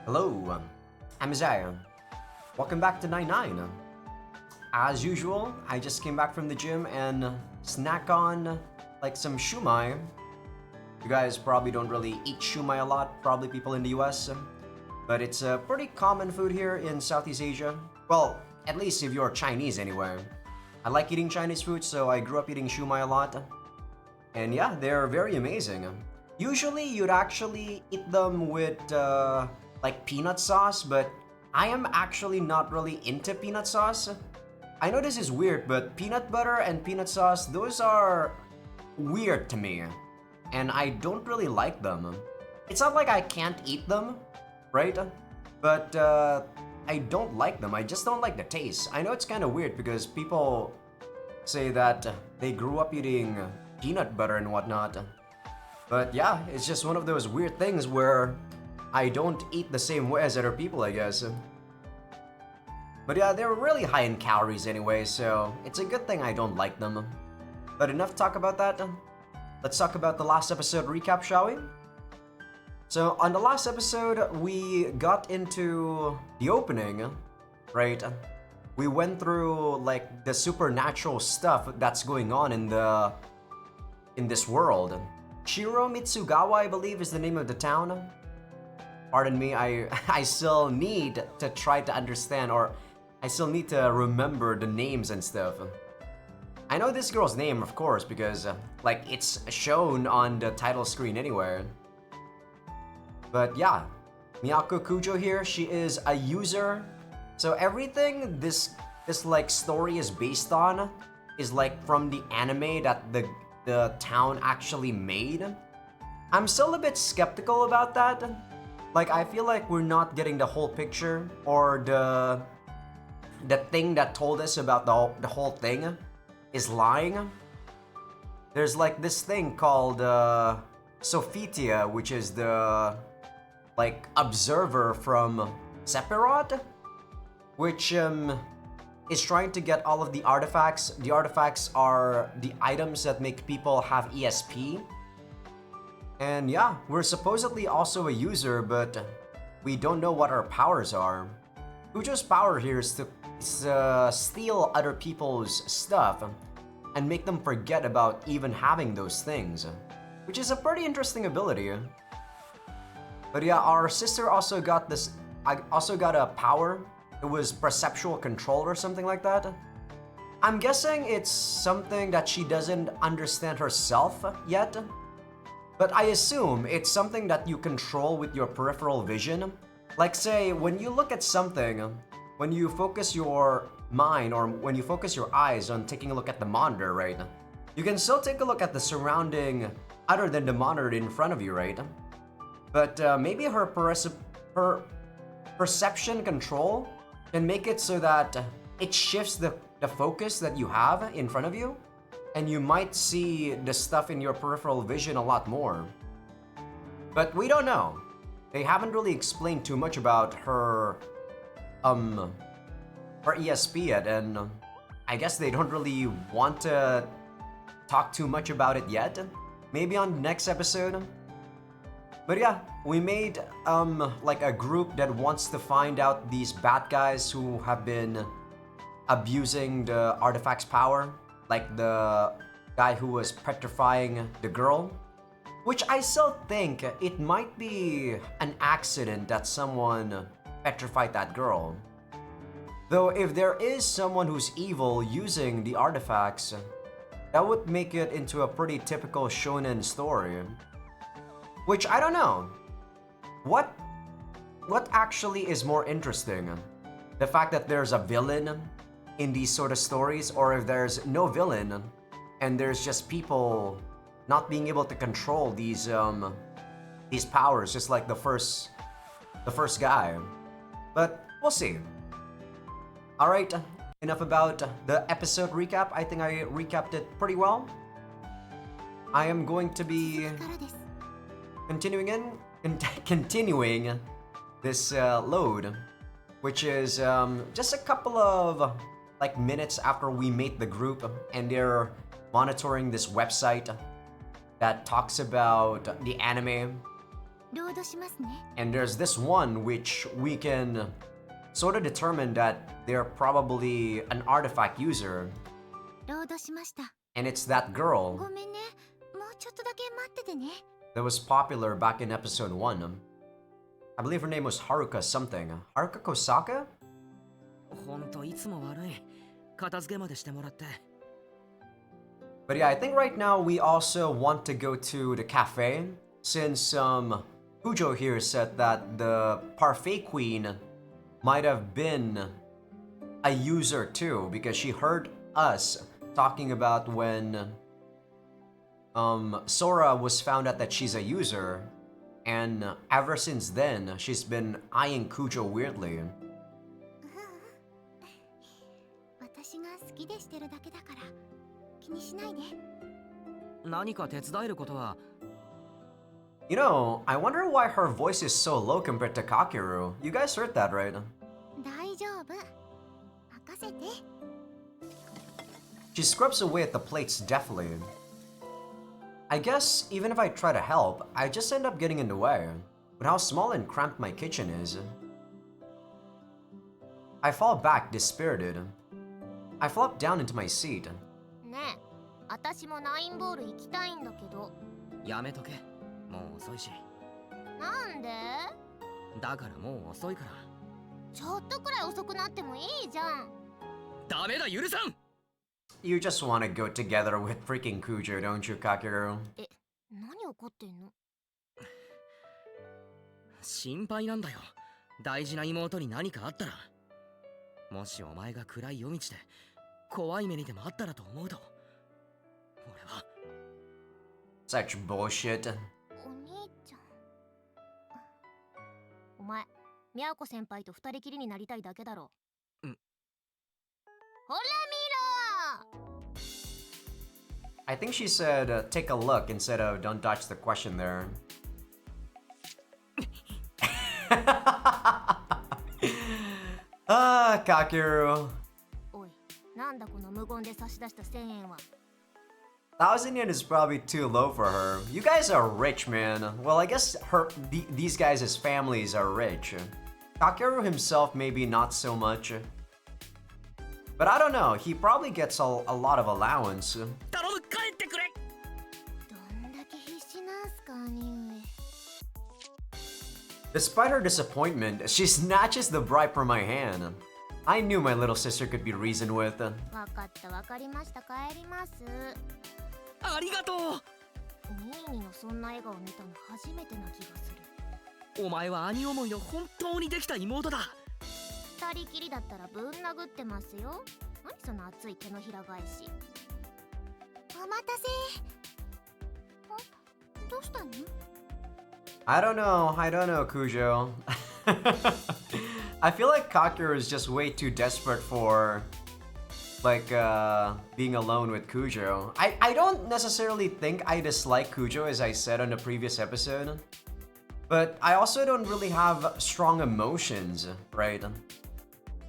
Hello, I'm Azai. Welcome back to 99. As usual, I just came back from the gym and snack on like some shumai. You guys probably don't really eat shumai a lot, probably people in the US, but it's a pretty common food here in Southeast Asia. Well, at least if you're Chinese anyway. I like eating Chinese food, so I grew up eating shumai a lot. And yeah, they're very amazing. Usually you'd actually eat them with like peanut sauce, but I am actually not really into peanut sauce. I know this is weird, but peanut butter and peanut sauce, those are weird to me. And I don't really like them. It's not like I can't eat them, right? But I don't like them. I just don't like the taste. I know it's kind of weird because people say that they grew up eating peanut butter and whatnot. But yeah, it's just one of those weird things where I don't eat the same way as other people, I guess. But yeah, they're really high in calories anyway, so it's a good thing I don't like them. But enough talk about that. Let's talk about the last episode recap, shall we? So on the last episode, we got into the opening, right? We went through like the supernatural stuff that's going on in this world. Shiro Mitsugawa, I believe, is the name of the town. Pardon me, I still need to try to understand, or I still need to remember the names and stuff. I know this girl's name, of course, because like it's shown on the title screen anywhere. But yeah, Miyako Kujo here, she is a user. So everything this like story is based on is like from the anime that the town actually made. I'm still a bit skeptical about that. Like I feel like we're not getting the whole picture, or the thing that told us about the whole thing is lying. There's like this thing called Sophitia, which is the like observer from Sephiroth, which is trying to get all of the artifacts. The artifacts are the items that make people have ESP. And yeah, we're supposedly also a user, but we don't know what our powers are. Kujo's power here is to steal other people's stuff and make them forget about even having those things, which is a pretty interesting ability. But yeah, our sister also got a power. It was perceptual control or something like that. I'm guessing it's something that she doesn't understand herself yet. But I assume it's something that you control with your peripheral vision. Like say, when you look at something, when you focus your mind or when you focus your eyes on taking a look at the monitor, right? You can still take a look at the surrounding other than the monitor in front of you, right? But maybe her perception control can make it so that it shifts the focus that you have in front of you, and you might see the stuff in your peripheral vision a lot more. But we don't know. They haven't really explained too much about her ESP yet, and I guess they don't really want to talk too much about it yet. Maybe on the next episode. But yeah, we made like a group that wants to find out these bad guys who have been abusing the artifact's power, like the guy who was petrifying the girl, which I still think it might be an accident that someone petrified that girl. Though if there is someone who's evil using the artifacts, that would make it into a pretty typical shonen story. Which I don't know. What actually is more interesting? The fact that there's a villain in these sort of stories, or if there's no villain and there's just people not being able to control these powers, just like the first guy. But we'll see. All right, enough about the episode recap. I think I recapped it pretty well. I am going to be continuing this load, which is just a couple of like minutes after we made the group, and they're monitoring this website that talks about the anime. And there's this one which we can sort of determine that they're probably an artifact user. And it's that girl that was popular back in episode 1. I believe her name was Haruka something. Haruka Kosaka? But yeah, I think right now we also want to go to the cafe, since Kujo here said that the Parfait Queen might have been a user too, because she heard us talking about when Sora was found out that she's a user, and ever since then she's been eyeing Kujo weirdly. You know, I wonder why her voice is so low compared to Kakeru. You guys heard that, right? She scrubs away at the plates deftly. I guess even if I try to help, I just end up getting in the way with how small and cramped my kitchen is. I fall back dispirited. I flop down into my seat. You just want to go together with freaking Kujo, don't you, Kakeru? 心配なんだよ。大事な妹に何かあったら。もしお前が暗い夜道で怖い目にでもあったらと思うと、俺は。Such bullshit. お兄ちゃん。お前、Miyako先輩と二人きりになりたいだけだろ。ほら見ろ。I think she said, take a look instead of don't dodge the question there. Ah, Kakeru. おい、なんだこの無言で差し出した1000円は。1,000 yen is probably too low for her. You guys are rich, man. Well, I guess these guys' families are rich. Kakeru himself maybe not so much. But I don't know, he probably gets a lot of allowance. Despite her disappointment, she snatches the bribe from my hand. I knew my little sister could be reasoned with. わかりました。帰ります。ありがとう。ニーニのそんな笑顔見たの初めてな気がする。お前は兄思いの本当にできた妹だ。二人きりだったらぶん殴ってますよ。何その熱い手のひら返し。お待たせ。どうしたの？ I don't know, Kujo. I feel like Kakeru is just way too desperate for being alone with Kujo. I don't necessarily think I dislike Kujo, as I said on the previous episode, but I also don't really have strong emotions, right?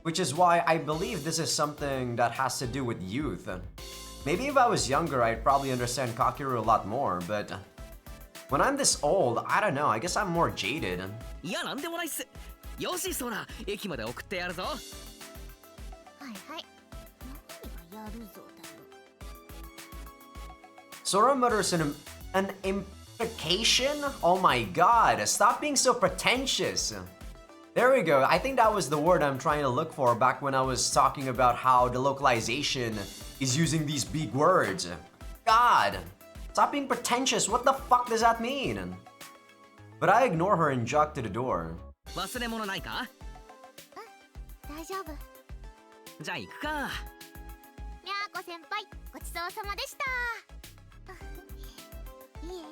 Which is why I believe this is something that has to do with youth. Maybe if I was younger, I'd probably understand Kakeru a lot more, but when I'm this old, I don't know, I guess I'm more jaded. いや、なんでもないっす。よし、そら、駅まで送ってやるぞ。はいはい。何がやるぞだろ。Sora mutters an implication? Oh my god, stop being so pretentious. There we go. I think that was the word I'm trying to look for back when I was talking about how the localization is using these big words. God, stop being pretentious. What the fuck does that mean? But I ignore her and jog to the door. 忘れ物ないか？大丈夫。じゃあ行くか。Miyako先輩、ごちそうさまでした。いえいえ、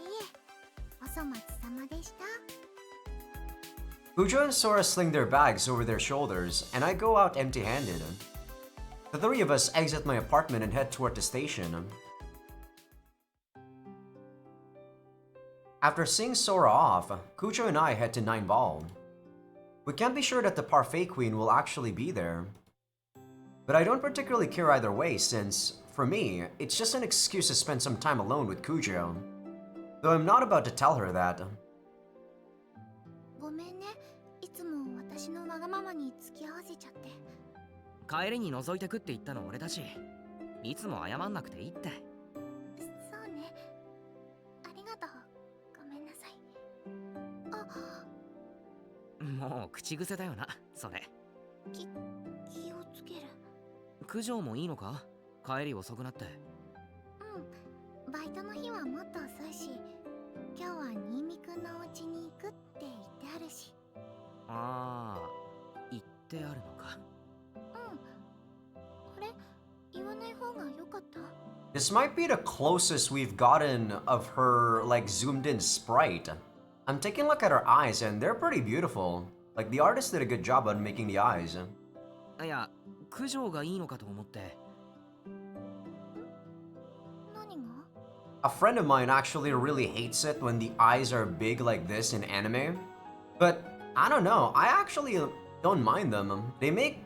お粗末様でした。Kujo and Sora sling their bags over their shoulders, and I go out empty-handed. The three of us exit my apartment and head toward the station. After seeing Sora off, Kujo and I head to 9 Ball. We can't be sure that the Parfait Queen will actually be there. But I don't particularly care either way since, for me, it's just an excuse to spend some time alone with Kujo. Though I'm not about to tell her that. めんね。いつも私のわがままに付き合わせちゃって。帰りに覗いてくって言ったの俺だし、いつも謝んなくていいって。そうね。ありがとう。ごめんなさい。もう口癖だよな、それ。気をつける。九条もいいのか、帰り遅くなって。うん。バイトの日はもっと遅いし、今日は新見くんのお家に行くって言ってあるし。ああ、言ってあるのか。あれ、言わない方が良かった？ This might be the closest we've gotten of her, like, zoomed in sprite. I'm taking a look at her eyes, and they're pretty beautiful. Like, the artist did a good job on making the eyes. いや、九条がいいのかと思って。何が？ A friend of mine actually really hates it when the eyes are big like this in anime. But, I don't know, I actually don't mind them. They make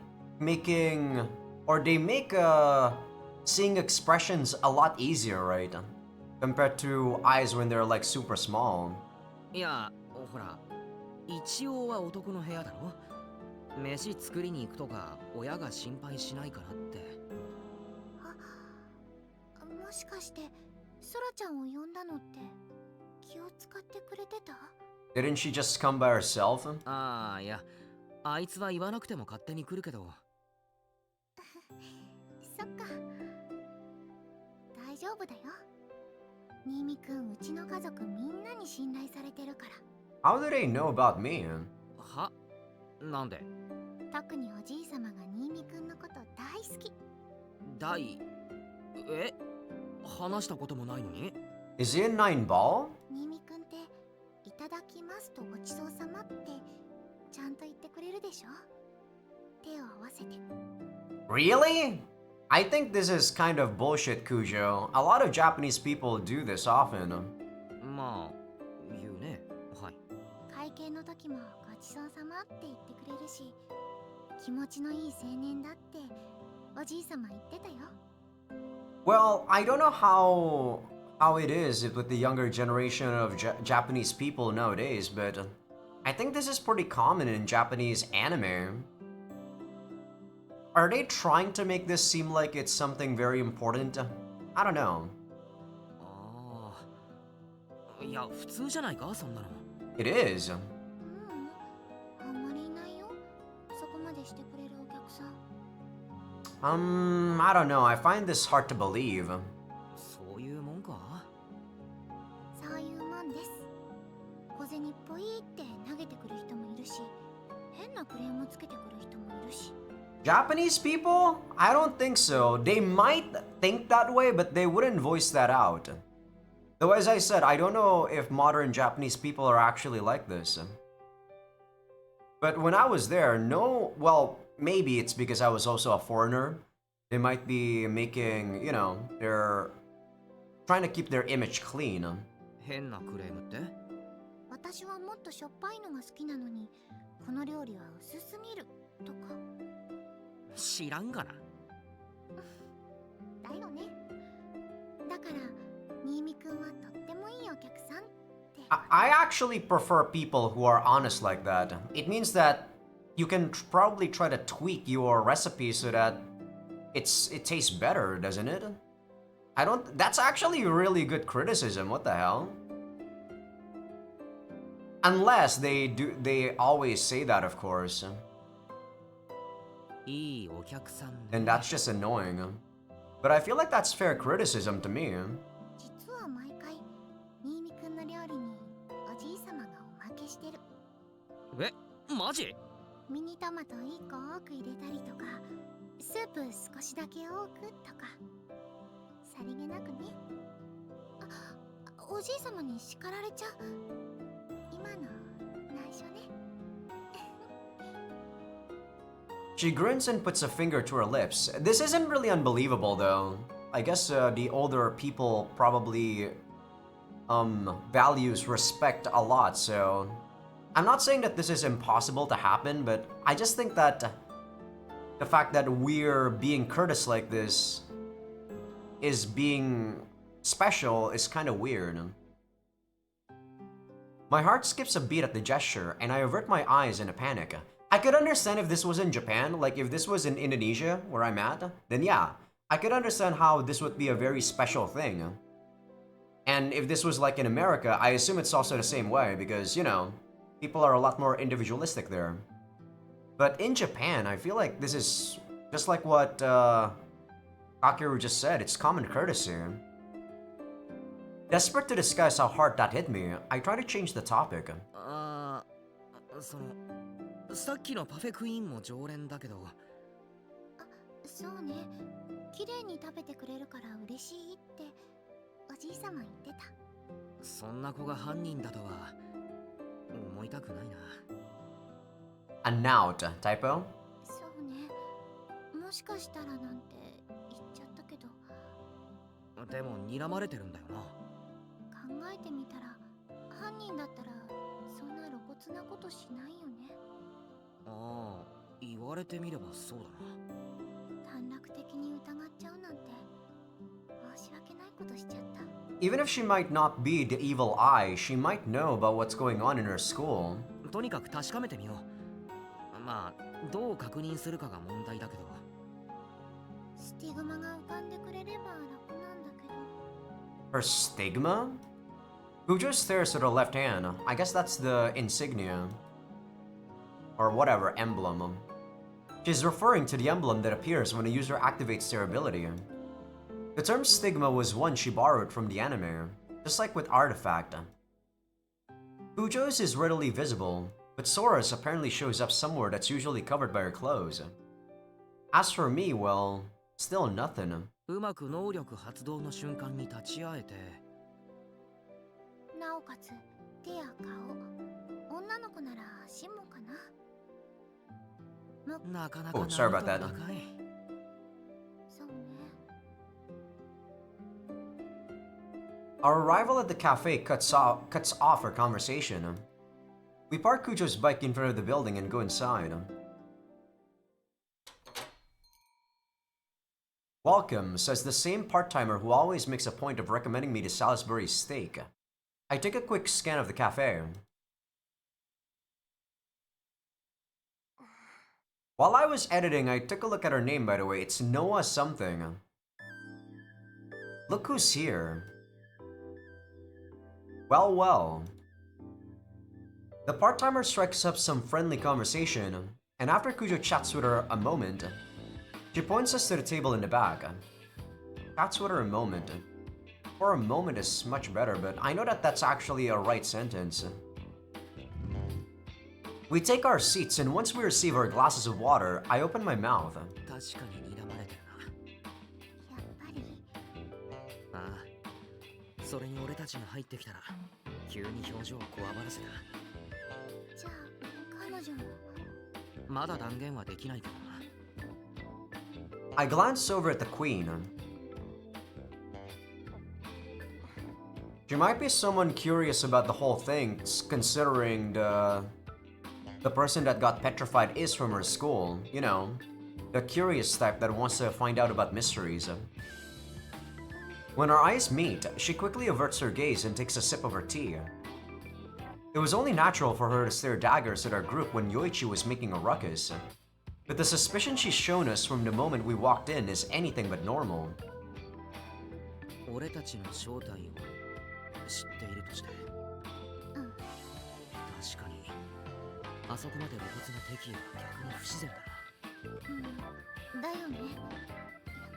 seeing expressions a lot easier, right? Compared to eyes when they're like super small. いや、ほら、一応は男の部屋だろ。飯作りに行くとか親が心配しないからって。もしかしてソラちゃんを呼んだのって気を使ってくれてた？ Didn't she just come by herself? ああ、いや、あいつは言わなくても勝手に来るけど。そっか。大丈夫だよ。新見くん、うちの家族みんなに信頼されてるから。How do they know about me? は？なんで？特におじいさまが新見くんのこと大好き。話したこともないのに？ Is he a 9 ball? 新見くんっていただきますとごちそうさまってちゃんと言ってくれるでしょ。手を合わせて。 Really? I think this is kind of bullshit, Kujo. A lot of Japanese people do this often. まあ、言うね。はい。会計の時もごちそうさまって言ってくれるし、気持ちのいい青年だっておじいさま言ってたよ。 Well, I don't know how it is with the younger generation of Japanese people nowadays, but I think this is pretty common in Japanese anime. Are they trying to make this seem like it's something very important? I don't know. ああ、いや、普通じゃないか、そんなの。It is. あんまりいないよ。そこまでしてくれるお客さん。I don't know. I find this hard to believe. そういうもんか？そういうもんです。小銭っぽいって投げてくる人もいるし、変なクレームつけてくる人もいるし。Japanese people? I don't think so. They might think that way, but they wouldn't voice that out. Though, as I said, I don't know if modern Japanese people are actually like this. But when I was there, well, maybe it's because I was also a foreigner. They might be making, they're trying to keep their image clean. 変なクレームって？私はもっとしょっぱいのが好きなのに、この料理は薄すぎるとか。知らんがな。だよね。だから新見くんはとってもいいお客さんって。I actually prefer people who are honest like that. It means that you can probably try to tweak your recipe so that it tastes better, doesn't it? That's actually really good criticism. What the hell? Unless they always say that, of course. いいお客さんね。 And that's just annoying. But I feel like that's fair criticism to me. 実は毎回新見くんの料理におじいさまがおまけしてる。マジ？ミニトマト1個多く入れたりとか、スープ少しだけ多くとか。さりげなくね。おじいさまに叱られちゃう。今の内緒ね。She grins and puts a finger to her lips. This isn't really unbelievable, though. I guess the older people probably values respect a lot, so I'm not saying that this is impossible to happen, but I just think that the fact that we're being courteous like this is being special is kind of weird. My heart skips a beat at the gesture, and I avert my eyes in a panic. I could understand if this was in Japan, like if this was in Indonesia, where I'm at, then yeah, I could understand how this would be a very special thing. And if this was like in America, I assume it's also the same way, because, you know, people are a lot more individualistic there. But in Japan, I feel like this is just like what Kakeru just said, it's common courtesy. Desperate to discuss how hard that hit me, I try to change the topic. さっきのパフェクイーンも常連だけど。そうね。綺麗に食べてくれるから嬉しいっておじいさま言ってた。そんな子が犯人だとは思いたくないな。A nout, typo? そうね。もしかしたらなんて言っちゃったけど。でも睨まれてるんだよな。考えてみたら犯人だったらそんな露骨なことしないよね。ああ、言われてみればそうだな。短絡的に疑っちゃうなんて申し訳ないことしちゃった。Even if she might not be the evil eye, she might know about what's going on in her school. とにかく確かめてみよう。まあ、どう確認するかが問題だけど。スティグマが浮かんでくれれば楽なんだけど。Her stigma? Kujo stares at her left hand. I guess that's the insignia. Or whatever, emblem. She's referring to the emblem that appears when a user activates their ability. The term stigma was one she borrowed from the anime, just like with Artifact. Kujo's is readily visible, but Sora's apparently shows up somewhere that's usually covered by her clothes. As for me, well, still nothing. うまく能力発動の瞬間に立ち会えて。なおかつ手や顔、女の子なら足もかな。なかなか Oh, sorry about that. そうね。Our arrival at the cafe cuts off our conversation. We park Kujo's bike in front of the building and go inside. Welcome, says the same part-timer who always makes a point of recommending me to Salisbury steak. I take a quick scan of the cafe. While I was editing, I took a look at her name, by the way. It's Noah something. Look who's here. Well, well. The part-timer strikes up some friendly conversation, and after Kujo chats with her a moment, she points us to the table in the back. Chats with her a moment. For a moment is much better, but I know that that's actually a right sentence. We take our seats, and once we receive our glasses of water, I open my mouth. 確かに睨まれてるやっぱり。な。ああ、それに俺たちが入ってきたら急に表情をこわばらせた。じゃあ彼女も。まだ断言はできないけどな。I glance over at the queen. She might be someone curious about the whole thing, considering the person that got petrified is from her school, you know, the curious type that wants to find out about mysteries. When our eyes meet, she quickly averts her gaze and takes a sip of her tea. It was only natural for her to stare daggers at our group when Yoichi was making a ruckus, but the suspicion she's shown us from the moment we walked in is anything but normal. 俺たちの正体を知っているとして。うん。確かにあそこまで露骨な敵意は逆に不自然だな。だよね。やっ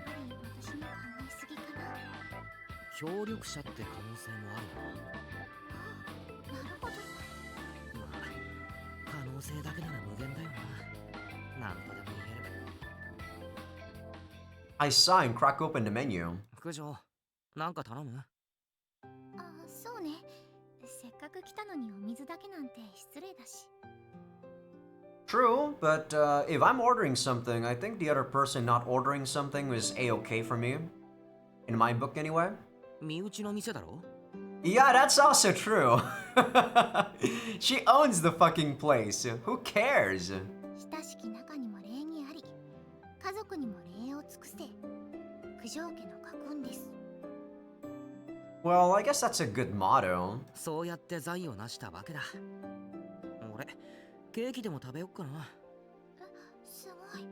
ぱり私の考えすぎかな。協力者って可能性もあるなるほど。な。まあ可能性だけなら無限だよな。なんとでも言える。I sigh and crack open the menu. 九条、なんか頼む？そうね。せっかく来たのにお水だけなんて失礼だし。True, but if I'm ordering something, I think the other person not ordering something was a-okay for me. In my book, anyway. 身内の店だろ？ Yeah, that's also true. She owns the fucking place. Who cares? 親しき中にも礼儀あり、家族にも礼を尽くせ。九条家の家訓です。Well, I guess that's a good motto. そうやって財を成したわけだ。俺、ケーキでも食べよっかな。すごい。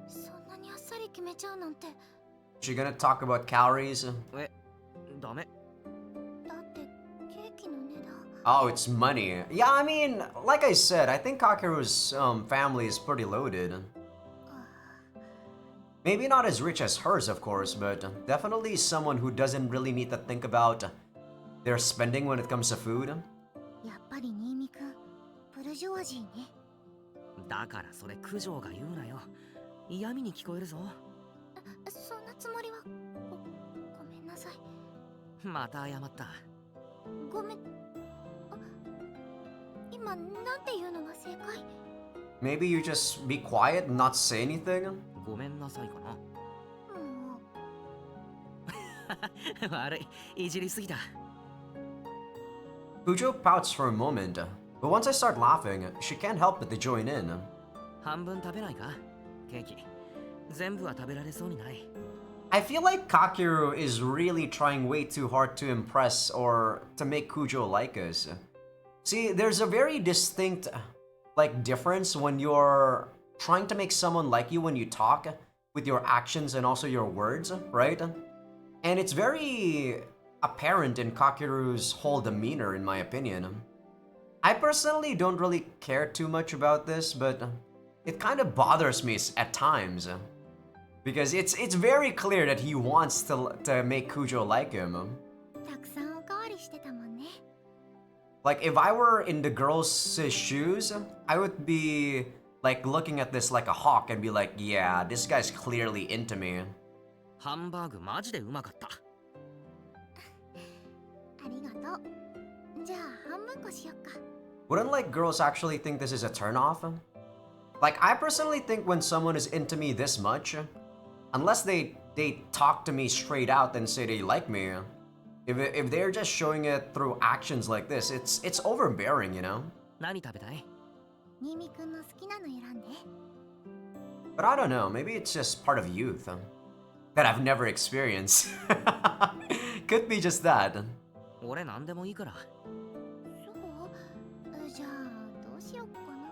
そんなにあっさり決めちゃうなんて。 She gonna talk about calories? え、ダメ。だってケーキの値段。 Oh, it's money. Yeah, I mean, like I said, I think Kakeru's family is pretty loaded. Maybe not as rich as hers, of course, but definitely someone who doesn't really need to think about their spending when it comes to food. やっぱり新見くん、ブルジョワジーね。だからそれ九条が言うなよ。嫌味に聞こえるぞ。そんなつもりは。ごめんなさい。また謝った。ごめん。今なんて言うのが正解？ Maybe you just be quiet and not say anything? ごめんなさいかな。も悪い、いじりすぎた。Kujo pouts for a moment, but once I start laughing, she can't help but to join in. 半分食べないかケーキ。全部は食べられそうにない。I feel like Kakeru is really trying way too hard to impress or to make Kujo like us. See, there's a very distinct difference when you're trying to make someone like you when you talk with your actions and also your words, right? And it's very apparent in Kakeru's whole demeanor, in my opinion. I personally don't really care too much about this, but it kind of bothers me at times. Because it's very clear that he wants to make Kujo like him. うたくさんおかわりしてたもんね。 Like, if I were in the girl's shoes, I would be, like, looking at this like a hawk and be like, yeah, this guy's clearly into me. ハンバーグマジでうまかった。ありがとう。じゃあ半分こしよっか。 Wouldn't, like, girls actually think this is a turnoff? Like, I personally think when someone is into me this much, unless they talk to me straight out and say they like me, if they're just showing it through actions like this, it's overbearing, you know? 何食べたい？新見くんの好きなの選んで。 But I don't know, maybe it's just part of youth that I've never experienced. Could be just that. 俺何でもいいから。そう？じゃあどうしよっかな。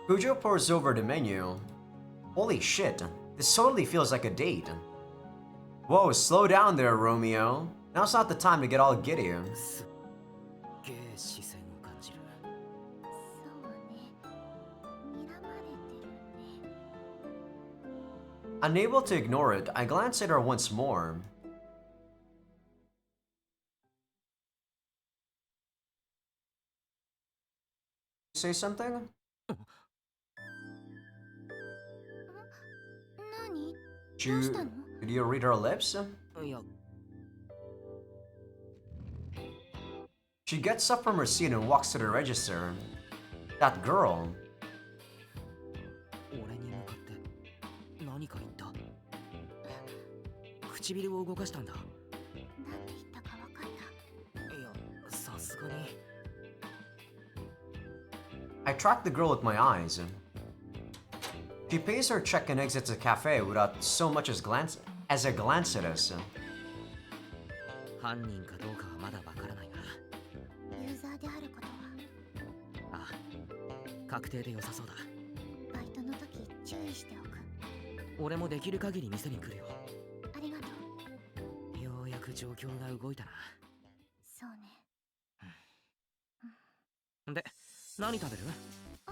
Kujo pours over the menu. Holy shit, this totally feels like a date. Whoa, slow down there, Romeo. Now's not the time to get all giddy. すっげえ視線を感じる。そうね。睨まれてるね。 Unable to ignore it, I glance at her once more. Say something? 何？ Did どうした you, の？ did you read her lips? いや、 She gets up from her seat and walks to the register. That girl. 俺に向かって何か言った。唇を動かしたんだ。なんて言ったかわかった？いや、さすがに。I track the girl with my eyes. She pays her check and exits the cafe without so much as a glance at us. 犯人かどうかはまだわからないが。ユーザーであることは。ああ、確定で良さそうだ。バイトの時注意しておく。俺もできる限り店に来るよ。ありがとう。ようやく状況が動いたな。そうね。で、何食べる？あ、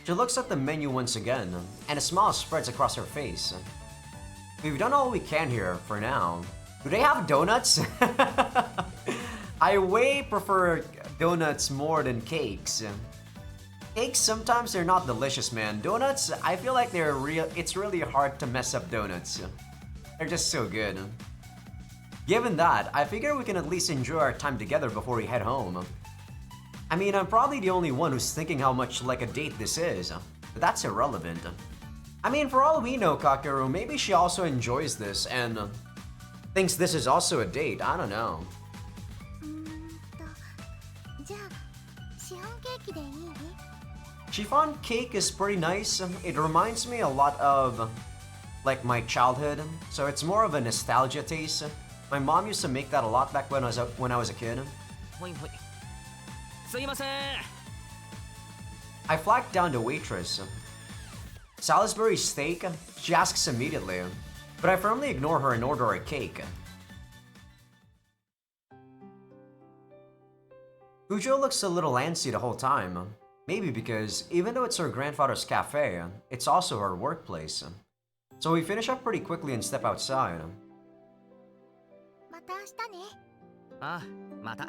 She looks at the menu once again, and a smile spreads across her face. We've done all we can here for now. Do they have donuts? I way prefer donuts more than cakes. Cakes, sometimes they're not delicious, man. Donuts, I feel like it's really hard to mess up donuts. They're just so good. Given that, I figure we can at least enjoy our time together before we head home. I mean, I'm probably the only one who's thinking how much like a date this is, but that's irrelevant. I mean, for all we know, Kakeru, maybe she also enjoys this and thinks this is also a date. I don't know. じゃあシフォンケーキでいい？ Chiffon cake is pretty nice. It reminds me a lot of like my childhood, so it's more of a nostalgia taste. My mom used to make that a lot back when I was a kid. ほいほい。すいません。 I flagged down the waitress. Salisbury steak? She asks immediately, but I firmly ignore her and order a cake. Kujo looks a little antsy the whole time. Maybe because, even though it's her grandfather's cafe, it's also her workplace. So we finish up pretty quickly and step outside. また明日ね。ああ、また。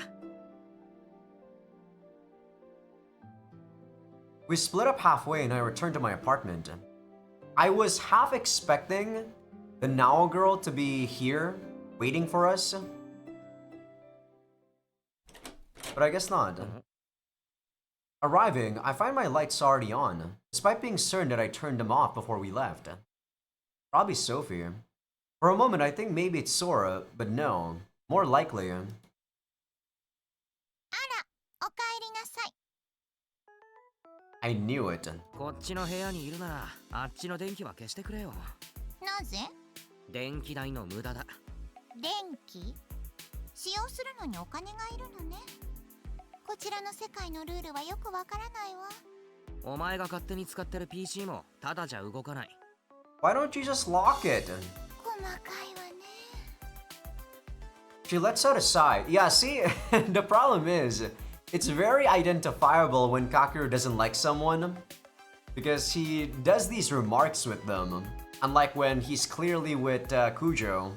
We split up halfway and I return to my apartment. I was half expecting the Nao girl to be here, waiting for us. But I guess not. Arriving, I find my lights already on, despite being certain that I turned them off before we left. Probably Sophie. For a moment, I think maybe it's Sora, but no. More likely. あら、おかえりなさい。 I knew it. こっちの部屋にいるなら、あっちの電気は消してくれよ。なぜ？電気代の無駄だ。電気？使用するのにお金がいるのね。こちらの世界のルールはよくわからないわ。お前が勝手に使ってる PC もただじゃ動かない。 Why don't you just lock it? 細かいわね。 She lets out a sigh. Yeah, see, the problem is, it's very identifiable when Kakeru doesn't like someone, because he does these remarks with them, unlike when he's clearly with Kujo.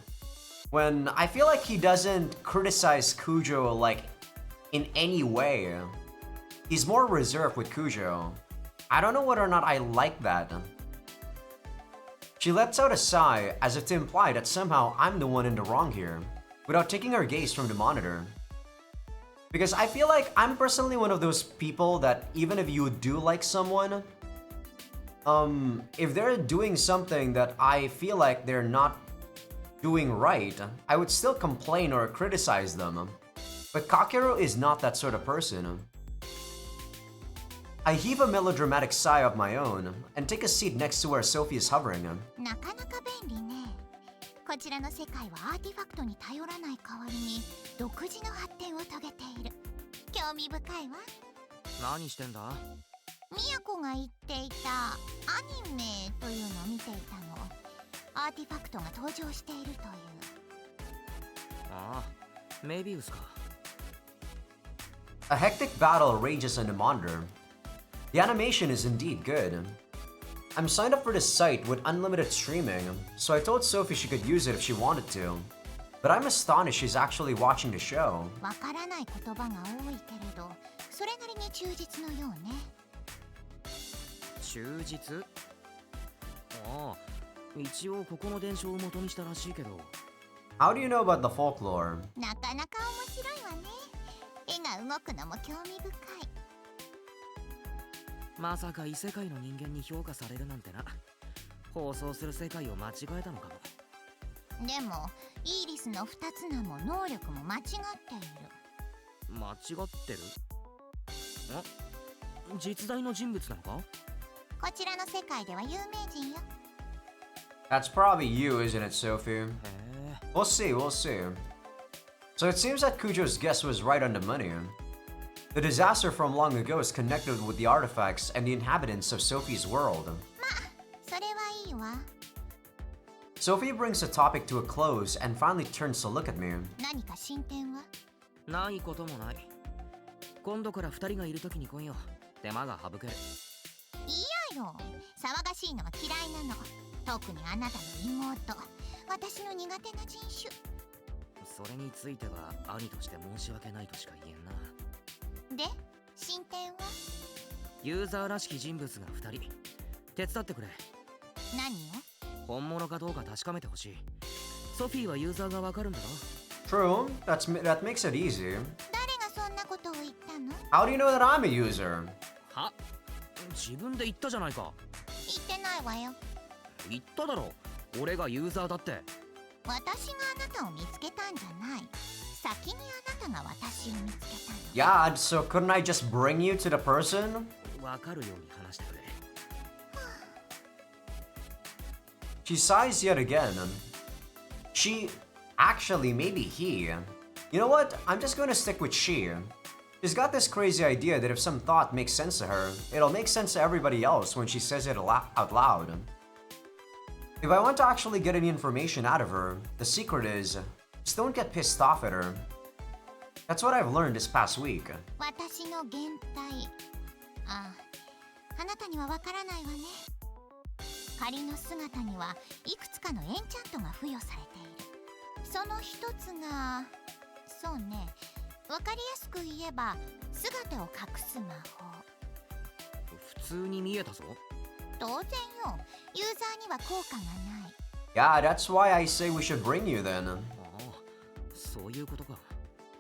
When I feel like he doesn't criticize Kujo like in any way. He's more reserved with Kujo. I don't know whether or not I like that. She lets out a sigh as if to imply that somehow I'm the one in the wrong here, without taking her gaze from the monitor. Because I feel like I'm personally one of those people that even if you do like someone, if they're doing something that I feel like they're not doing right, I would still complain or criticize them. But Kakeru is not that sort of person. I heave a melodramatic sigh of my own and take a seat next to where Sophie is hovering. なかなか便利ね。こちらの世界はアーティファクトに頼らない代わりに独自の発展を遂げている。興味深いわ。何してんだ？みやこが言っていたアニメというのを見ていたの。アーティファクトが登場しているという。ああ、メビウスか。A hectic battle rages on the monitor. The animation is indeed good. I'm signed up for this site with unlimited streaming, so I told Sophie she could use it if she wanted to. But I'm astonished she's actually watching the show. わからない言葉が多いけれど、それなりに忠実のようね。忠実？ああ、一応ここの伝承を元にしたらしいけど。How do you know about the folklore? なかなか面白いわね。絵が動くのも興味深い。まさか異世界の人間に評価されるなんてな。放送する世界を間違えたのかも。でもイーリスの2つ名も能力も間違っている。間違ってる？あ、実在の人物なのか？こちらの世界では有名人よ。That's probably you, isn't it, Sophie? へえ。 We'll see, we'll see. So it seems that Kujo's guess was right on the money. The disaster from long ago is connected with the artifacts and the inhabitants of Sophie's world. まあ、それはいいわ。Sophie brings the topic to a close and finally turns to look at me. 何か進展は？ないこともない。今度から2人がいるときに来いよ。手間が省ける。嫌よ。騒がしいのは嫌いなの。特にあなたの妹。私の苦手な人種。それについては兄として申し訳ないとしか言えんな。で、進展は？ユーザーらしき人物が2人。手伝ってくれ。何を？本物かどうか確かめてほしい。ソフィーはユーザーがわかるんだろ？ True, that makes it easy. 誰がそんなことを言ったの？ How do you know that I'm a user? は？自分で言ったじゃないか。言ってないわよ。言っただろ。俺がユーザーだって。私があなたを見つけたんじゃない。先にあなたが私を見つけたの。Yeah, so couldn't I just bring you to the person? わかるように話してくれ。She sighs yet again. She, actually, maybe he. You know what? I'm just gonna stick with she. She's got this crazy idea that if some thought makes sense to her, it'll make sense to everybody else when she says it out loud. If I want to actually get any information out of her, the secret is, just don't get pissed off at her. That's what I've learned this past week. 私の原体。ああ、あなたにはわからないわね。仮の姿にはいくつかのエンチャントが付与されている。その一つが、そうね、わかりやすく言えば姿を隠す魔法。普通に見えたぞ。当然よ、ユーザーには効果がない。Yeah, that's why I say we should bring you then. ああ、そういうことか。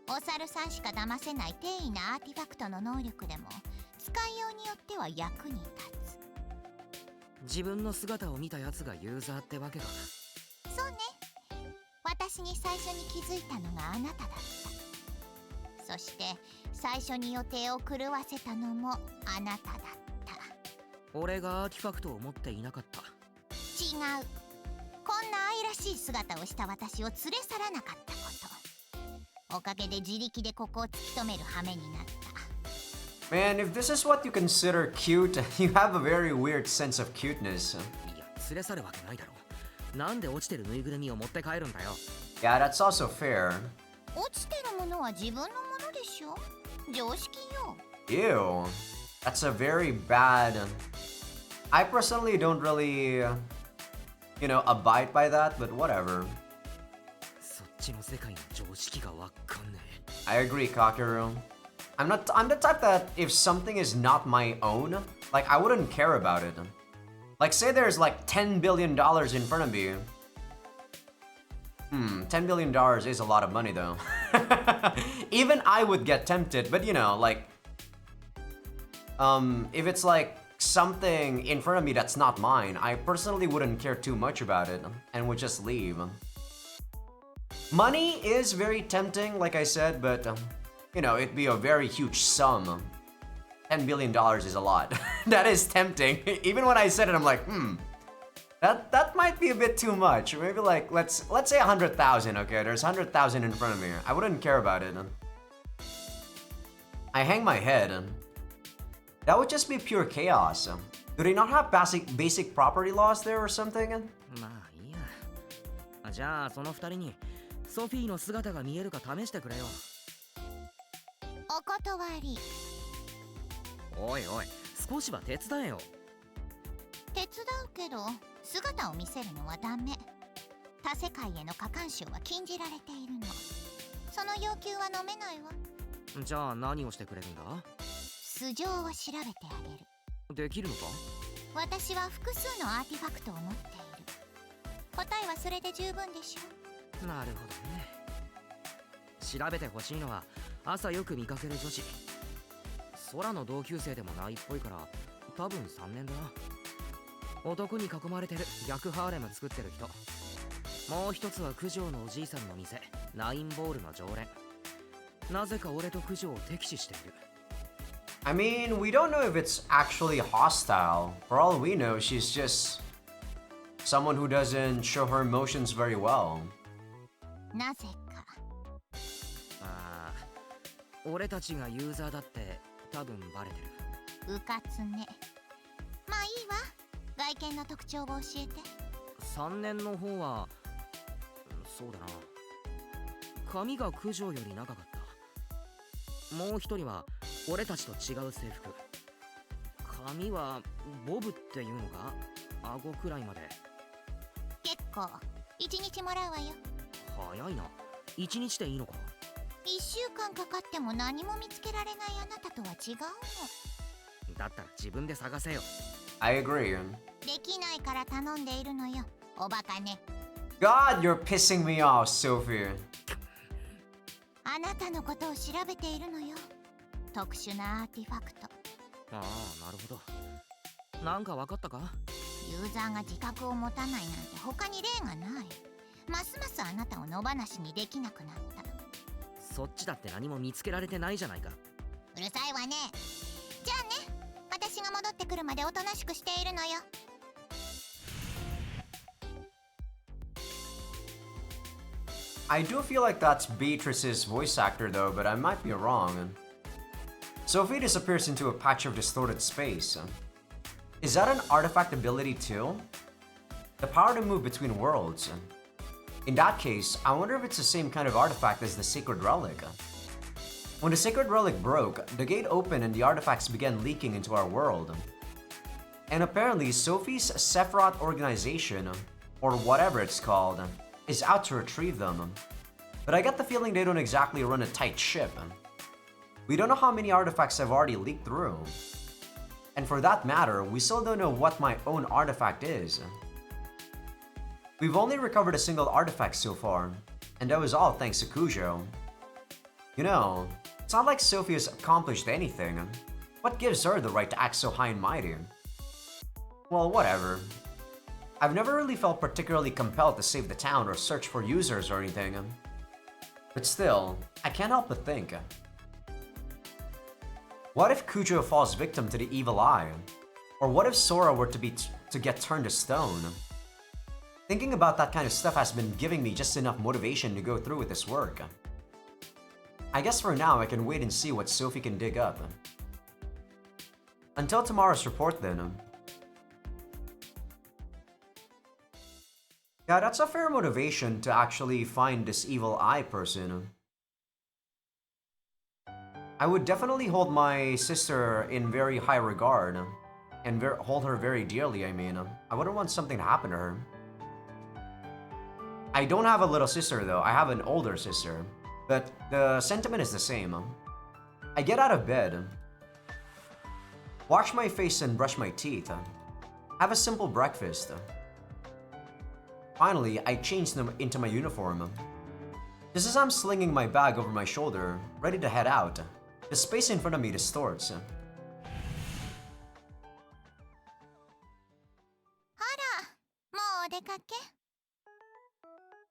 お猿さんしか騙せない低位なアーティファクトの能力でも使いようによっては役に立つ。自分の姿を見たやつがユーザーってわけか。そうね。私に最初に気づいたのがあなただった。そして最初に予定を狂わせたのもあなただった。俺がアーティファクトを持っていなかった。違う。こんな愛らしい姿をした私を連れ去らなかったこと。おかげで自力でここを突き止める羽目になった。Man, if this is what you consider cute, you have a very weird sense of cuteness. いや、連れ去るわけないだろ。なんで落ちてるぬいぐるみを持って帰るんだよ。Yeah, that's also fair. 落ちてるものは自分のものでしょ。常識よ。Ew. That's a very bad... I personally don't really, abide by that, but whatever. そっちの世界の常識がわかんねえ。I agree, Kakeru. I'm the type that if something is not my own, like I wouldn't care about it. Like say there's like $10 billion in front of me. $10 billion is a lot of money though. Even I would get tempted, but if it's like something in front of me that's not mine, I personally wouldn't care too much about it and would just leave. Money is very tempting, like I said, but it'd be a very huge sum. $10 billion is a lot. That is tempting. Even when I said it, I'm like, that might be a bit too much. Maybe like let's say 100,000. Okay, there's 100,000 in front of me. I wouldn't care about it. I hang my head. That would just be pure chaos. Do they not have basic property laws there or something? まあいいや。じゃあその二人にソフィーの姿が見えるか試してくれよ。お断り。おいおい、少しは手伝えよ。手伝うけど姿を見せるのはダメ。他世界への過干渉は禁じられているの。その要求は飲めないわ。じゃあ何をしてくれるんだ？素性を調べてあげる。できるのか？私は複数のアーティファクトを持っている。答えはそれで十分でしょ。なるほどね。調べてほしいのは朝よく見かける女子。空の同級生でもないっぽいから多分3年だな。男に囲まれてる逆ハーレム作ってる人。もう一つは九条のおじいさんの店ナインボールの常連。なぜか俺と九条を敵視している。I mean, we don't know if it's actually hostile. For all we know, she's just someone who doesn't show her emotions very well. なぜか。ああ、俺たちがユーザーだって多分バレてる。うかつね。まあいいわ。外見の特徴を教えて。3年の方はそうだな。髪が九条より長かった。もう一人は俺たちと違う制服。髪はボブっていうのか？顎くらいまで。結構。1日もらうわよ。早いな。1日でいいのか？1週間かかっても何も見つけられないあなたとは違うの。だったら自分で探せよ。I agree. できないから頼んでいるのよ。おバカね。God, you're pissing me off, Sophie. あなたのことを調べているのよ。特殊なアーティファクト。ああ、なるほど。なんかわかったか？ユーザーが自覚を持たないなんて他に例がない。ますますあなたを野放しにできなくなった。そっちだって何も見つけられてないじゃないか。うるさいわね。じゃあね、私が戻ってくるまでおとなしくしているのよ。I do feel like that's Beatrice's voice actor though, but I might be wrong. Sophie disappears into a patch of distorted space. Is that an artifact ability too? The power to move between worlds. In that case, I wonder if it's the same kind of artifact as the Sacred Relic. When the Sacred Relic broke, the gate opened and the artifacts began leaking into our world. And apparently, Sophie's Sephiroth organization, or whatever it's called, is out to retrieve them. But I get the feeling they don't exactly run a tight ship. We don't know how many artifacts have already leaked through. And for that matter, we still don't know what my own artifact is. We've only recovered a single artifact so far, and that was all thanks to Kujo. You know, it's not like Sophie has accomplished anything. What gives her the right to act so high and mighty? Well, whatever. I've never really felt particularly compelled to save the town or search for users or anything. But still, I can't help but think. What if Kujo falls victim to the evil eye? Or what if Sora were to get turned to stone? Thinking about that kind of stuff has been giving me just enough motivation to go through with this work. I guess for now I can wait and see what Sophie can dig up. Until tomorrow's report then. Yeah, that's a fair motivation to actually find this evil eye person. I would definitely hold my sister in very high regard. And hold her very dearly, I mean. I wouldn't want something to happen to her. I don't have a little sister though, I have an older sister. But the sentiment is the same. I get out of bed, wash my face and brush my teeth, have a simple breakfast. Finally, I change them into my uniform. Just as I'm slinging my bag over my shoulder, ready to head out, the space in front of me distorts.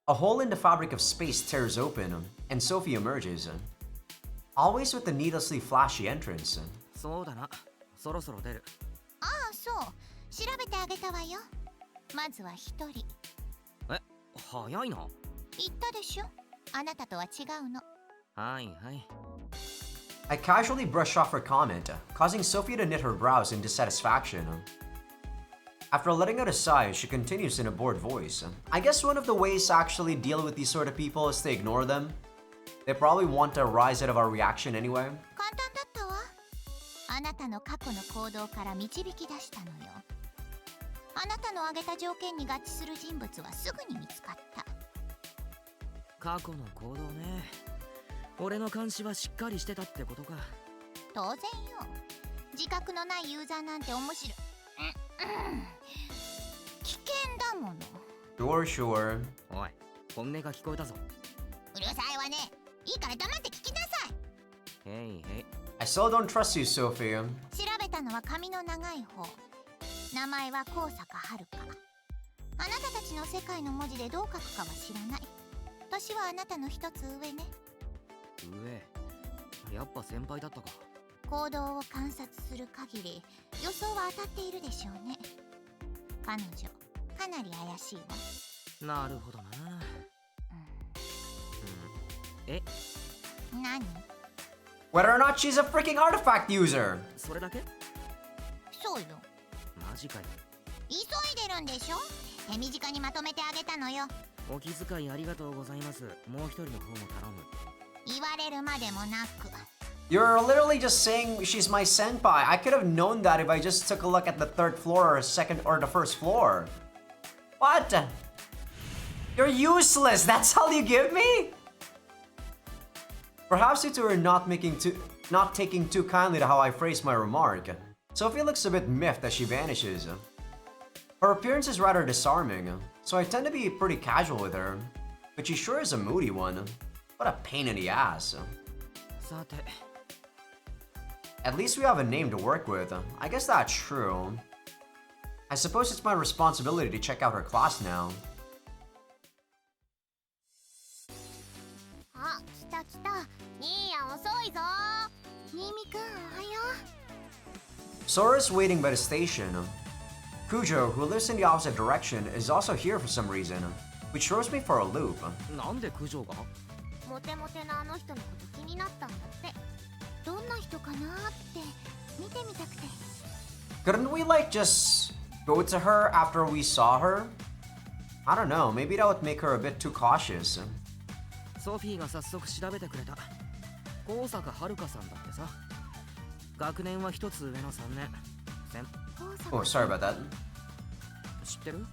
A hole in the fabric of space tears open, and Sophie emerges. Always with the needlessly flashy entrance. そうだな。そろそろ出る。ああ、そう。調べてあげたわよ。まずは一人。え、早いな。言ったでしょ。あなたとは違うの。はいはい。I casually brush off her comment, causing Sophie to knit her brows in dissatisfaction. After letting out a sigh, she continues in a bored voice. I guess one of the ways to actually deal with these sort of people is to ignore them. They probably want to rise out of our reaction anyway. 簡単だったわ。あなたの過去の行動から導き出したのよ。あなたの挙げた条件に合致する人物はすぐに見つかった。過去の行動ね。俺の監視はしっかりしてたってことか。当然よ。自覚のないユーザーなんて面白い。危険だもの。Sure, sure. おい、本音が聞こえたぞ。うるさいわね。いいから黙って聞きなさい。へいへい。I still don't trust you, Sophie. 調べたのは髪の長い方。名前は高坂遥。あなたたちの世界の文字でどう書くかは知らない。年はあなたの一つ上ね。上。やっぱ先輩だったか。行動を観察する限り予想は当たっているでしょうね。彼女かなり怪しいわ。なるほどな。え？何？ Whether or not she's a freaking artifact user. それだけ？そうよ。マジかよ。急いでるんでしょ？手短にまとめてあげたのよ。お気遣いありがとうございます。もう一人の方も頼む。言われるまでもなく。You're literally just saying she's my senpai. I could have known that if I just took a look at the third floor or second or the first floor. What? You're useless. That's all you give me? Perhaps you two are not taking too kindly to how I phrased my remark. Sophie looks a bit miffed as she vanishes. Her appearance is rather disarming, so I tend to be pretty casual with her. But she sure is a moody one. What a pain in the ass. さて。At least we have a name to work with. I guess that's true. I suppose it's my responsibility to check out her class now. あ、来た来た。ニーヤ遅いぞ。ミミくん、おはよう。Sora's waiting by the station. Kujo, who lives in the opposite direction, is also here for some reason. which throws me for a loop. なんで九条が？モテモテなあの人のこと気になったんだって。どんな人かなーって見てみたくて。 Couldn't we like just go to her after we saw her? I don't know, maybe that would make her a bit too cautious. ソフィーが早速調べてくれた。高坂遥さんだってさ。学年は一つ上の3年。Oh, sorry about that. 知ってる？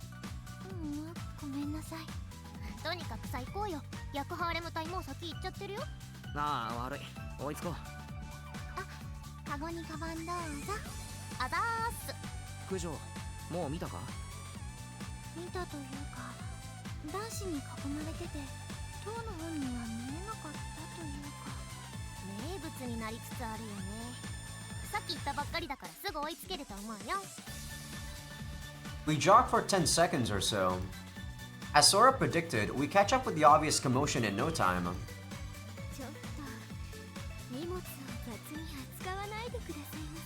ごめんなさい。とにかくさ、行こうよ。役ハーレム隊もう先行っちゃってるよ。ああ、悪い。追いつこう。あ、カゴにカバンどうぞ。あざーす。九条、もう見たか？見たというか、男子に囲まれてて、当の本には見えなかったというか。名物になりつつあるよね。さっき言ったばっかりだからすぐ追いつけると思うよ。We jog for 10 seconds or so. As Sora predicted, we catch up with the obvious commotion in no time. ちょっと荷物を雑に扱わないでくださいま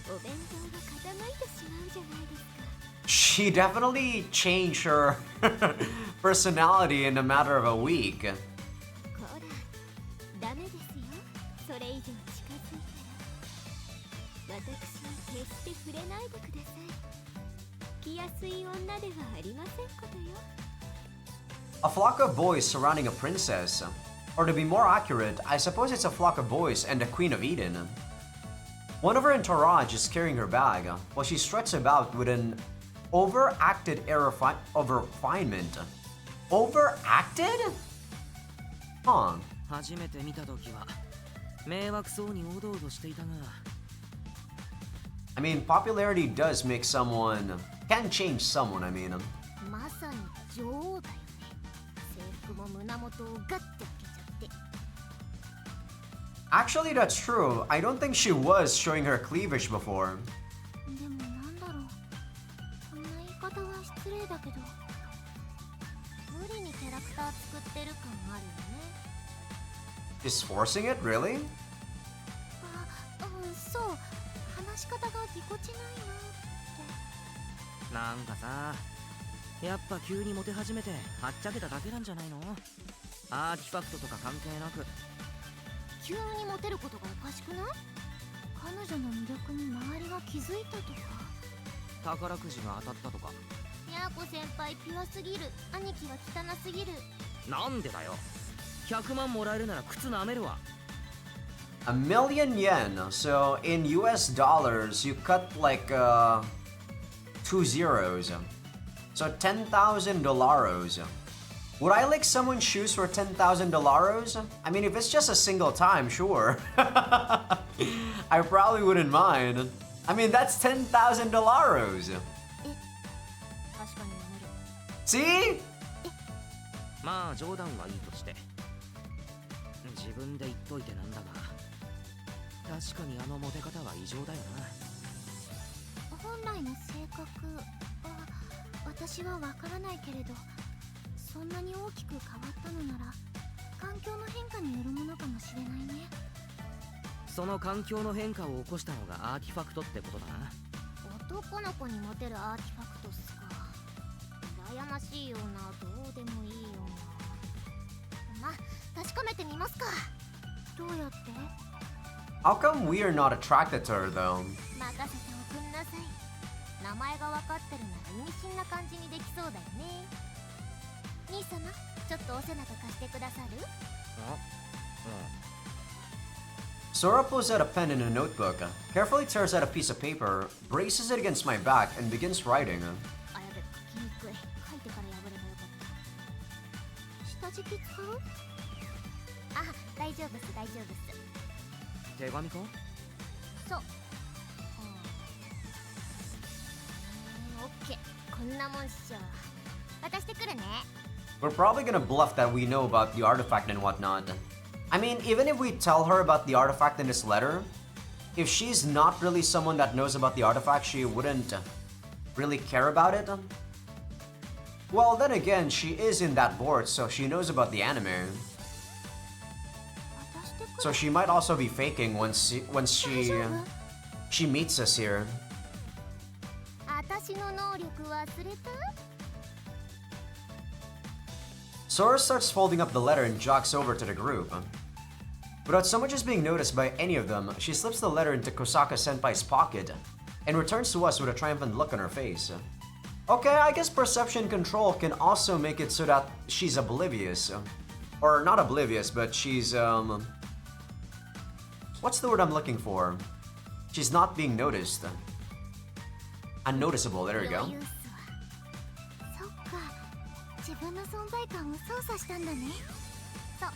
せ。お弁当が傾いてしまうじゃないですか。 She definitely changed her personality in a matter of a week. こら、ダメですよ。それ以上近づいたら私に決して触れないでください。来やすい女ではありませんことよ。 A flock of boys surrounding a princess. Or to be more accurate, I suppose it's a flock of boys and the Queen of Eden. One of her entourage is carrying her bag, while she struts about with an overacted air of refinement. Overacted? Huh. 初めて見た時は迷惑そうにおどおどしていたが。I mean, popularity does make someone... can change someone, I mean. まさに女王だよね。制服も胸元をガッて開けちゃって。 Actually, that's true. I don't think she was showing her cleavage before. でもなんだろう。こんな言い方は失礼だけど、無理にキャラクター作ってる感あるよね。Is forcing it, really? あ、そう。話し方がぎこちないなって。なんかさ、やっぱ急にモテ始めてはっちゃけただけなんじゃないの？アーティファクトとか関係なく。急にモテることがおかしくない？彼女の魅力に周りが気づいたとか。宝くじが当たったとか。みやこ先輩ピュアすぎる。兄貴は汚すぎる。なんでだよ。100万もらえるなら靴舐めるわ。1,000,000 yen. So in US dollars, you cut like 2 zeros. So $10,000. Would I lick someone's shoes for $10,000? I mean, if it's just a single time, sure. I probably wouldn't mind. I mean, that's $10,000. 確かに舐める。 See? まあ冗談はいいとして。自分で言っといてなんだが、確かにあのモテ方は異常だよな。本来の性格は私はわからないけれど、そんなに大きく変わったのなら環境の変化によるものかもしれないね。その環境の変化を起こしたのがアーティファクトってことだな。男の子にモテるアーティファクトっすか。羨ましいような、どうでもいいような。まあ確かめてみますか。どうやって？ How come we are not attracted to her though? 任せておくんなさい。名前が分かってるなら意味深な感じにできそうだよね。兄様、ちょっとお背中貸してくださる？あ、Sora pulls out a pen and a notebook, carefully tears out a piece of paper, braces it against my back, and begins writing. あ、やべ、書きにくい。書いてから破ればよかった。下敷き使う？あ、大丈夫っす、大丈夫っす。手紙か？そう。オッケー。こんなもんっしょ。渡してくるね。 We're probably gonna bluff that we know about the artifact and whatnot. I mean, even if we tell her about the artifact in this letter, if she's not really someone that knows about the artifact, she wouldn't really care about it. Well, then again, she is in that board, so she knows about the anime. 渡してくる。 So she might also be faking once she meets us here. 私の能力忘れた？ Sora starts folding up the letter and jogs over to the group. Without so much as being noticed by any of them, she slips the letter into Kosaka-senpai's pocket and returns to us with a triumphant look on her face. Okay, I guess perception control can also make it so that she's oblivious. Or not oblivious, but she's, what's the word I'm looking for? She's not being noticed. Unnoticeable, there we go. そっか、自分の存在感を操作したんだね。そう、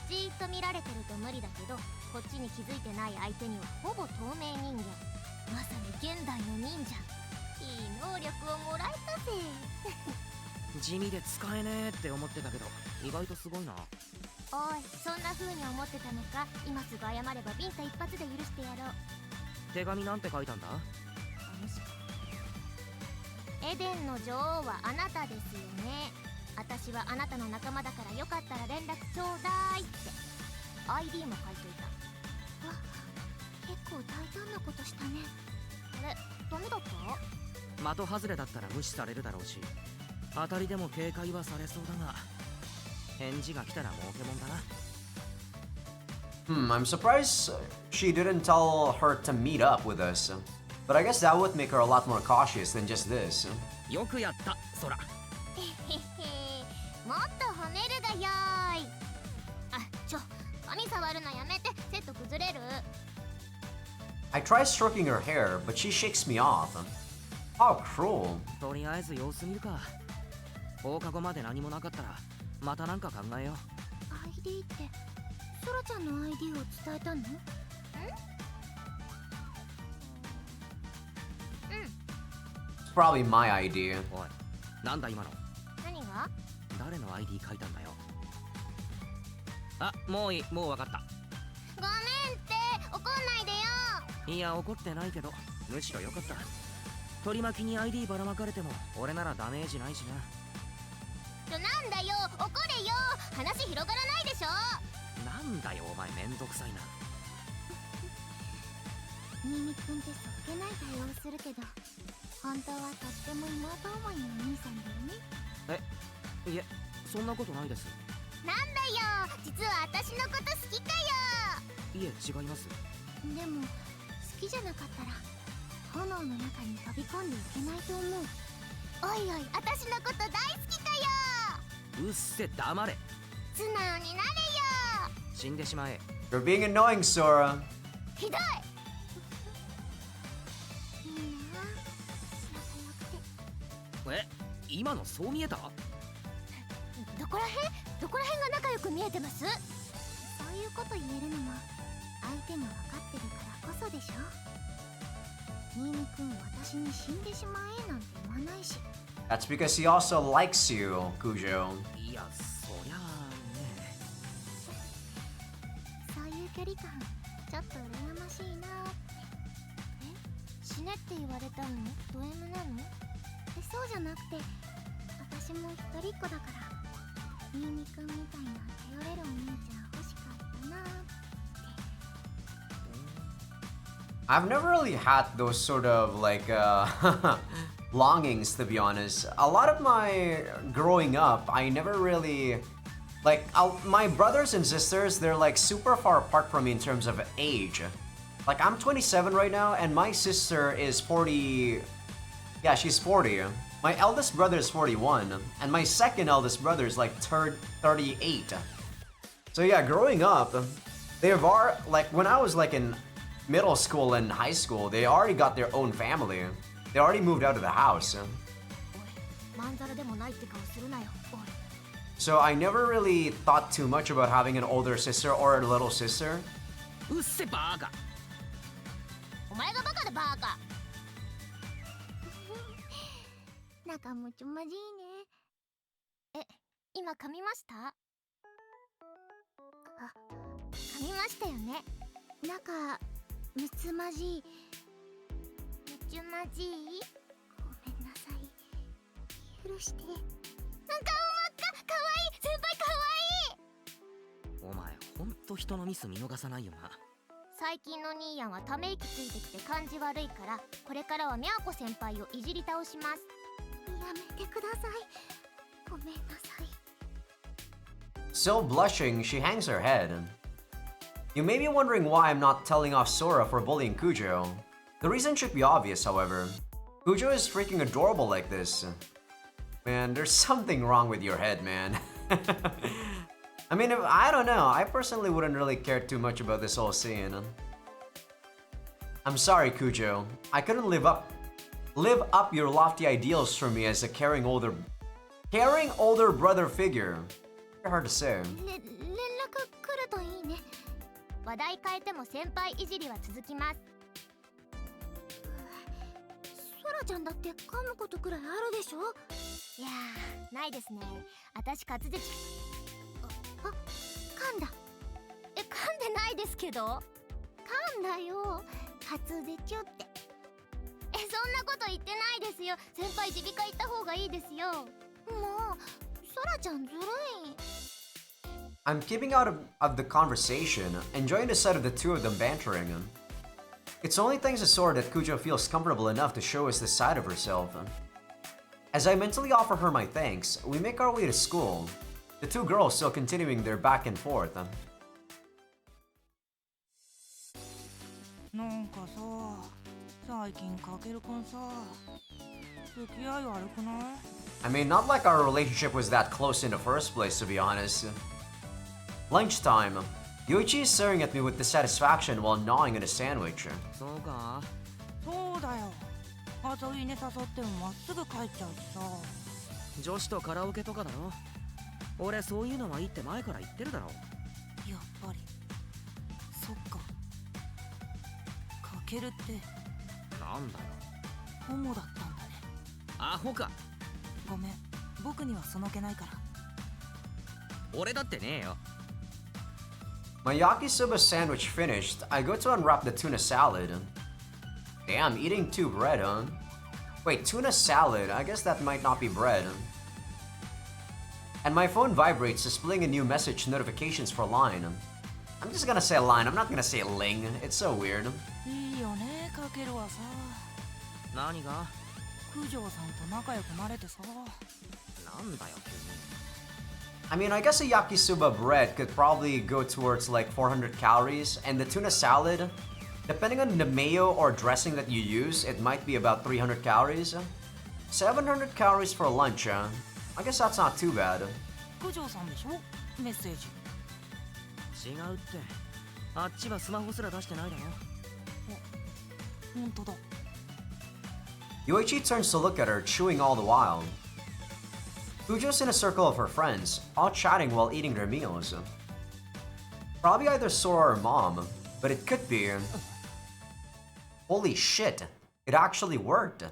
じーっと見られてると無理だけど、こっちに気づいてない相手にはほぼ透明人間。まさに現代の忍者。いい能力をもらえたぜ。地味で使えねえって思ってたけど、意外とすごいな。おい、そんな風に思ってたのか。今すぐ謝ればビンタ一発で許してやろう。手紙なんて書いたんだ？エデンの女王はあなたですよね。私はあなたの仲間だからよかったら連絡ちょうだいって。 ID も書いといた。わ、結構大胆なことしたね。あれ、ダメだった？的外れだったら無視されるだろうし、当たりでも警戒はされそうだが、返事が来たら儲けもんだな。I'm surprised she didn't tell her to meet up with us. But I guess that would make her a lot more cautious than just this. よくやった、ソラ。へへへ、もっと褒めるがよーい。あ、髪触るのやめて、セット崩れる。I try stroking her hair, but she shakes me off. How cruel. とりあえず様子見るか。放課後まで何もなかったら、またなんか考えよう。ID って、ソラちゃんの ID を伝えたの？It's probably my idea. おい、なんだ今の。何が？誰の ID 書いたんだよ。あ、もういい、もう分かった。ごめんって、怒んないでよ。いや、怒ってないけど、むしろよかった。取り巻きに ID ばらまかれても、俺ならダメージないしな。なんだよ、怒れよ。話広がらないでしょ。なんだよ、お前めんどくさいな。ミミくんってそっけない対応するけど、本当はとっても妹思いのお兄さんだよね。いえ、そんなことないです。なんだよ、実は私のこと好きかよ。いえ、違います。でも、好きじゃなかったら炎の中に飛び込んでいけないと思う。おいおい、私のこと大好きかよ。うっせ、黙れ。素直になれよ。死んでしまえ。 You're being annoying, Sora. ひどい。いいな、仲良くて。今のそう見えた？どこら辺が仲良く見えてます？そういうこと言えるのも相手が分かってるからこそでしょ。ミミくん、私に死んでしまえなんて言わないし。 That's because he also likes you, Kujo. いや、そりゃあね。そういう距離感、ちょっと羨ましいなって。死ねって言われたの？ド M なの？そうじゃなくて、私も一人っ子だから、ミミくんみたいな頼れるお兄ちゃん欲しかったなって。 I've never really had those sort of like longings, to be honest. A lot of my growing up, I never really like my brothers and sisters, they're like super far apart from me in terms of age. Like I'm 27 right now and my sister is 40. Yeah, she's 40. My eldest brother is 41 and my second eldest brother is like 38. So yeah, growing up, they've like when I was like in middle school and high school, they already got their own family. They already moved out of the house. So I never really thought too much about having an older sister or a little sister. うっせ、バーカ。お前がバカだ、バカ。仲むつまじいね。今噛みました？あ、噛みましたよね。仲むつまじい。むつまじい？ごめんなさい。許して。顔真っ赤、かわいい、先輩かわいい。お前、ほんと人のミス見逃さないよな。最近のニーヤンはため息ついてきて感じ悪いから、これからはミャーコ先輩をいじり倒します。やめてください。ごめんなさい。Still blushing, she hangs her head. You may be wondering why I'm not telling off Sora for bullying Kujo. The reason should be obvious, however. Kujo is freaking adorable like this. Man, there's something wrong with your head, man. I mean, I don't know. I personally wouldn't really care too much about this whole scene. I'm sorry, Kujo. I couldn't live up your lofty ideals for me as a caring older brother figure. Very hard to say. 連絡来るといいね。話題変えても先輩いじりは続きます。ソラちゃんだって噛むことくらいあるでしょ。いやー、ないですね。私滑舌。噛んだ。噛んでないですけど。噛んだよ。滑舌って。そんなこと言ってないですよ。先輩耳鼻科行った方がいいですよ。もう、ソラちゃんずるい。I'm keeping out of the conversation, enjoying the sight of the two of them bantering. It's only thanks to Sora that Kujo feels comfortable enough to show us this side of herself. As I mentally offer her my thanks, we make our way to school, the two girls still continuing their back and forth. なんかさ、最近かけるくんさ、付き合い悪くない？ I mean, not like our relationship was that close in the first place, to be honest. Lunchtime. Yoichi is staring at me with dissatisfaction while gnawing on a sandwich. そうか。そうだよ。遊びに誘ってもまっすぐ帰っちゃうしさ。女子とカラオケとかだろ。俺そういうのはいいって前から言ってるだろ。やっぱり。そっか。かけるってなんだよ。ホモだったんだね。アホか。ごめん。僕にはその気ないから。俺だってねえよ。My yakisoba sandwich finished, I go to unwrap the tuna salad. Damn, eating two bread, huh? Wait, tuna salad? I guess that might not be bread. And my phone vibrates, displaying a new message notifications for Line. I'm just gonna say Line, I'm not gonna say Ling. It's so weird. いいよね、かけるはさ。何が？九条さんと仲良くなれてさ。なんだよ急に。I mean, I guess a yakisoba bread could probably go towards like 400 calories, and the tuna salad, depending on the mayo or dressing that you use, it might be about 300 calories. 700 calories for lunch, I guess that's not too bad. 九条さんでしょ？メッセージ。違うって。あっちはスマホすら出してないだろ。ほんとだ。Yoichi turns to look at her, chewing all the while. Kujo's in a circle of her friends, all chatting while eating their meals. Probably either Sora or Mom, but it could be... Holy shit, it actually worked.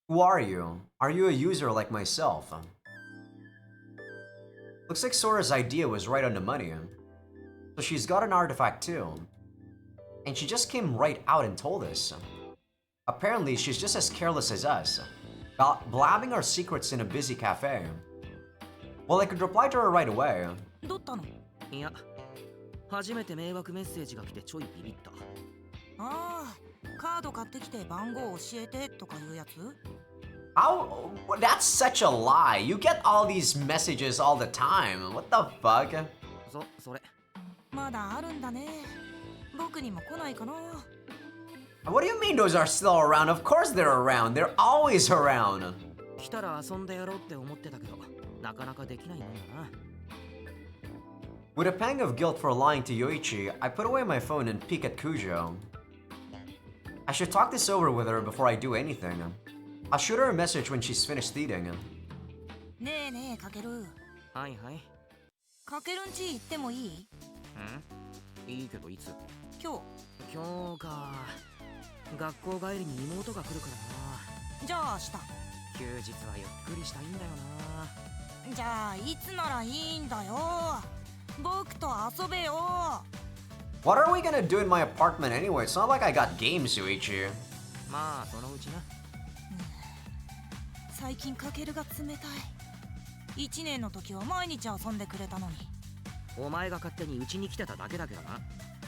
Who are you? Are you a user like myself? Looks like Sora's idea was right on the money. So she's got an artifact too. And she just came right out and told us. Apparently, she's just as careless as us, blabbing our secrets in a busy cafe. Well, I could reply to her right away. どったの？いや、初めて迷惑メッセージが来てちょいビビった。ああ、カード買ってきて番号教えてとかいうやつ？ How? That's such a lie. You get all these messages all the time. What the fuck? それ。まだあるんだね。僕にも来ないかな。What do you mean those are still around? Of course they're around. They're always around. 来たら遊んでやろうって思ってたけど、なかなかできないもんだな。With a pang of guilt for lying to Yoichi, I put away my phone and peek at Kujo. I should talk this over with her before I do anything. I'll shoot her a message when she's finished eating. ねえねえ、かける。はいはい。かけるんち行ってもいい？いいけどいつ？今日か。学校帰りに妹が来るから日。じゃあ明日。休日はゆっくりしたいんだよな。じゃあいつならいいんだよ。僕と遊べよ。What are we gonna do in my apartment anyway? It's not like I got games, Yoichi. まあそのうちな。最近かけるが冷たい。1年の時は毎日遊んでくれたのに。お前が勝手に家に来てただけだけどな。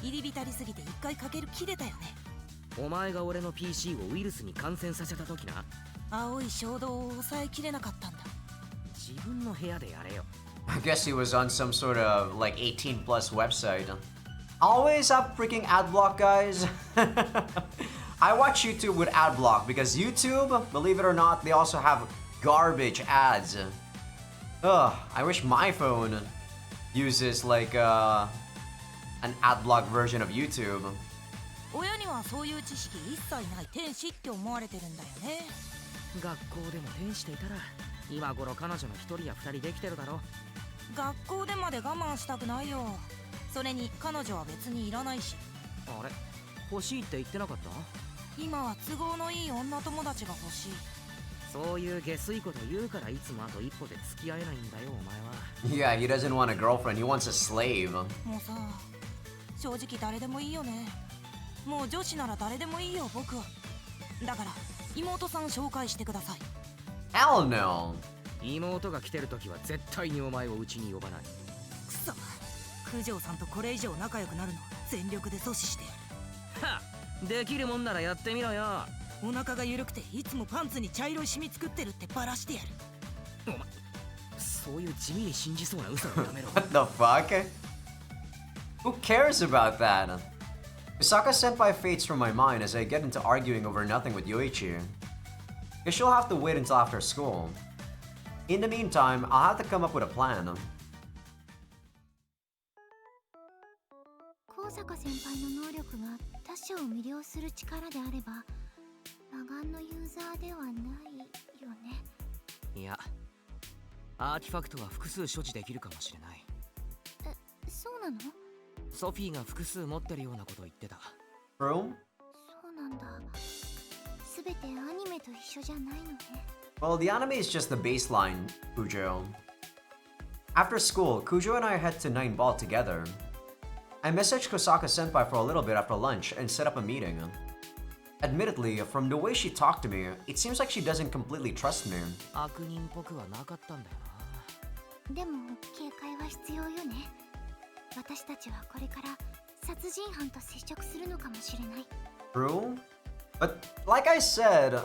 入り浸りすぎて一回かける切れたよね。お前が俺の PC をウイルスに感染させた時な。青い衝動を抑えきれなかったんだ。自分の部屋でやれよ。 I guess he was on some sort of like 18 plus website. Always have freaking ad block, guys. I watch YouTube with ad block because YouTube, believe it or not, they also have garbage ads. Ugh, I wish my phone uses like an ad block version of YouTube. 親にはそういう知識一切ない天使って思われてるんだよね。学校でも天使でいたら今頃彼女の一人や二人できてるだろ。学校でまで我慢したくないよ。それに彼女は別にいらないし。あれ、欲しいって言ってなかった？今は都合のいい女友達が欲しい。そういう下水こと言うからいつもあと一歩で付き合えないんだよお前は。 Yeah, he doesn't want a girlfriend, he wants a slave. もうさ、正直誰でもいいよね。もう女子なら誰でもいいよ僕は。だから妹さん紹介してください。 Hell no. 妹が来てるときは絶対にお前をうちに呼ばない。くそ、九条さんとこれ以上仲良くなるの全力で阻止してやる。はっ、できるもんならやってみろよ。お腹が緩くていつもパンツに茶色いシミ作ってるってバラしてやる。お前、そういう地味に信じそうな嘘はやめろ。 What the fuck? Who cares about that? Kusaka-senpai fades from my mind as I get into arguing over nothing with Yoichi. Guess she'll have to wait until after school. In the meantime, I'll have to come up with a plan. 高坂先輩の能力が他者を魅了する力であれば裸眼のユーザーではないよね。いや、アーティファクトは複数所持できるかもしれない。そうなの？ソフィーが複数持ってるようなことを言ってた。 True? そうなんだ。すべてアニメと一緒じゃないのね。Well, the anime is just the baseline, Kujo. After school, Kujo and I head to 9 Ball together. I messaged Kosaka-senpai for a little bit after lunch and set up a meeting. Admittedly, from the way she talked to me, it seems like she doesn't completely trust me. 悪人っぽくはなかったんだよな。でも警戒は必要よね。私たちはこれから殺人犯と接触するのかもしれない。 True? But like I said,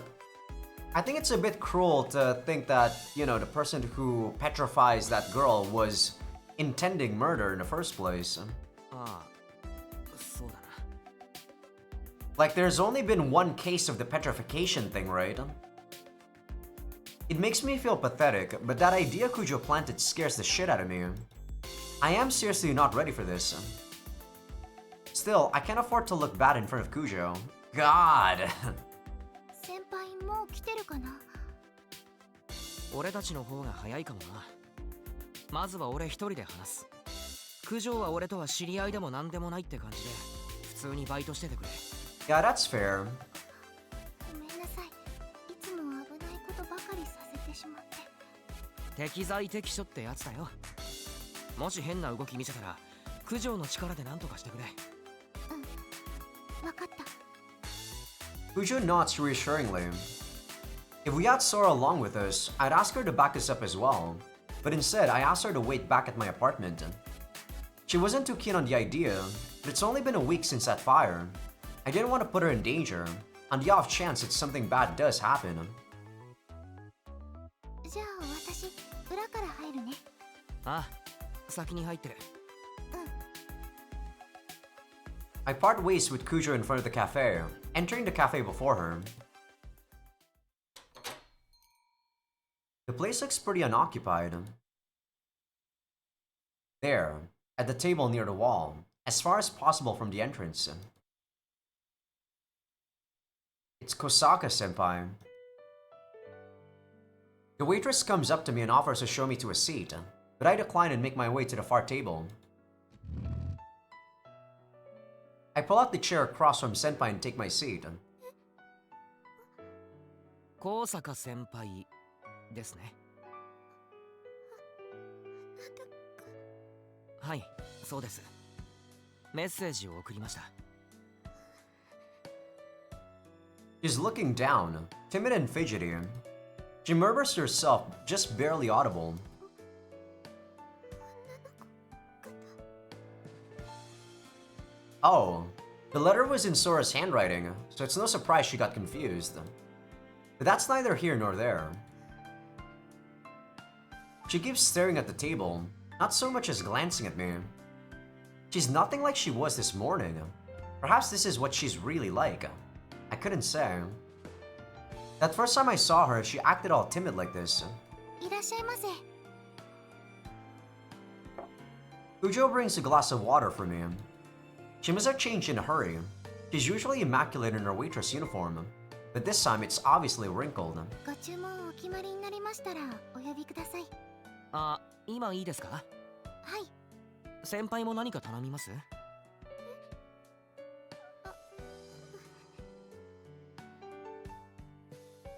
I think it's a bit cruel to think that, you know, the person who petrifies that girl was intending murder in the first place. ああ、そうだな。 Like, there's only been one case of the petrification thing, right? It makes me feel pathetic, but that idea Kujo planted scares the shit out of me. I am seriously not ready for this. Still, I can't afford to look bad in front of Kujo. God! 先輩もう来てるかな？俺たちの方が早いかもな。まずは俺一人で話す。九条は俺とは知り合いでも何でもないって感じで、普通にバイトしててくれ。Yeah, that's fair. ごめんなさい。いつも危ないことばかりさせてしまって。適材適所ってやつだよ。もし変な動き見せたら、九条の力で何とかしてくれ。わかった。 Kujo nods reassuringly. If we had Sora along with us, I'd ask her to back us up as well. But instead, I asked her to wait back at my apartment. She wasn't too keen on the idea, but it's only been a week since that fire. I didn't want to put her in danger, on the off chance that something bad does happen. じゃあ私裏から入るね。ああ、先に入ってる。I part ways with Kujo in front of the cafe, entering the cafe before her. The place looks pretty unoccupied. There, at the table near the wall, as far as possible from the entrance. It's Kosaka-senpai. The waitress comes up to me and offers to show me to a seat, but I decline and make my way to the far table. I pull out the chair across from Senpai and take my seat. 高坂先輩ですね。はい、そうです。メッセージを送りました。She's looking down, timid and fidgety. She murmurs to herself, just barely audible. Oh, the letter was in Sora's handwriting, so it's no surprise she got confused. But that's neither here nor there. She keeps staring at the table, not so much as glancing at me. She's nothing like she was this morning. Perhaps this is what she's really like. I couldn't say. That first time I saw her, she acted all timid like this. いらっしゃいませ。 Kujo brings a glass of water for me. She must have changed in a hurry. She's usually immaculate in her waitress uniform, but this time it's obviously wrinkled. ご注文お決まりになりましたらお呼びください。あ、今いいですか？はい。先輩も何か頼みます？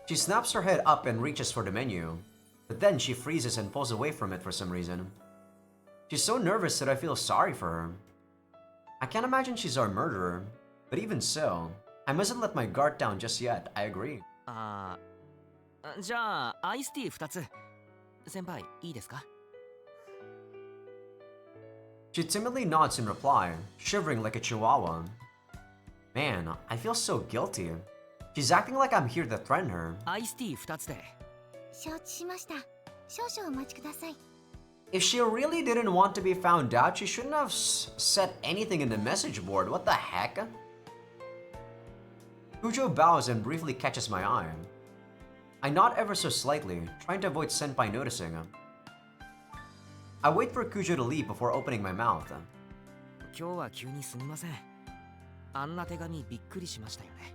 She snaps her head up and reaches for the menu, but then she freezes and pulls away from it for some reason. She's so nervous that I feel sorry for her. I can't imagine she's our murderer, but even so, I mustn't let my guard down just yet, I agree. あー、じゃあアイスティー2つ。先輩、いいですか？ She timidly nods in reply, shivering like a chihuahua. Man, I feel so guilty. She's acting like I'm here to threaten her. アイスティー2つで。承知しました。少々お待ちください。 If she really didn't want to be found out, she shouldn't have said anything in the message board. What the heck? Kujo bows and briefly catches my eye. I nod ever so slightly, trying to avoid Senpai noticing. I wait for Kujo to leave before opening my mouth. 今日は急にすみません。あんな手紙びっくりしましたよね。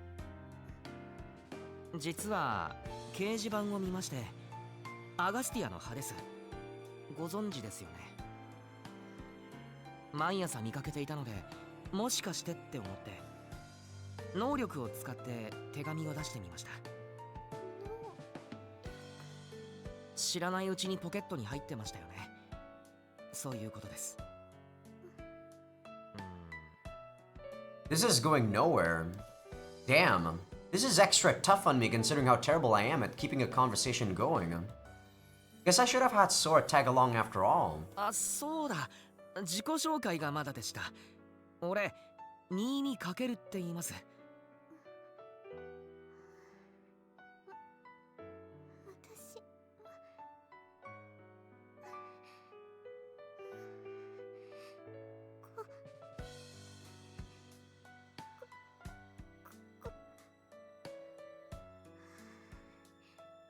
実は掲示板を見まして、アガスティアの葉です。ご存知ですよね。毎朝見かけていたので、もしかしてって思って、能力を使って手紙を出してみました。知らないうちにポケットに入ってましたよね。そういうことです。This is going nowhere. Damn, this is extra tough on me considering how terrible I am at keeping a conversation going. Guess I should have had Sora tag along after all. あ、そうだ。自己紹介がまだでした。俺、2にかけるって言います。私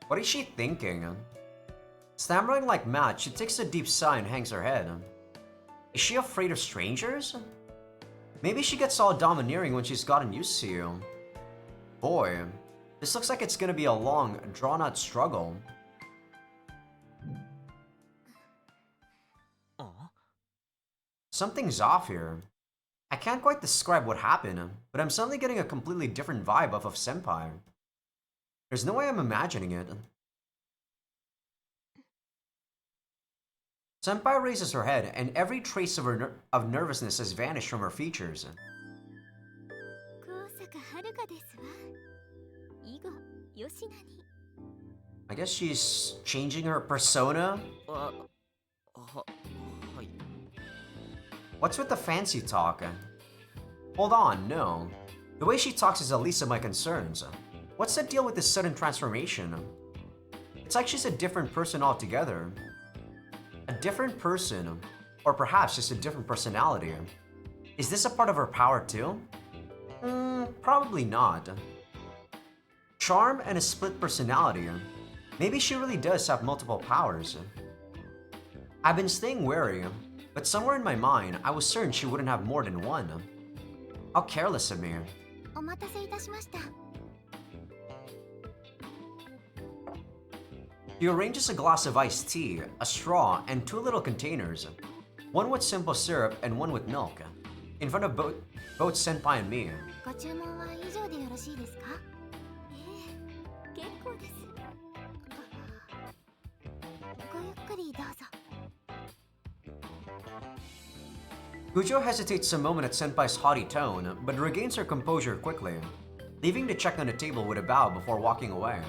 What is she thinking? Stammering like mad, she takes a deep sigh and hangs her head. Is she afraid of strangers? Maybe she gets all domineering when she's gotten used to you. Boy, this looks like it's gonna be a long, drawn-out struggle. Something's off here. I can't quite describe what happened, but I'm suddenly getting a completely different vibe off of Senpai. There's no way I'm imagining it. Senpai raises her head, and every trace of her nervousness has vanished from her features. 高坂遥ですわ。以後吉名に。 I guess she's changing her persona? はい。 What's with the fancy talk? Hold on, no. The way she talks is the least of my concerns. What's the deal with this sudden transformation? It's like she's a different person altogether. A different person, or perhaps just a different personality. Is this a part of her power too? Probably not. Charm and a split personality. Maybe she really does have multiple powers. I've been staying wary, but somewhere in my mind, I was certain she wouldn't have more than one. How careless of me. お待たせいたしました。 He arranges a glass of iced tea, a straw, and 2 little containers. One with simple syrup and one with milk. In front of both Senpai and me. ご注文は以上でよろしいですか？結構です。ごゆっくりどうぞ。 Kujo hesitates a moment at Senpai's haughty tone, but regains her composure quickly, leaving to check on the table with a bow before walking away.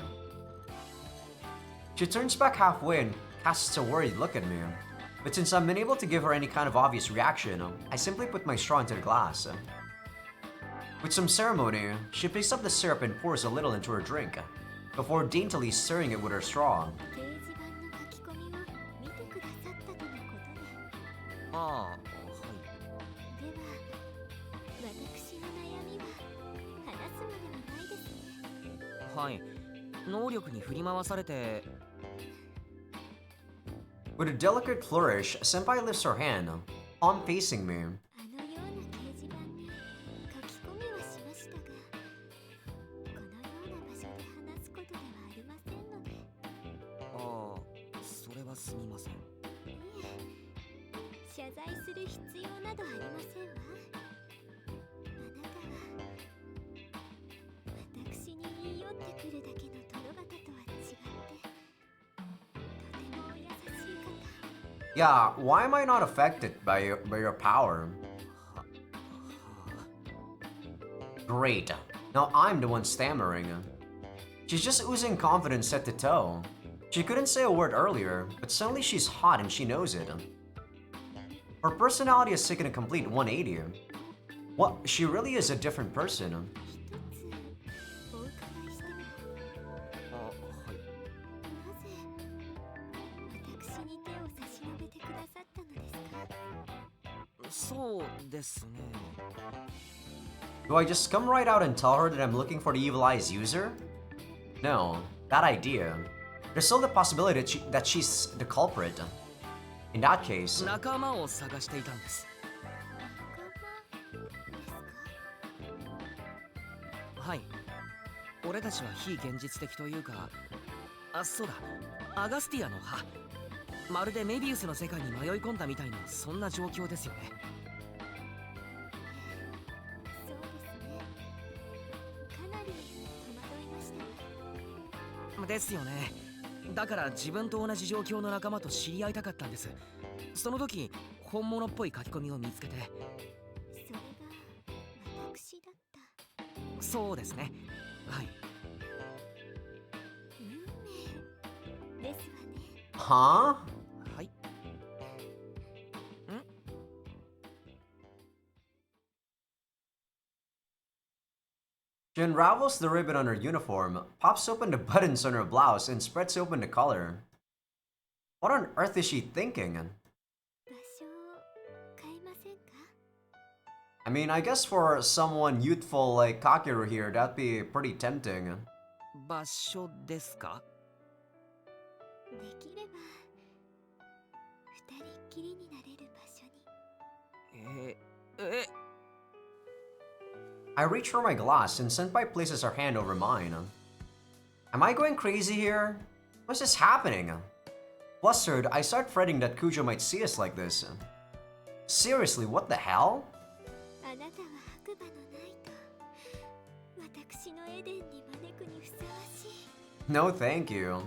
She turns back halfway and casts a worried look at me, but since I'm unable to give her any kind of obvious reaction, I simply put my straw into the glass. With some ceremony, she picks up the syrup and pours a little into her drink, before daintily stirring it with her straw. 掲示板の書き込みを見たあ、はい。では私の悩みは話すまではないですね。はい。能力に振り回されて。 With a delicate flourish, Senpai lifts her hand, palm facing me. あのような掲示板に書き込みはしましたが、このような場所で話すことではありませんので。ああ、それはすみません。いえ、謝罪する必要などありませんわ。あなたは私に言い寄ってくるだけの殿方とは違って、とてもお優しい方。Yeah, why am I not affected by your power? Great. Now I'm the one stammering. She's just oozing confidence head to toe. She couldn't say a word earlier, but suddenly she's hot and she knows it. Her personality has taken a complete 180. What? She really is a different person. 一つお伺いしても、あ、はい。なぜ私に手を差し伸べてくださったのですか？そうですね。 Do I just come right out and tell her that I'm looking for the Evil Eye's user? No, that idea. There's still the possibility that she's the culprit. In that case, 仲間を探していたんです。仲間ですか？はい。俺たちは非現実的というか、あ、そうだ、アガスティアの歯。まるでメビウスの世界に迷い込んだみたいな、そんな状況ですよね。そうですね。かなり戸惑いましたわ。ですよね。だから自分と同じ状況の仲間と知り合いたかったんです。その時、本物っぽい書き込みを見つけて。それが私だった。そうですね。はい。運命ですわね。 huh? はい。She unravels the ribbon on her uniform, pops open the buttons on her blouse, and spreads open the collar. What on earth is she thinking? 場所を変えませんか？ I mean, I guess for someone youthful like Kakeru here, that'd be pretty tempting. 場所ですか？できれば二人っきりになれる場所に。I reach for my glass and Senpai places her hand over mine. Am I going crazy here? What's this happening? Flustered, I start fretting that Kujo might see us like this. Seriously, what the hell? あなたは白馬のナイト。私のエデンに招くにふさわしい。 No, thank you.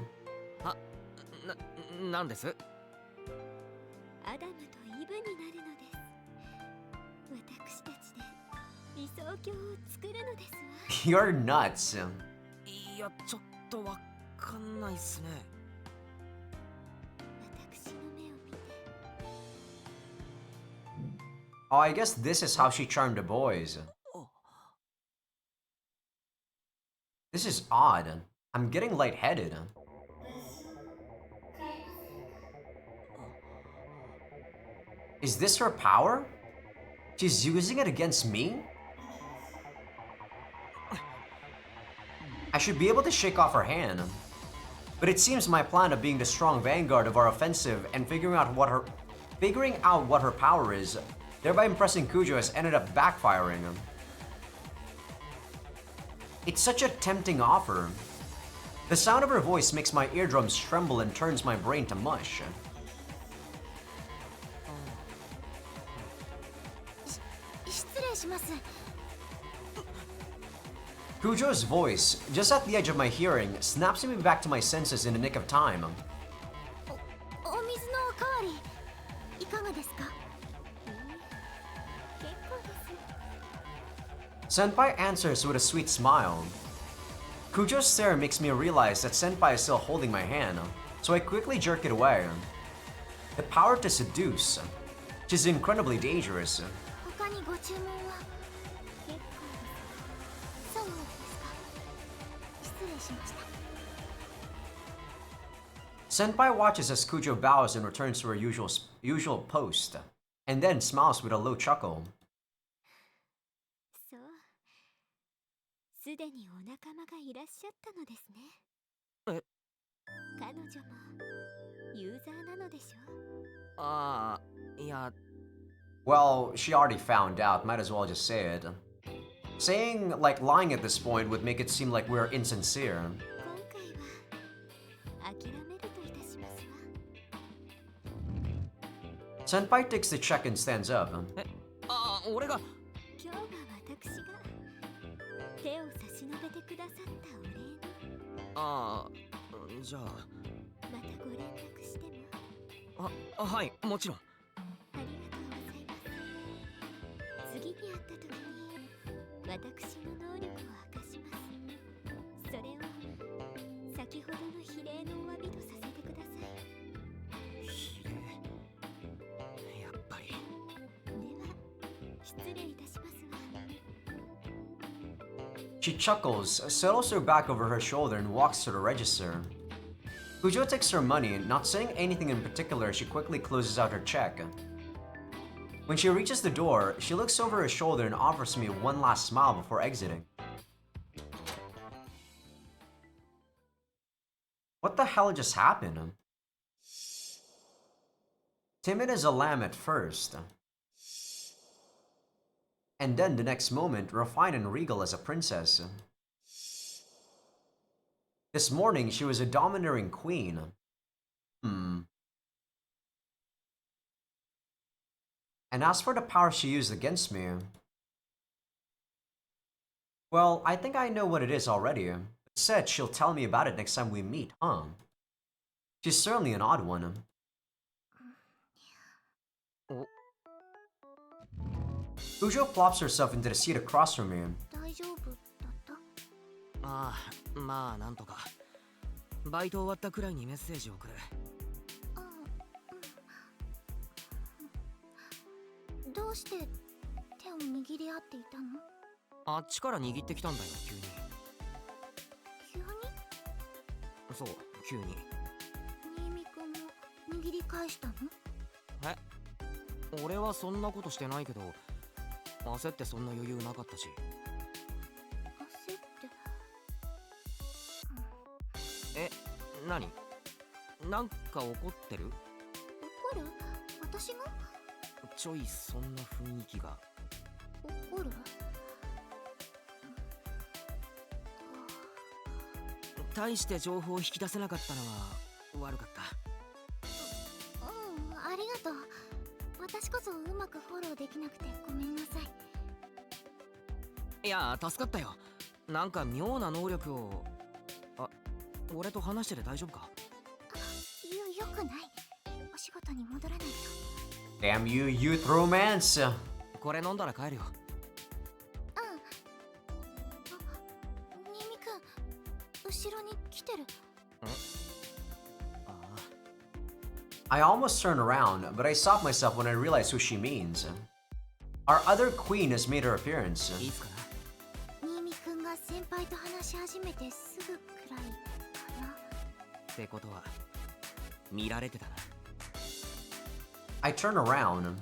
なんです？アダムとイブになるのです。私たちで理想郷を作るのですわ。 You're nuts. いや、ちょっとわかんないっすね。私の目を見て。 Oh, I guess this is how she charmed the boys. This is odd. I'm getting lightheaded. Is this her power? She's using it against me? I should be able to shake off her hand. But it seems my plan of being the strong vanguard of our offensive and figuring out what her power is, thereby impressing Kujo, has ended up backfiring. It's such a tempting offer. The sound of her voice makes my eardrums tremble and turns my brain to mush. Kujo's voice, just at the edge of my hearing, snaps me back to my senses in the nick of time. お水のおかわりいかがですか？結構です。 Senpai answers with a sweet smile. Kujo's stare makes me realize that Senpai is still holding my hand, so I quickly jerk it away. The power to seduce. She's incredibly dangerous. 他にご注文は？結構です。そうですか。失礼しました。 Senpai watches as Kujo bows and returns to her usual post. and then smiles with a low chuckle. そう、すでにお仲間がいらっしゃったのですね。え、彼女もユーザーなのでしょ。ああ、いや、Well, she already found out, might as well just say it. Saying, like, lying at this point would make it seem like we're insincere. 今回は諦めるといたしますわ。 Senpai takes the check and stands up. ああ、俺が。今日は私が手を差し伸べてくださったお礼に、ああ、じゃまたご連絡しても。はい、もちろん。ありがとうございます。次に会った時に私の能力を明かします。それを先ほどの比例のお詫びとさせてください。比例。やっぱり。では失礼いたしますわ。 She chuckles, settles her back over her shoulder, and walks to the register. Kujo takes her money, not saying anything in particular. She quickly closes out her check. When she reaches the door, she looks over her shoulder and offers me one last smile before exiting. What the hell just happened? Timid as a lamb at first, and then the next moment, refined and regal as a princess. This morning, she was a domineering queen. And as for the power she used against me, well, I think I know what it is already. It said she'll tell me about it next time we meet, huh? She's certainly an odd one. Kujo plops herself into the seat across from me. 大丈夫だった？ああ、まあなんとか。バイト終わったくらいにメッセージを送る。あ、うん。どうして手を握り合っていたの？あっちから握ってきたんだよ、急に。急に？そう、急に。新見くんも握り返したの？え、俺はそんなことしてないけど、焦ってそんな余裕なかったし。焦って。え、何？なんか怒ってる？怒る？私が？ちょいそんな雰囲気が。怒る？大して情報を引き出せなかったのは悪かった。うん、ありがとう。私こそうまくフォローできなくてごめんなさい。いや、助かったよ。なんか妙な能力を。あ、俺と話してて大丈夫か？よくない。お仕事に戻らないと。 Damn you, youth romance! これ飲んだら帰るよ。うん。新見くん、後ろに来てる。I almost turn around, but I stop myself when I realize who she means. Our other queen has made her appearance. いいっすかな？新見くんが先輩と話し始めてすぐくらいかな。ってことは見られてたな。I turn around.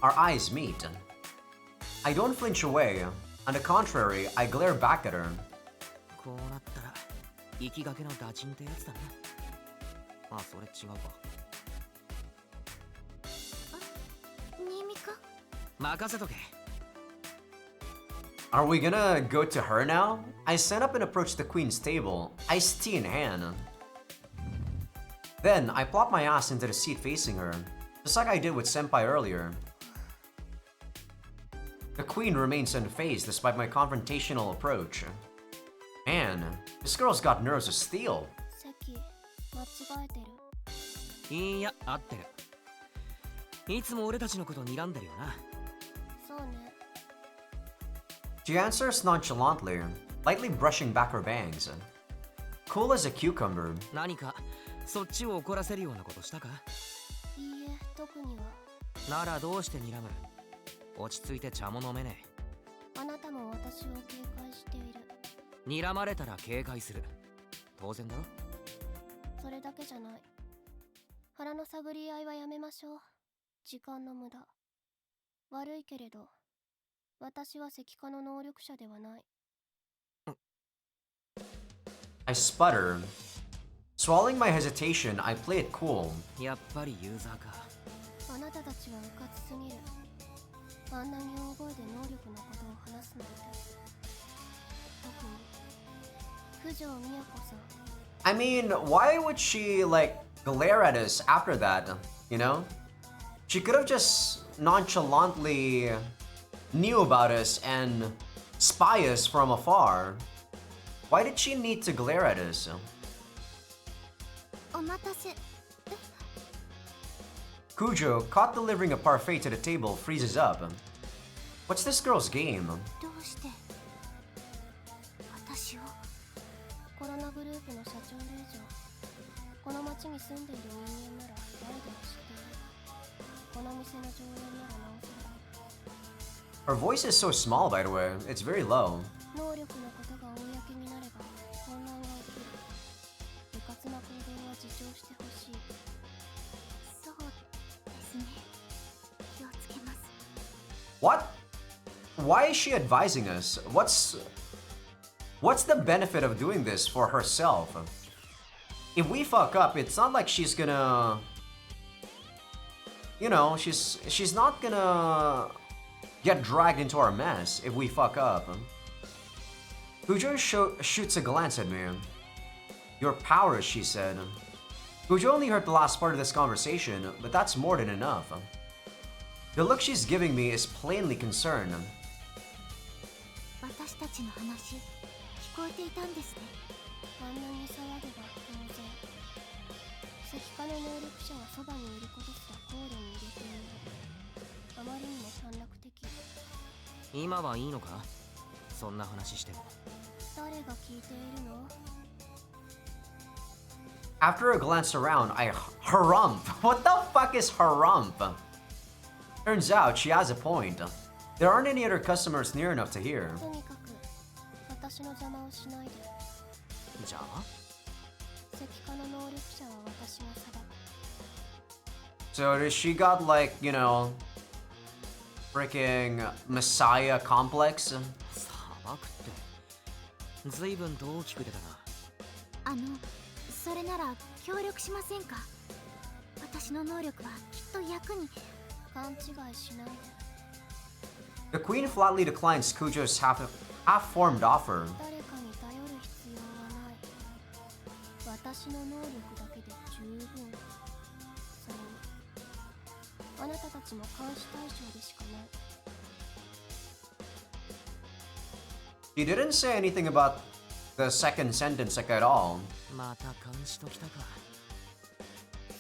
Our eyes meet. I don't flinch away. On the contrary, I glare back at her. こうなったら行きがけのダチンってやつだな。あ、それ違うか。新見くん、任せとけ。Are we gonna go to her now? I stand up and approach the queen's table, iced tea in hand. Then, I plop my ass into the seat facing her, just like I did with Senpai earlier. The queen remains unfazed despite my confrontational approach. Man, this girl's got nerves of steel. 席間違えてる。いや、合ってる。いつも俺たちのこと睨んでるよな。そうね。She answers nonchalantly, lightly brushing back her bangs. Cool as a cucumber. 何かそっちを怒らせるようなことしたか？いいえ、特には。ならどうして睨む？落ち着いて茶も飲めねあなたも私を警戒している。え。睨まれたら警戒する。当然だろ？それだけじゃない。からの探り合いはやめましょう。時間の無駄。悪いけれど、私は石化の能力者ではない。I sputter. Swallowing my hesitation, I play it cool. やっぱりユーザーか。あなたたちはうかつすぎる。あんなに大声で能力のことを話すなんて。特に九条美也子さん。I mean, why would she, like, glare at us after that, you know? She could have just nonchalantly knew about us and spy us from afar. Why did she need to glare at us? お待たせ。 Kujo, caught delivering a parfait to the table, freezes up. What's this girl's game? どうして私を。コロナグループの社長令嬢。この町に住んでいる人間なら誰でも知っている。この店の常連ならなおさら。 Her voice is so small, by the way. It's very low. 能力のことが公になれば混乱が起きる。うかつな行動は自重してほしい。そうですね。気をつけます。 What? Why is she advising us? What's the benefit of doing this for herself? If we fuck up, it's not like she's gonna, you know, she's not gonna get dragged into our mess if we fuck up. Kujo shoots a glance at me. Your powers, she said. Kujo only heard the last part of this conversation, but that's more than enough. The look she's giving me is plainly concerned. 私たちの話、聞こえていたんですね。あんなに騒げば当然。石化の能力者はそばにいることすら考慮に入れている。あまりにも短絡的。今はいいのか？そんな話しても。誰が聞いているの？ After a glance around, I harump. What the fuck is harump? Turns out she has a point. There aren't any other customers near enough to hear. とにかく私の邪魔をしないで。じゃあ？石化の能力者は私が裁く。 So does she got like, you know, freaking Messiah complex? 砂漠って随分と大きく出たな。それなら協力しませんか？私の能力はきっと役に。勘違いしないで。 The queen flatly declines Kujo's half-formed offer. 誰かに頼る必要はない。私の能力だけで十分。それにあなたたちも監視対象でしかない。 She didn't say anything about the second sentence like at all. また監視ときたか。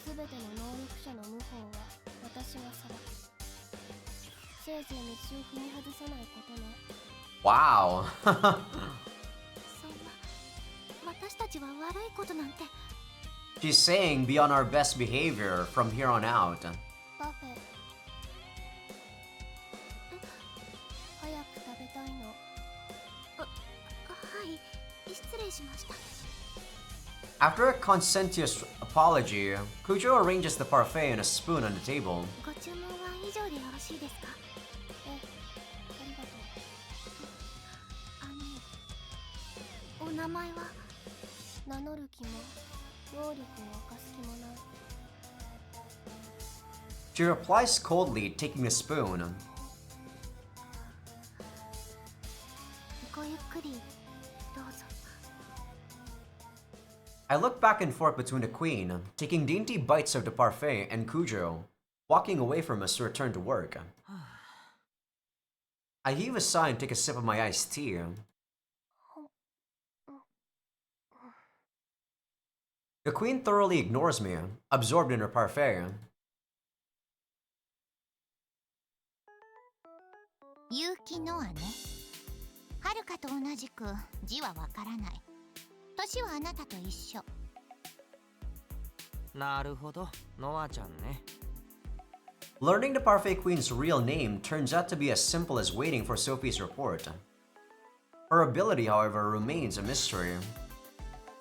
すべての能力者の謀反は私が裁く。せいぜい道を踏み外さないことね。 Wow. そんな、私たちは悪いことなんて。 She's saying be on our best behavior from here on out. パフェ。早く食べたいの。はい、失礼しました。 After a conscientious apology, Kujo arranges the parfait and a spoon on the table. ご注文は以上でよろしいですか？ええ、ありがとう。お名前は？名乗る気も能力を明かす気もない。 She replies coldly, taking the spoon. ごゆっくりどうぞ。 I look back and forth between the queen, taking dainty bites of the parfait, and Kujo, walking away from us to return to work. I heave a sigh and take a sip of my iced tea. The queen thoroughly ignores me, absorbed in her parfait. 結城のはね。はるかと同じく字はわからない。年はあなたと一緒。なるほど、ノアちゃんね。Learning the parfait queen's real name turns out to be as simple as waiting for Sophie's report. Her ability, however, remains a mystery.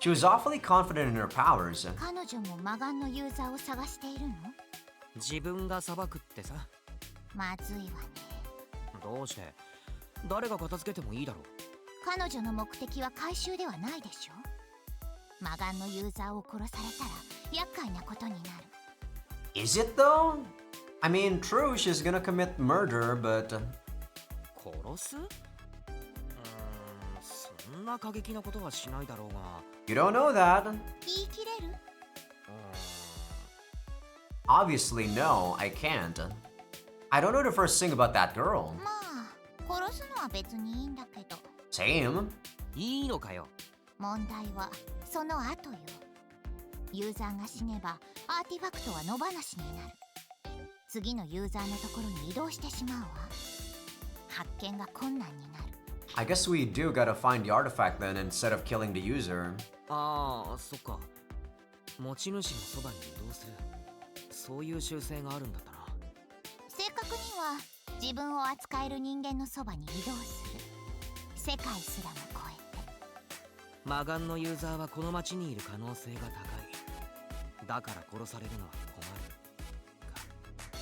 She was awfully confident in her powers. 彼女も魔眼のユーザーを探しているの？自分が裁くってさ。まずいわね。どうして？誰が片付けてもいいだろう。彼女の目的は回収ではないでしょ。魔眼のユーザーを殺されたら厄介なことになる。Is it though? I mean, true, she's gonna commit murder, but... 殺す？そんな過激なことはしないだろうが。You don't know that. 言い切れる？ Obviously, no, I can't. I don't know the first thing about that girl. まあ、殺すのは別にいいんだけど。Same. いいのかよ。問題はその後よ。ユーザーが死ねばアーティファクトは野放しになる。次のユーザーのところに移動してしまうわ。発見が困難になる。I guess we do gotta find the artifact then instead of killing the user. ああ、そっか。持ち主のそばに移動する。そういう習性があるんだったな。正確には自分を扱える人間のそばに移動する。世界すらも超えて。魔眼のユーザーはこの町にいる可能性が高い。だから殺されるのは困る。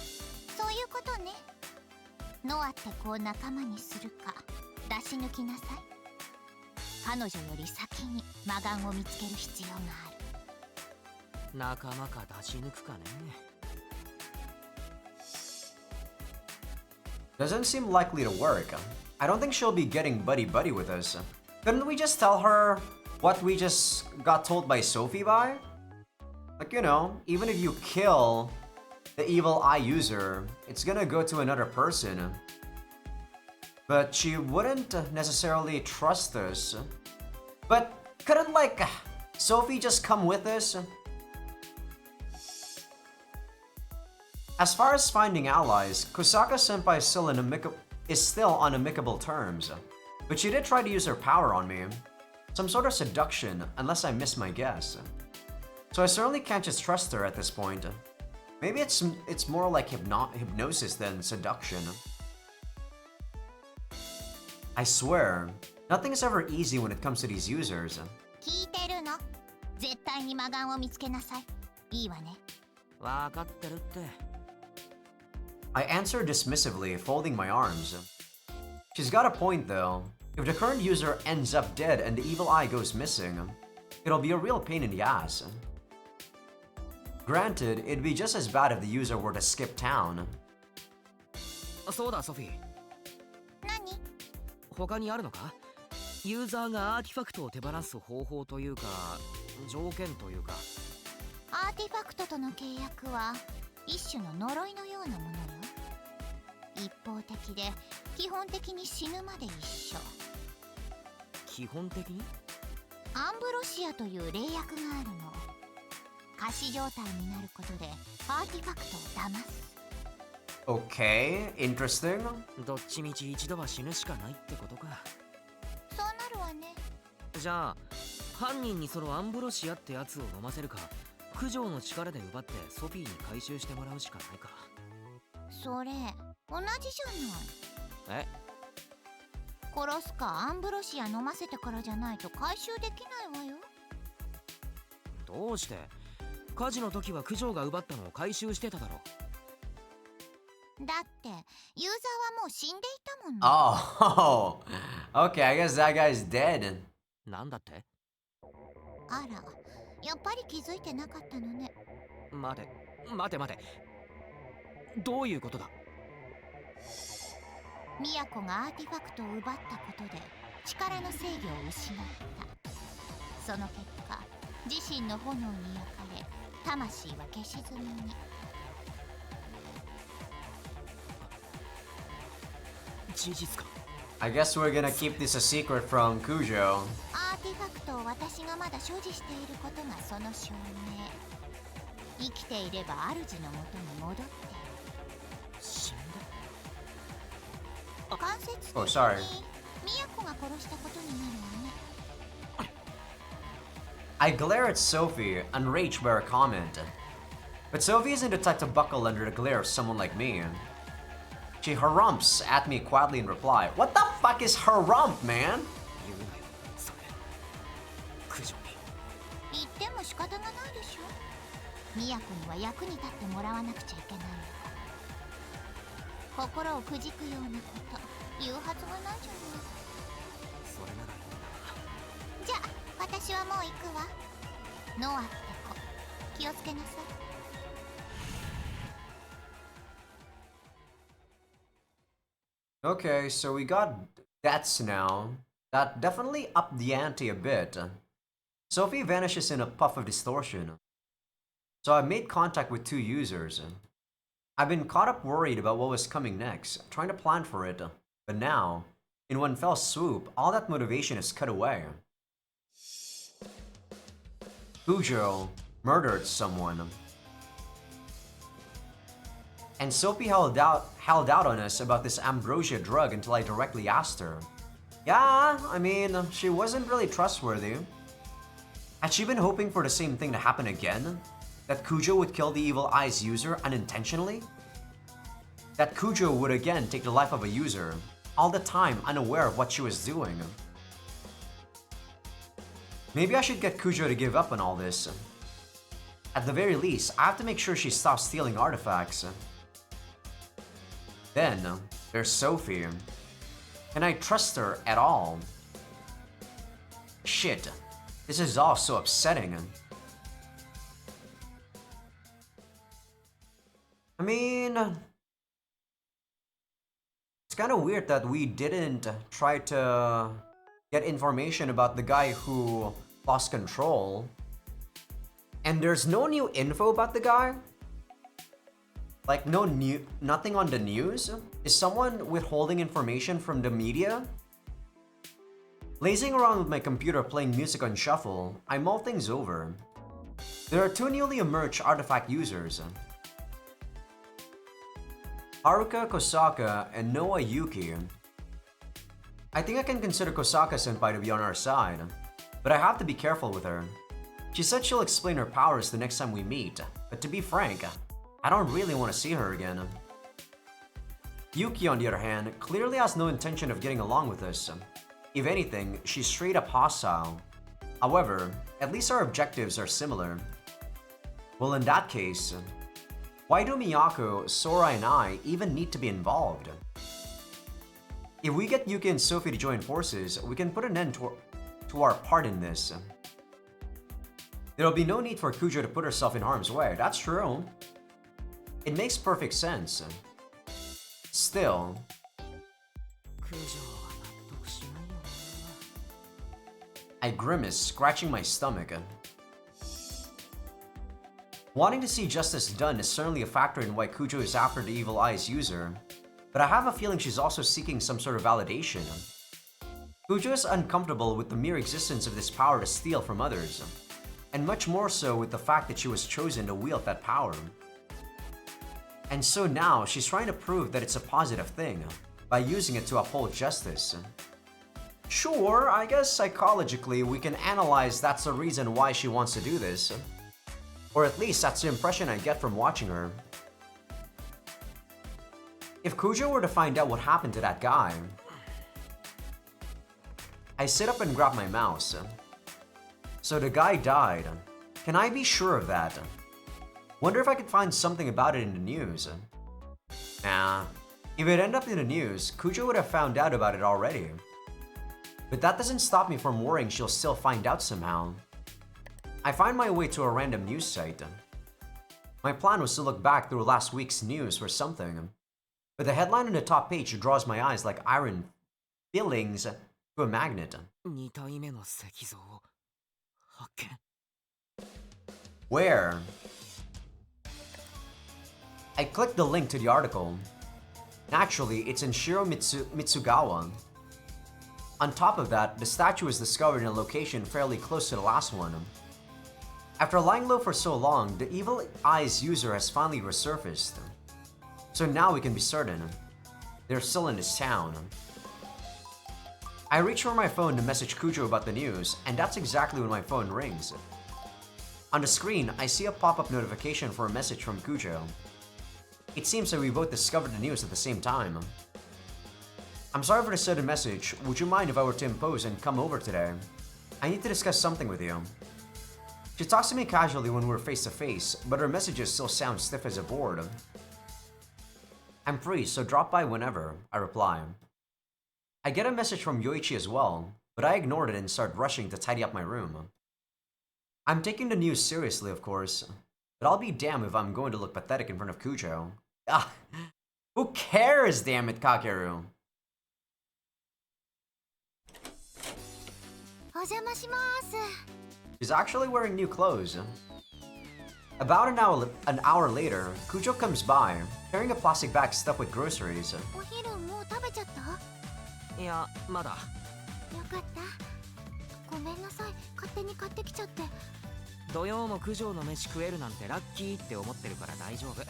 そういうことね。ノアって子を仲間にするか出し抜きなさい。彼女より先に魔眼を見つける必要がある。仲間か出し抜くかね。Doesn't seem likely to work. I don't think she'll be getting buddy-buddy with us. Couldn't we just tell her what we just got told by Sophie by? Like, you know, even if you kill the evil eye user, it's gonna go to another person. But she wouldn't necessarily trust us. But couldn't, like, Sophie just come with us? As far as finding allies, Kusaka-senpai is still on amicable terms. But she did try to use her power on me. Some sort of seduction, unless I miss my guess. So I certainly can't just trust her at this point. Maybe it's more like hypnosis than seduction. I swear, nothing is ever easy when it comes to these users. 聞いてるの？絶対に魔眼を見つけなさい。いいわね。わかってるって。I answer dismissively, folding my arms. She's got a point though. If the current user ends up dead and the evil eye goes missing, it'll be a real pain in the ass. Granted, it'd be just as bad if the user were to skip town. そうだ、ソフィー。何？他にあるのか？ユーザーがアーティファクトを手放す方法というか、条件というか。アーティファクトとの契約は一種の呪いのようなものよ。一方的で基本的に死ぬまで一緒。基本的に？アンブロシアという霊薬があるの。仮死状態になることでアーティファクトを騙す。Okay, interesting. どっちみち一度は死ぬしかないってことか。そうなるわね。じゃあ犯人にそのアンブロシアってやつを飲ませるか、九条の力で奪ってソフィーに回収してもらうしかないか。それ同じじゃない。え？殺すかアンブロシア飲ませてからじゃないと回収できないわよ。どうして？火事の時は九条が奪ったのを回収してただろ。だってユーザーはもう死んでいたもんね。Oh, okay, I guess that guy's dead. なんだって？あら、やっぱり気づいてなかったのね。待て。どういうことだ？ミヤコがアーティファクトを奪ったことで力の制御を失った。その結果、自身の炎に焼かれ、魂は消し積みに。事実か？ I guess we're gonna keep this a secret from Kujo. アーティファクトを私がまだ所持していることがその証明。生きていれば主のもとに戻っている。死ん間接的 Oh, に sorry. ミヤコが殺したことになるわね。I glare at Sophie, enraged by her comment. But Sophie isn't the type to buckle under the glare of someone like me. She harumps at me quietly in reply. What the fuck is harump, man? 言うなよ、それ。九条に仕方がないでしょ。都には役に立ってもらわなくちゃいけないんだから。心をくじくようなこと言うはずがないじゃない。それならいいな。じゃあ私はもう行くわ。ノアって子気をつけなさい。Okay, so we got deaths now. That definitely upped the ante a bit. Sophie vanishes in a puff of distortion. So I made contact with 2 users. I've been caught up worried about what was coming next, trying to plan for it. But now, in one fell swoop, all that motivation is cut away. Kujo murdered someone. And Sophie held out on us about this ambrosia drug until I directly asked her. Yeah, I mean, she wasn't really trustworthy. Had she been hoping for the same thing to happen again? That Kujo would kill the Evil Eyes user unintentionally? That Kujo would again take the life of a user, all the time unaware of what she was doing? Maybe I should get Kujo to give up on all this. At the very least, I have to make sure she stops stealing artifacts. Then, there's Sophie. Can I trust her at all? Shit, this is all so upsetting. I mean, it's kind of weird that we didn't try to get information about the guy who lost control. And there's no new info about the guy? Like nothing on the news? Is someone withholding information from the media? Lazing around with my computer playing music on shuffle, I mull things over. There are 2 newly emerged artifact users. Haruka Kosaka and Noa Yuki. I think I can consider Kosaka-senpai to be on our side, but I have to be careful with her. She said she'll explain her powers the next time we meet, but to be frank, I don't really want to see her again. Yuki, on the other hand, clearly has no intention of getting along with us. If anything, she's straight up hostile. However, at least our objectives are similar. Well, in that case, why do Miyako, Sora, and I even need to be involved? If we get Yuki and Sophie to join forces, we can put an end to our part in this. There'll be no need for Kujo to put herself in harm's way, that's true. It makes perfect sense. Still, I grimace, scratching my stomach. Wanting to see justice done is certainly a factor in why Kujo is after the Evil Eyes user, but I have a feeling she's also seeking some sort of validation. Kujo is uncomfortable with the mere existence of this power to steal from others, and much more so with the fact that she was chosen to wield that power. And so now, she's trying to prove that it's a positive thing, by using it to uphold justice. Sure, I guess psychologically we can analyze that's the reason why she wants to do this. Or at least that's the impression I get from watching her. If Kujo were to find out what happened to that guy... I sit up and grab my mouse. So the guy died. Can I be sure of that? Wonder if I could find something about it in the news. Nah, if it ended up in the news, Kujo would have found out about it already. But that doesn't stop me from worrying she'll still find out somehow. I find my way to a random news site. My plan was to look back through last week's news for something, but the headline on the top page draws my eyes like iron fillings to a magnet. Where? I clicked the link to the article. Naturally, it's in Mitsugawa. On top of that, the statue was discovered in a location fairly close to the last one. After lying low for so long, the Evil Eyes user has finally resurfaced. So now we can be certain they're still in this town. I reach for my phone to message Kujo about the news, and that's exactly when my phone rings. On the screen, I see a pop-up notification for a message from Kujo. It seems that we both discovered the news at the same time. I'm sorry for the sudden message. Would you mind if I were to impose and come over today? I need to discuss something with you. She talks to me casually when we're face to face, but her messages still sound stiff as a board. I'm free, so drop by whenever, I reply. I get a message from Yoichi as well, but I ignored it and start rushing to tidy up my room. I'm taking the news seriously, of course, but I'll be damned if I'm going to look pathetic in front of Kujo. Ah, who cares, damn it, Kakeru? お邪魔します。 She's actually wearing new clothes. About an hour later, Kujo comes by, carrying a plastic bag stuffed with groceries. お昼もう食べちゃった？いやまだ。よかった。ごめんなさい。勝手に買ってきちゃって。土曜も九条の飯食えるなんてラッキーって思ってるから大丈夫。あ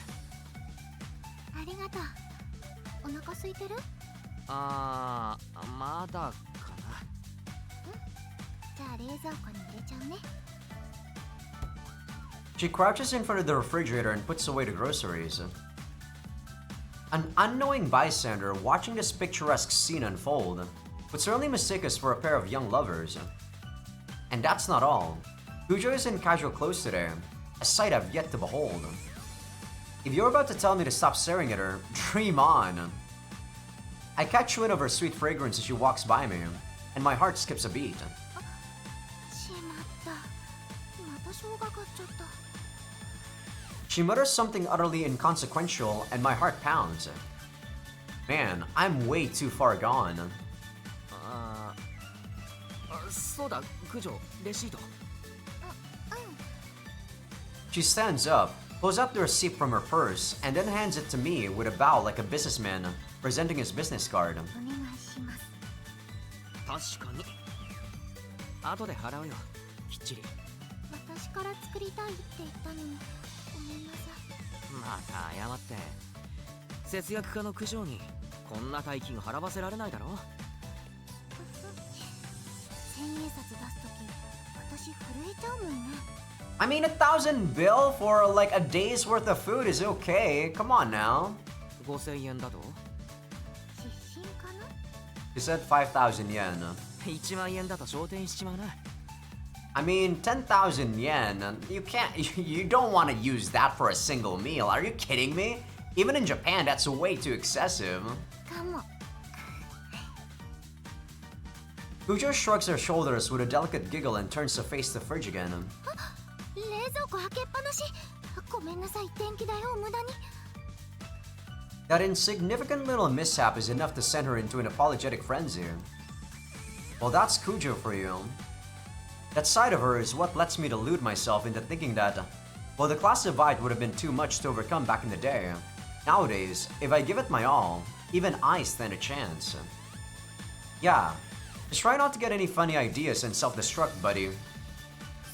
りがとう。お腹空いてる？まだかな。じゃあ冷蔵庫に入れちゃうね。 She crouches in front of the refrigerator and puts away the groceries. An unknowing bystander watching this picturesque scene unfold would certainly mistake us for a pair of young lovers. And that's not all. Kujo is in casual clothes today, a sight I've yet to behold. If you're about to tell me to stop staring at her, dream on. I catch wind of her sweet fragrance as she walks by me, and my heart skips a beat. しまった。また生姜買っちゃった。 She mutters something utterly inconsequential, and my heart pounds. Man, I'm way too far gone. そうだ九条レシート。She stands up, pulls out the receipt from her purse, and then hands it to me with a bow like a businessman presenting his business card. お願いします。確かに。後で払うよ。きっちり。私から作りたいって言ったのに、ごめんなさい。また謝って。節約家の九条にこんな大金払わせられないだろ。千円札出すとき、私震えちゃうもんね。I mean, 1,000 bill for like a day's worth of food is okay. Come on now. 5000円だと失神かな？ She said 5,000 yen. 1万円だと昇天しちまうな。I mean, 10,000 yen. You can't, you don't want to use that for a single meal. Are you kidding me? Even in Japan, that's way too excessive. かも。 Kujo shrugs her shoulders with a delicate giggle and turns to face the fridge again. 冷蔵庫開けっぱなし。ごめんなさい、電気代を無駄に。 That insignificant little mishap is enough to send her into an apologetic frenzy. Well, that's Kujo for you. That side of her is what lets me delude myself into thinking that, well, the class divide would have been too much to overcome back in the day. Nowadays, if I give it my all, even I stand a chance. Yeah, just try not to get any funny ideas and self-destruct, buddy.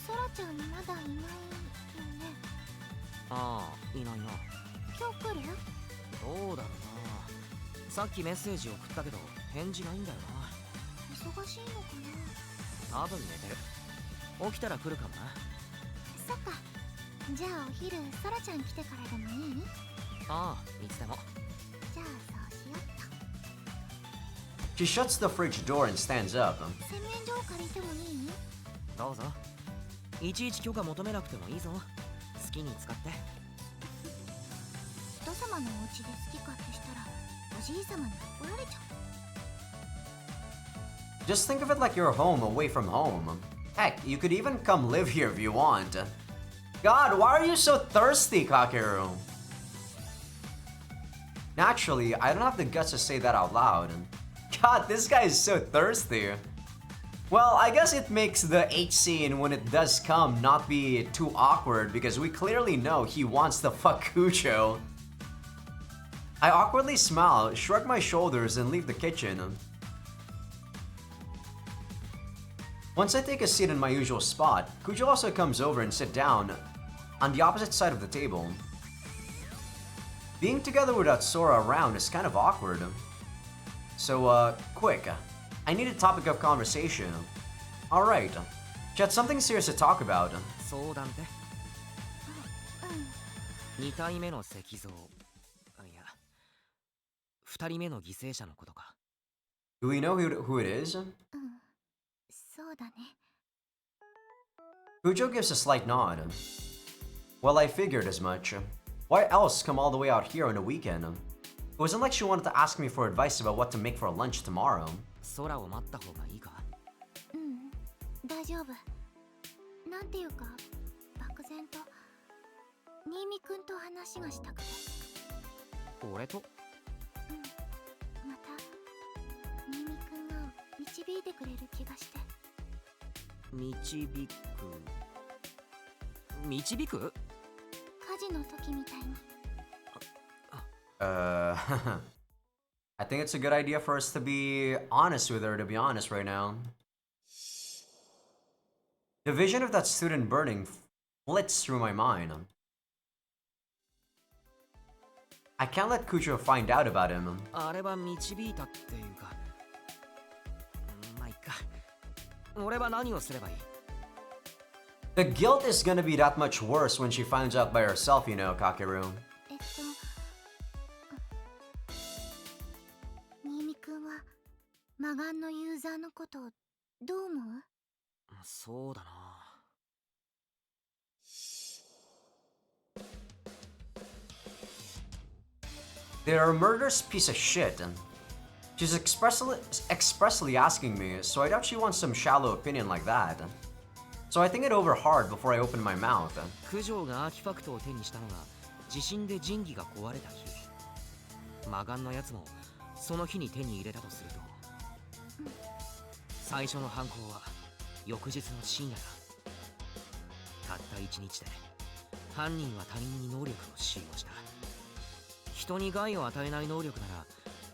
ソラちゃんまだいないよね。ああいないな。今日来る？どうだろうな。さっきメッセージ送ったけど返事ないんだよ忙しいのかな。多分寝てる。起きたら来るかもな。な。そっか。じゃあお昼ソラちゃん来てからでもいい？ああいつでも。じゃあそうしよっと。 She shuts the fridge door and stands up. 洗面所を借りてもいい？どうぞ。いちいち許可求めなくてもいいぞ。好きに使って。人様のお家で好き勝手したらおじい様に怒られちゃう。 Just think of it like you're home away from home. Heck, you could even come live here if you want. God, why are you so thirsty, Kakeru? Naturally, I don't have the guts to say that out loud. God, this guy is so thirsty. Well, I guess it makes the H scene when it does come not be too awkward because we clearly know he wants to fuck Kujo. I awkwardly smile, shrug my shoulders, and leave the kitchen. Once I take a seat in my usual spot, Kujo also comes over and sits down on the opposite side of the table. Being together without Sora around is kind of awkward. So, quick, I need a topic of conversation. Alright, she had something serious to talk about. 相談って2体目の石像。いや、2人目の犠牲者のことか。Do we know who it is? そうだね。Kujo gives a slight nod. Well, I figured as much. Why else come all the way out here on a weekend? It wasn't like she wanted to ask me for advice about what to make for lunch tomorrow. 空を待った方がいいか。うん、大丈夫。なんていうか、漠然と新見くんと話がしたくて。俺と？うん、また新見くんが導いてくれる気がして。導く？火事の時みたいに。I think it's a good idea for us to be honest with her, to be honest right now. The vision of that student burning flits through my mind. I can't let Kujo find out about him. あれは導いたっていうか。まあいっか。俺は何をすればいい？ The guilt is gonna be that much worse when she finds out by herself, you know, Kakeru. 新見くんは魔眼のユーザーのことどう思う？そうだな。They're a murderous piece of shit. She's expressly asking me, so I doubt she wants some shallow opinion like that. So I think it over hard before I open my mouth. 九条がアーティファクトを手にしたのが地震で神器が壊れた日。魔眼のやつもその日に手に入れたとすると、最初の犯行は翌日の深夜だ。たった一日で犯人は他人に能力を使用した。人に害を与えない能力なら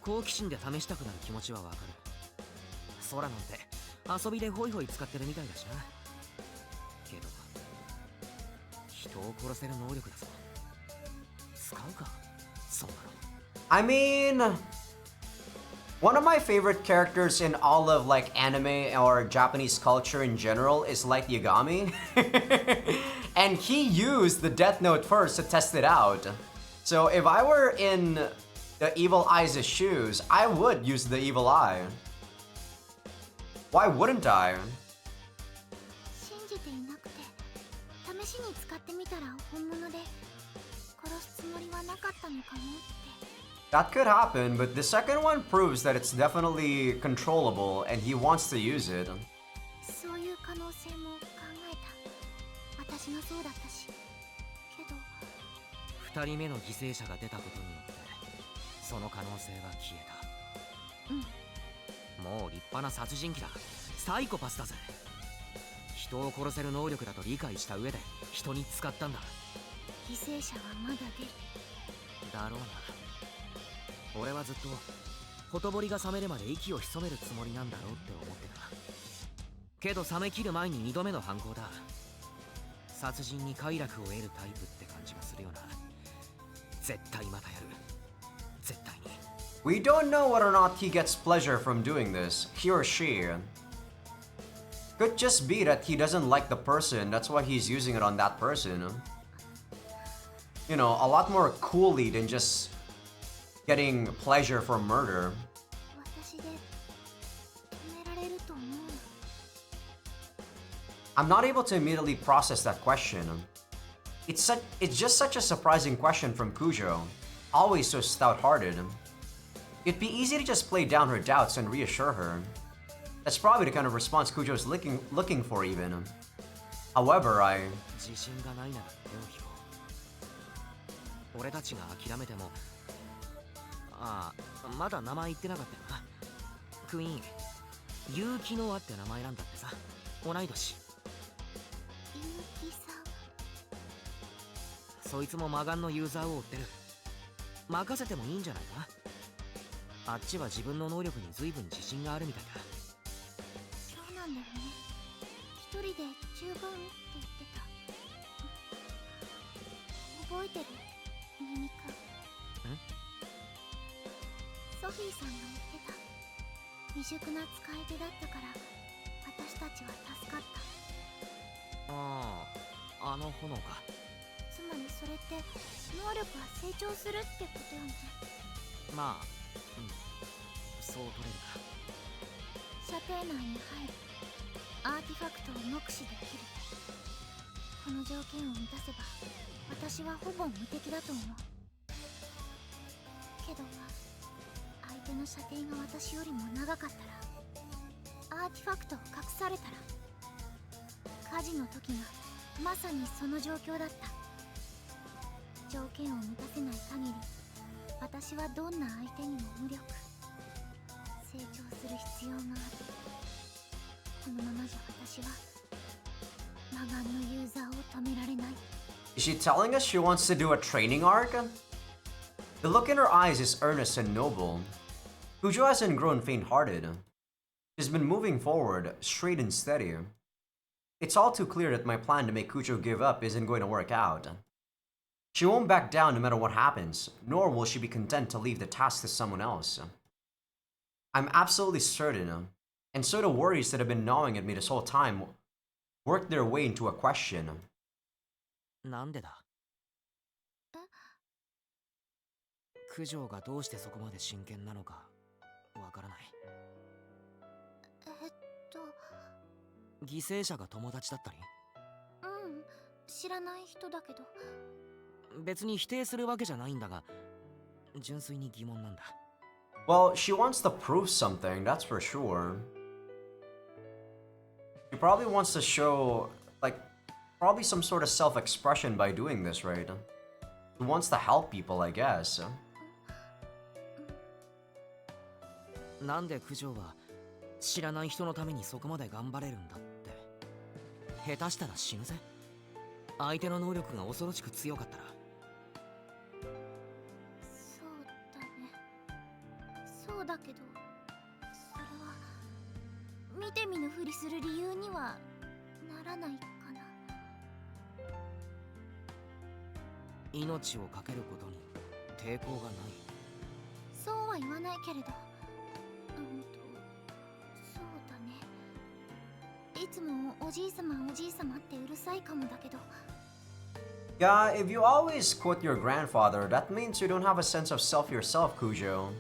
好奇心で試したくなる気持ちはわかる。空なんて遊びでホイホイ使ってるみたいだしな。けど人を殺せる能力だぞ。使うかそんなの。I mean, one of my favorite characters in all of like anime or Japanese culture in general is Light Yagami. And he used the Death Note first to test it out. So if I were in the Evil Eye's shoes, I would use the Evil Eye. Why wouldn't I? 信じていなくて試しに使ってみたら本物で殺すつもりはなかったのかもって。 That could happen, but the second one proves that it's definitely controllable and he wants to use it. そういう可能性も考えた。私もそうだったし。けど二人目の犠牲者が出たことによってその可能性は消えた。もう立派な殺人鬼だ。サイコパスだぜ。人を殺せる能力だと理解した上で人に使ったんだ。犠牲者はまだ出るだろうな。俺はずっとほとぼりが冷めるまで息を潜めるつもりなんだろうって思ってた。けど冷め切る前に二度目の犯行だ。殺人に快楽を得るタイプって感じがするよな。絶対またやる。絶対に。We don't know whether or not he gets pleasure from doing this, he or she. Could just be that he doesn't like the person, that's why he's using it on that person. You know, a lot more coolly than just getting pleasure from murder. 私で止められると思う。 I'm not able to immediately process that question. It's just such a surprising question from Kujo, always so stout-hearted. It'd be easy to just play down her doubts and reassure her. That's probably the kind of response Kujo's looking for even. However, 自信がないなら手を引こう。俺たちが諦めても。ああ、まだ名前言ってなかったよな。クイーン、結城ノアって名前なんだってさ。同い年。結城さん。そいつも魔眼のユーザーを追ってる。任せてもいいんじゃないか。あっちは自分の能力に随分自信があるみたいだ。そうなんだよね。一人で十分って言ってた。覚えてる？ミミカ。ソフィーさんが言ってた。未熟な使い手だったから私たちは助かった。ああ、あの炎か。つまりそれって能力は成長するってことよね。まあ、そう取れるか。射程内に入る。アーティファクトを目視できる。この条件を満たせば私はほぼ無敵だと思う。けど相手の射程が私よりも長かったら、アーティファクトを隠されたら、火事の時がまさにその状況だった。条件を満たせない限り私はどんな相手にも無力。成長する必要がある。このままじゃ私は魔眼のユーザーを止められない。 Is she telling us she wants to do a training arc? The look in her eyes is earnest and noble. Kujo hasn't grown faint-hearted. She's been moving forward, straight and steady. It's all too clear that my plan to make Kujo give up isn't going to work out. She won't back down no matter what happens, nor will she be content to leave the task to someone else. I'm absolutely certain, and so the worries that have been gnawing at me this whole time worked their way into a question. なんでだ。九条がどうしてそこまで真剣なのかわからない。犠牲者が友達だったり？知らない人だけど。別に否定するわけじゃないんだが、純粋に疑問なんだ。Well, she wants to prove something, that's for sure. She probably wants to show, like, probably some sort of self-expression by doing this, right? She wants to help people, I guess. なんで九条は知らない人のためにそこまで頑張れるんだって。下手したら死ぬぜ。相手の能力が恐ろしく強かったら。そうだね。そうだけど、それは見て見ぬふりする理由にはならないかな。命を懸けることに抵抗がない。そうは言わないけれど、そうだね。いつもおじいさまおじいさまってうるさいかもだけど。Yeah, if you always quote your grandfather, that means you don't have a sense of self yourself, Kujo.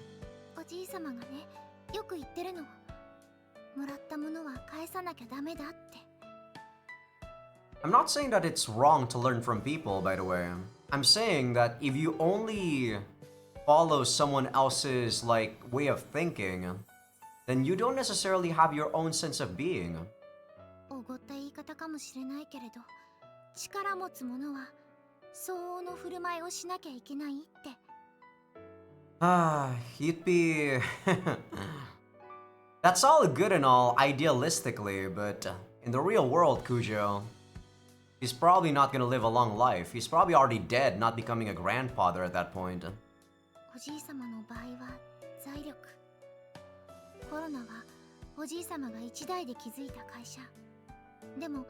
おじいさまがね、よく言ってるの。もらったものは返さなきゃダメだって。I'm not saying that it's wrong to learn from people, by the way. I'm saying that if you only follow someone else's, like, way of thinking, then you don't necessarily have your own sense of being. おごった言い方かもしれないけれど、力持つ者は相応の振る舞いをしなきゃいけないって。You'd be... That's all good and all, idealistically, but in the real world, Kujo, he's probably not gonna live a long life. He's probably already dead, not becoming a grandfather at that point. おじいさまの場合は財力。コロナはおじいさまが一代で築いた会社。でも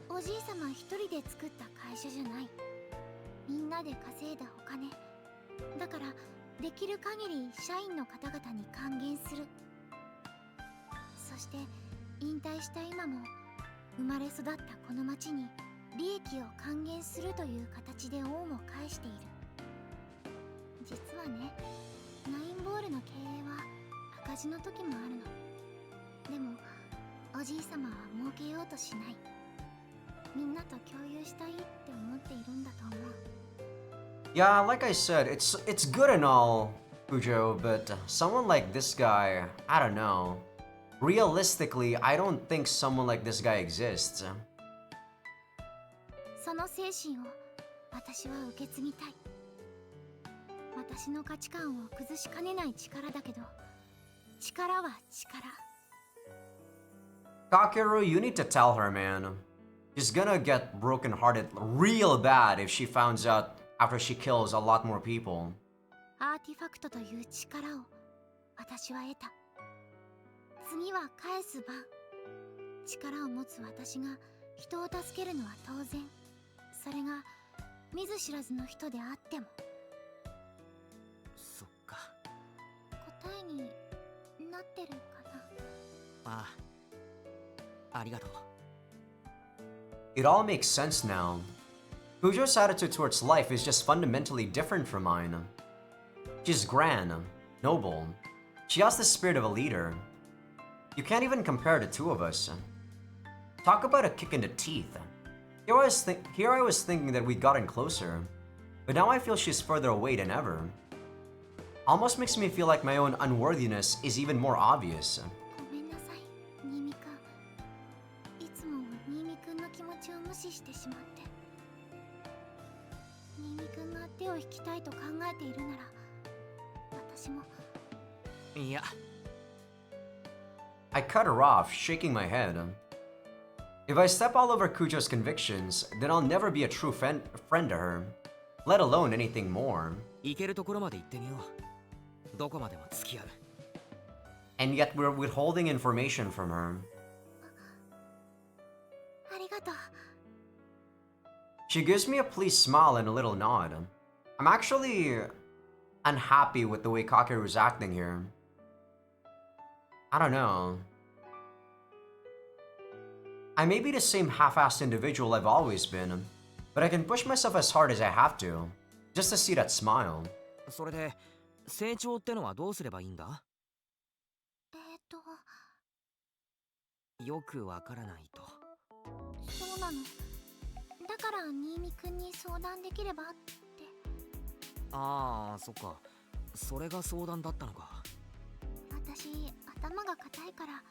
おじいさま一人で作った会社じゃない。みんなで稼いだお金だから、できる限り社員の方々に還元する。そして引退した今も生まれ育ったこの町に利益を還元するという形で恩を返している。実はね、ナインボールの経営は赤字の時もあるの。でもおじいさまは儲けようとしない。みんなと共有したいって思っているんだと思う。Yeah, like I said, it's good and all, Kujo, but someone like this guy, I don't know. Realistically, I don't think someone like this guy exists. その精神を私は受け継ぎたい。私の価値観を崩しかねない力だけど、力は力。Kakeru, you need to tell her, man. She's gonna get brokenhearted real bad if she finds out after she kills a lot more people. アーティファクトという力を私は得た。次は返す番。力を持つ私が人を助けるのは当然。それが見ず知らずの人であっても。そっか。答えになってるかな。ああ、ありがとう。It all makes sense now. Kujo's attitude towards life is just fundamentally different from mine. She's grand, noble. She has the spirit of a leader. You can't even compare the two of us. Talk about a kick in the teeth. Here I was thinking that we'd gotten closer, but now I feel she's further away than ever. Almost makes me feel like my own unworthiness is even more obvious. ごめんなさい、新見くん。いつも新見くんの気持ちを無視してしまって。新見くんが手を引きたいと考えているなら、私も。いや、 I cut her off, shaking my head. If I step all over Kujo's convictions, then I'll never be a true friend to her, let alone anything more. 行けるところまで行ってみよう。どこまでも付き合う。 And yet we're withholding information from her. ありがとう。 She gives me a pleased smile and a little nod. I'm actually unhappy with the way Kakeru's acting here. I don't know. I may be the same half-assed individual I've always been, but I can push myself as hard as I have to, just to see that smile. それで成長ってのはどうすればいいんだ？よくわからないと。そうなの。だから新見くんに相談できればって。ああ、そっか。それが相談だったのか。私、頭が固いから、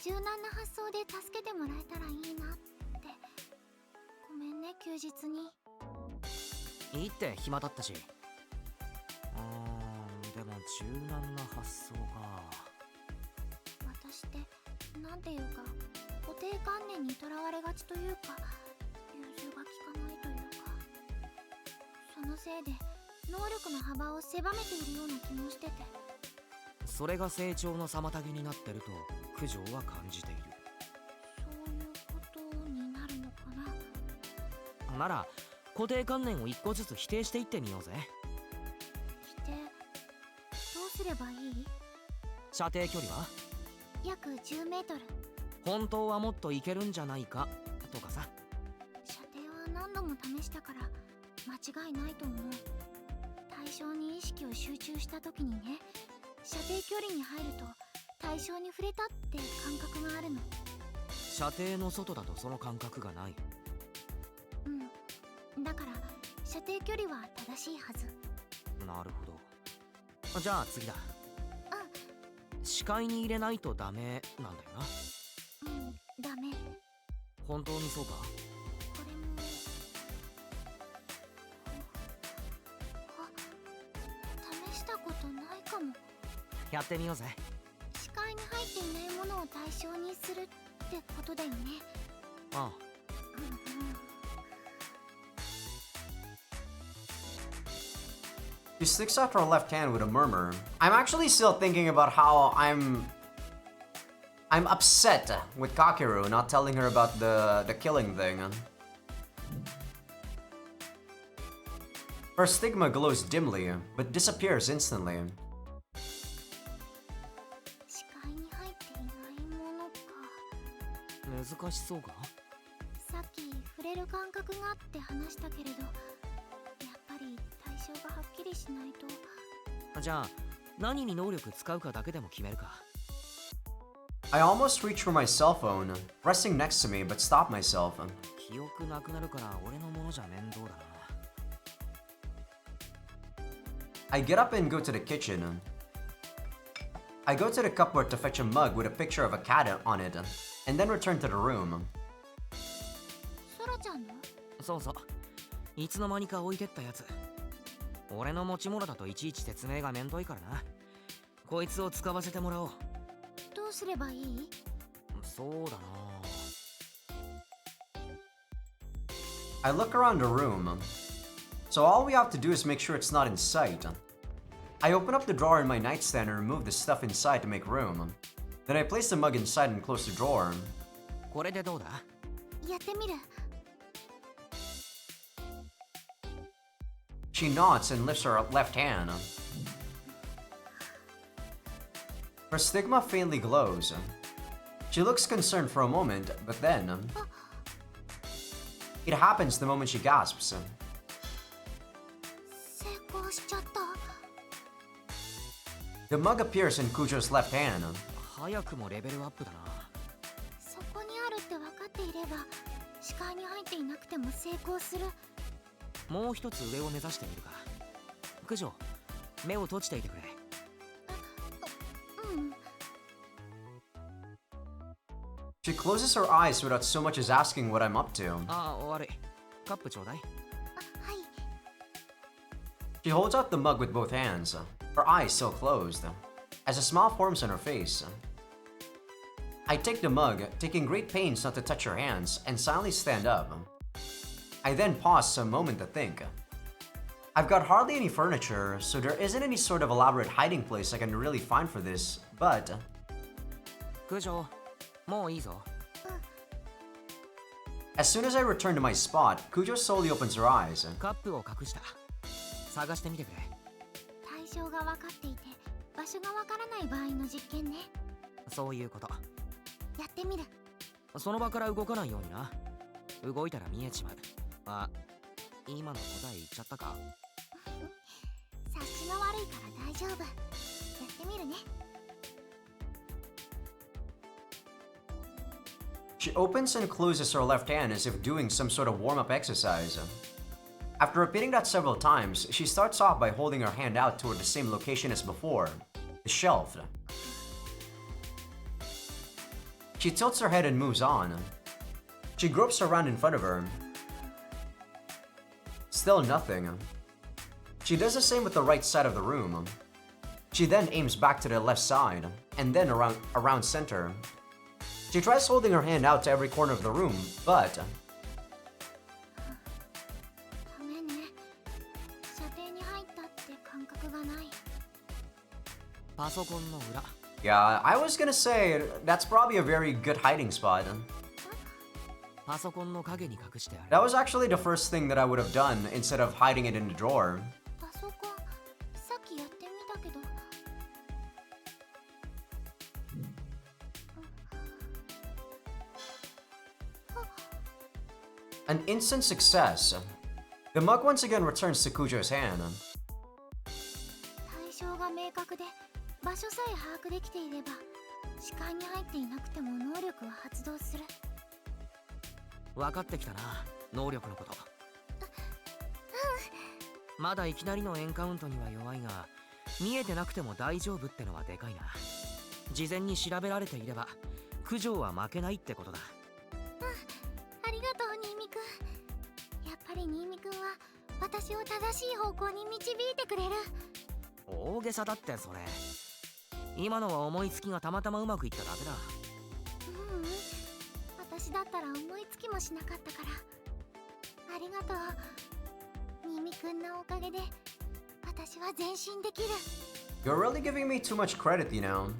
柔軟な発想で助けてもらえたらいいなって。ごめんね、休日に。いいって暇だったし。でも柔軟な発想か。私ってなんていうか固定観念にとらわれがちというか、融通が利かないというか、そのせいで能力の幅を狭めているような気もしてて。それが成長の妨げになってると九条は感じている。そういうことになるのかな。なら固定観念を一個ずつ否定していってみようぜ。否定どうすればいい？射程距離は約10メートル。本当はもっといけるんじゃないかとかさ。射程は何度も試したから間違いないと思う。対象に意識を集中した時にね、射程距離に入ると対象に触れたって感覚があるの。射程の外だとその感覚がない。うん、だから射程距離は正しいはず。なるほど。じゃあ次だ。視界に入れないとダメなんだよな。ダメ。本当にそうか？これも試したことないかも。やってみようぜ。視界に入っていないものを対象にするってことだよね。ああ。She sticks out her left hand with a murmur. I'm actually still thinking about how I'm upset with Kakeru not telling her about the killing thing. Her stigma glows dimly, but disappears instantly. 視界に入っていないものか。難しそうか？さっき触れる感覚があって話したけれど、やっぱり対象がはっきりしないと。じゃあ何に能力使うかだけでも決めるか。I almost reach for my cell phone, resting next to me, but stop myself. 記憶なくなるから俺のものじゃ面倒だな。I get up and go to the kitchen. I go to the cupboard to fetch a mug with a picture of a cat on it, and then return to the room. ソラちゃんの？そうそう。いつの間にか置いてったやつ。俺の持ち物だといちいち説明がめんどいからな。こいつを使わせてもらおう。どうすればいい？そうだな。I look around the room. So all we have to do is make sure it's not in sight. I open up the drawer in my nightstand and remove the stuff inside to make room. Then I place the mug inside and close the drawer. これでどうだ？やってみる。She nods and lifts her left hand. Her stigma faintly glows. She looks concerned for a moment, but then... It happens the moment she gasps. 成功しちゃった。The mug appears in Kujo's left hand. 早くもレベルアップだな。そこにあるって分かっていれば視界に入っていなくても成功する。もう一つ上を目指してみるか。九条、目を閉じていてくれ。うん。 She closes her eyes without so much as asking what I'm up to. ああ、悪い。カップちょうだい。あ、はい。 She holds out the mug with both hands, her eyes still closed, as a smile forms on her face. I take the mug, taking great pains not to touch her hands, and silently stand up. I then pause some moment to think. I've got hardly any furniture, so there isn't any sort of elaborate hiding place I can really find for this, but... 九条、もういいぞ。As soon as I return to my spot, Kujo slowly opens her eyes. カップを隠した。探してみてくれ。対象が分かっていて場所が分からない場合の実験ね。そういうこと。やってみる。その場から動かないようにな。動いたら見えちまう。あ、今の答え言っちゃったか。察しが悪いから大丈夫。やってみるね。She opens and closes her left hand as if doing some sort of warm-up exercise. After repeating that several times, she starts off by holding her hand out toward the same location as before, the shelf. She tilts her head and moves on. She gropes around in front of her. Still nothing. She does the same with the right side of the room. She then aims back to the left side, and then around center. She tries holding her hand out to every corner of the room, but... ダメね。射程に入ったって感覚がない。パソコンの裏。Yeah, I was gonna say, that's probably a very good hiding spot. パソコンの影に隠してある。 That was actually the first thing that I would have done instead of hiding it in the drawer. パソコン、さっきやってみたけど。An instant success. The mug once again returns to Kujo's hand. 対象が明確で場所さえ把握できていれば視界に入っていなくても能力は発動する。分かってきたな、能力のこと。まだいきなりのエンカウントには弱いが、見えてなくても大丈夫ってのはでかいな。事前に調べられていれば九条は負けないってことだ。ありがとう新見くん。やっぱり新見くんは私を正しい方向に導いてくれる。大げさだってそれ。今のは思いつきがたまたまうまくいっただけだ。ううん、私だったら思いつきもしなかったから。ありがとう。新見くんのおかげで私は前進できる。 You're really giving me too much credit, you know.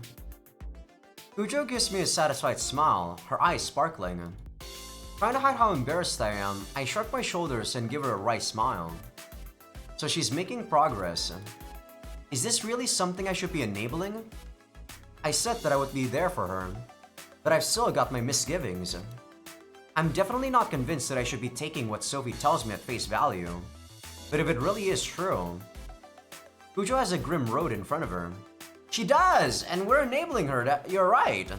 Kujo gives me a satisfied smile, her eyes sparkling. Trying to hide how embarrassed I am, I shrug my shoulders and give her a wry smile. So she's making progress. Is this really something I should be enabling? I said that I would be there for her, but I've still got my misgivings. I'm definitely not convinced that I should be taking what Sophie tells me at face value. But if it really is true... Kujo has a grim road in front of her. She does! And we're enabling her, you're right.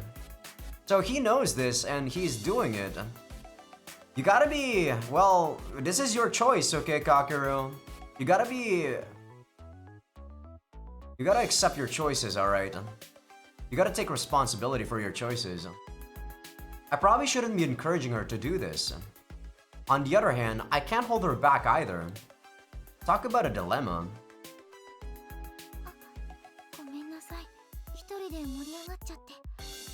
So he knows this and he's doing it. You gotta be... Well, this is your choice, okay, Kakeru? You gotta be... You gotta accept your choices, alright? You gotta take responsibility for your choices. I probably shouldn't be encouraging her to do this. On the other hand, I can't hold her back either. Talk about a dilemma. ごめんなさい。一人で盛り上がっちゃって。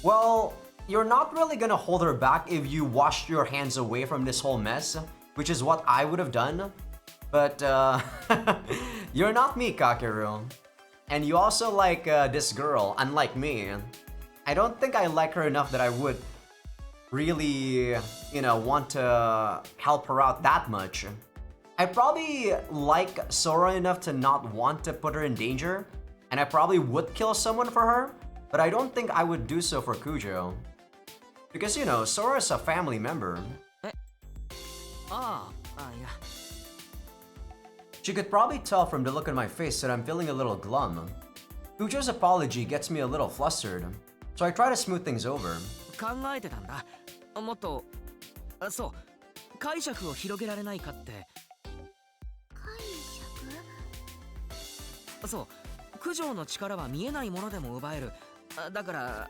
Well, you're not really gonna hold her back if you washed your hands away from this whole mess, which is what I would have done. But, you're not me, Kakeru. And you also like this girl, unlike me. I don't think I like her enough that I would really, you know, want to help her out that much. I probably like Sora enough to not want to put her in danger, and I probably would kill someone for her, but I don't think I would do so for Kujo. Because, you know, Sora is a family member. Yeah. She could probably tell from the look on my face that I'm feeling a little glum. Kujo's apology gets me a little flustered, so I try to smooth things over. 考えてたんだ。もっと、そ解釈を広げられないかって。解釈？そう、九条の力は見えないものでも奪える。だから、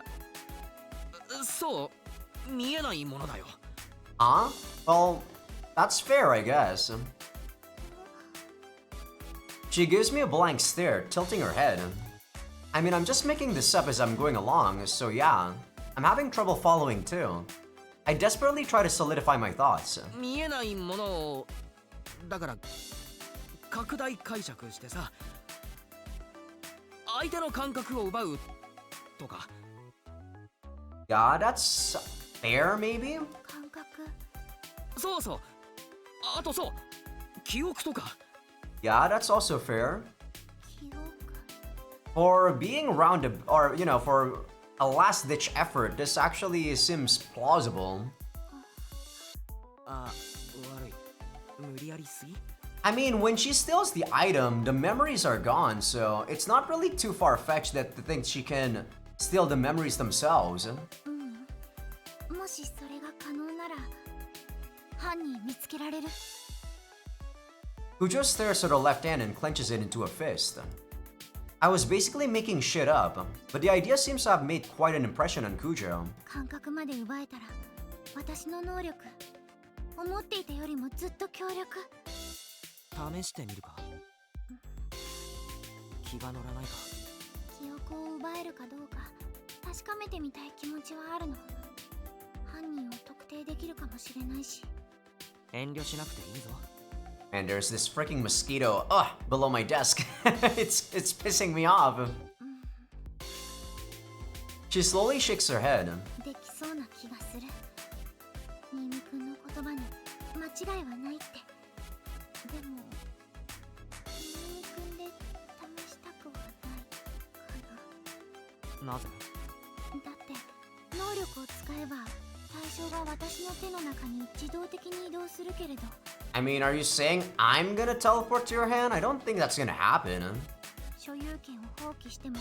そう、見えないものだよ。Huh? Well, that's fair, I guess. She gives me a blank stare, tilting her head. I mean, I'm just making this up as I'm going along, so yeah. I'm having trouble following too. I desperately try to solidify my thoughts. 見えないものを、だから拡大解釈してさ、相手の感覚を奪うとか。Yeah, that's fair, maybe? 感覚。そうそう。あとそう、記憶とか。Yeah, that's also fair. 記憶。For being or, for a last-ditch effort, this actually seems plausible. あ、悪い。無理やりすぎ？ I mean, when she steals the item, the memories are gone, so it's not really too far-fetched to think she can steal the memories themselves. もしそれが可能なら犯人見つけられる。Kujo stares at her left hand and clenches it into a fist. I was basically making shit up, but the idea seems to have made quite an impression on Kujo. 感覚まで奪えたら私の能力思っていたよりもずっと強力。試してみるか。気が乗らないか。記憶を奪えるかどうか確かめてみたい気持ちはあるの。犯人を特定できるかもしれないし。遠慮しなくていいぞ。And there's this freaking mosquito, below my desk. it's pissing me off. She slowly shakes her head. できそうな気がする。新見くんの言葉に間違いはないって。でも新見くんで試したくはないかな。なぜ？だって能力を使えば対象が私の手の中に自動的に移動するけれど。I mean, are you saying I'm gonna teleport to your hand? I don't think that's gonna happen. 所有権を放棄しても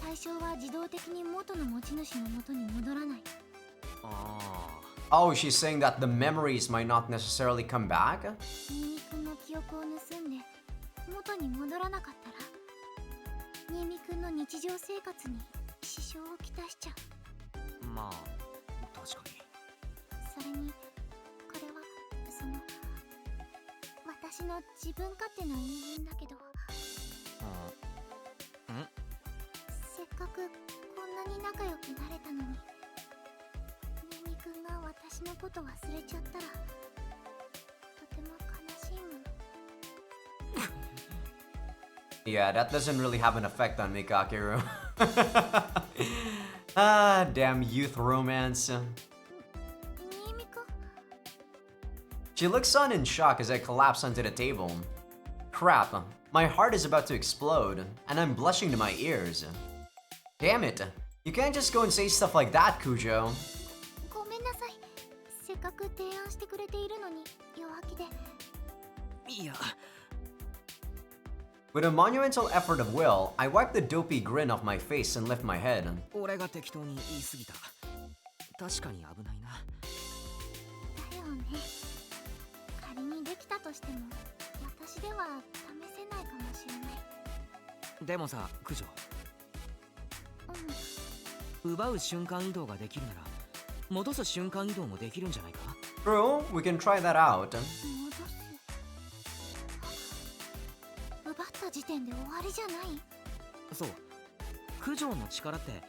対象は自動的に元の持ち主の元に戻らない。Oh, she's saying that the memories might not necessarily come back? 新見くんの記憶を盗んで元に戻らなかったら新見くんの日常生活に支障をきたしちゃう。まあ、確かに。それにこれは私の自分勝手な言い分だけど、せっかくこんなに仲良くなれたのに新見くんが私のこと忘れちゃったらとても悲しいもん。Yeah, that doesn't really have an effect on Mikakeru. Ah, damn youth romance. She looks on in shock as I collapse onto the table. Crap, my heart is about to explode, and I'm blushing to my ears. Damn it, you can't just go and say stuff like that, Kujo. ごめんなさい。せっかく提案してくれているのに弱気で。いや。With a monumental effort of will, I wipe the dopey grin off my face and lift my head. 俺が適当に言い過ぎた。確かに危ないな。だよね。仮にできたとしても私では試せないかもしれない。でもさ、九条。奪う瞬間移動ができるなら戻す瞬間移動もできるんじゃないか？ True, we can try that out. 戻す。奪った時点で終わりじゃない？そう。九条の力って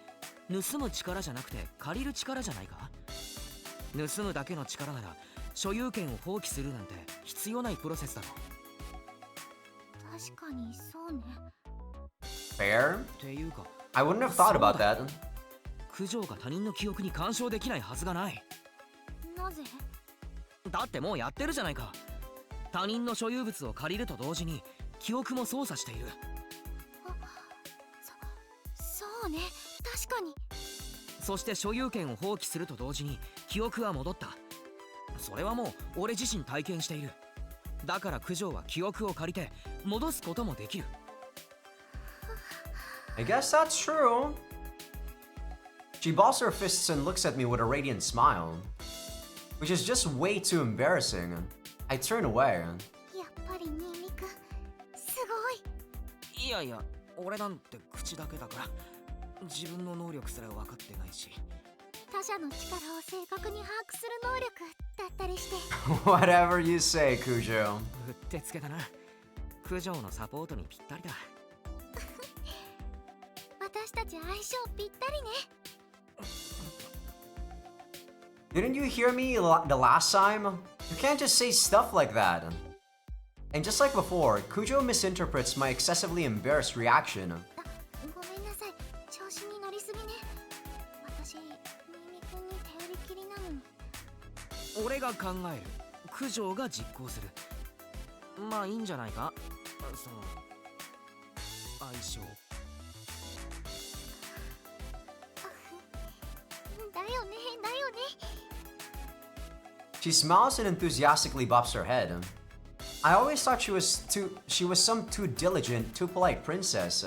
盗む力じゃなくて借りる力じゃないか？盗むだけの力なら所有権を放棄するなんて必要ないプロセスだろ。確かにそうね。Fair? っていうか、I wouldn't have thought about that. 九条が他人の記憶に干渉できないはずがない。なぜ？だってもうやってるじゃないか。他人の所有物を借りると同時に記憶も操作している。そうね、確かに。そして所有権を放棄すると同時に記憶は戻った。それはもう俺自身体験している。だから九条は記憶を借りて戻すこともできる。I guess that's true. She balls her fists and looks at me with a radiant smile. which is just way too embarrassing. I turn away. やっぱり新見くんすごい。いやいや、俺なんて口だけだから自分の能力すら分かってないし。他者の力を正確に把握する能力だったりして。Whatever you say, Kujo. うってつけだな。九条のサポートにぴったりだ。私たち相性ぴったりね。Didn't you hear me the last time? You can't just say stuff like that. And just like before, Kujo misinterprets my excessively embarrassed reaction. ごめんなさい、調子に乗りすぎね。私、新見くんに頼りきりなのに。俺が考える、九条が実行する。まあいいんじゃないか。その相性。だよね、だよね。She smiles and enthusiastically bops her head. I always thought she was some too diligent, too polite princess.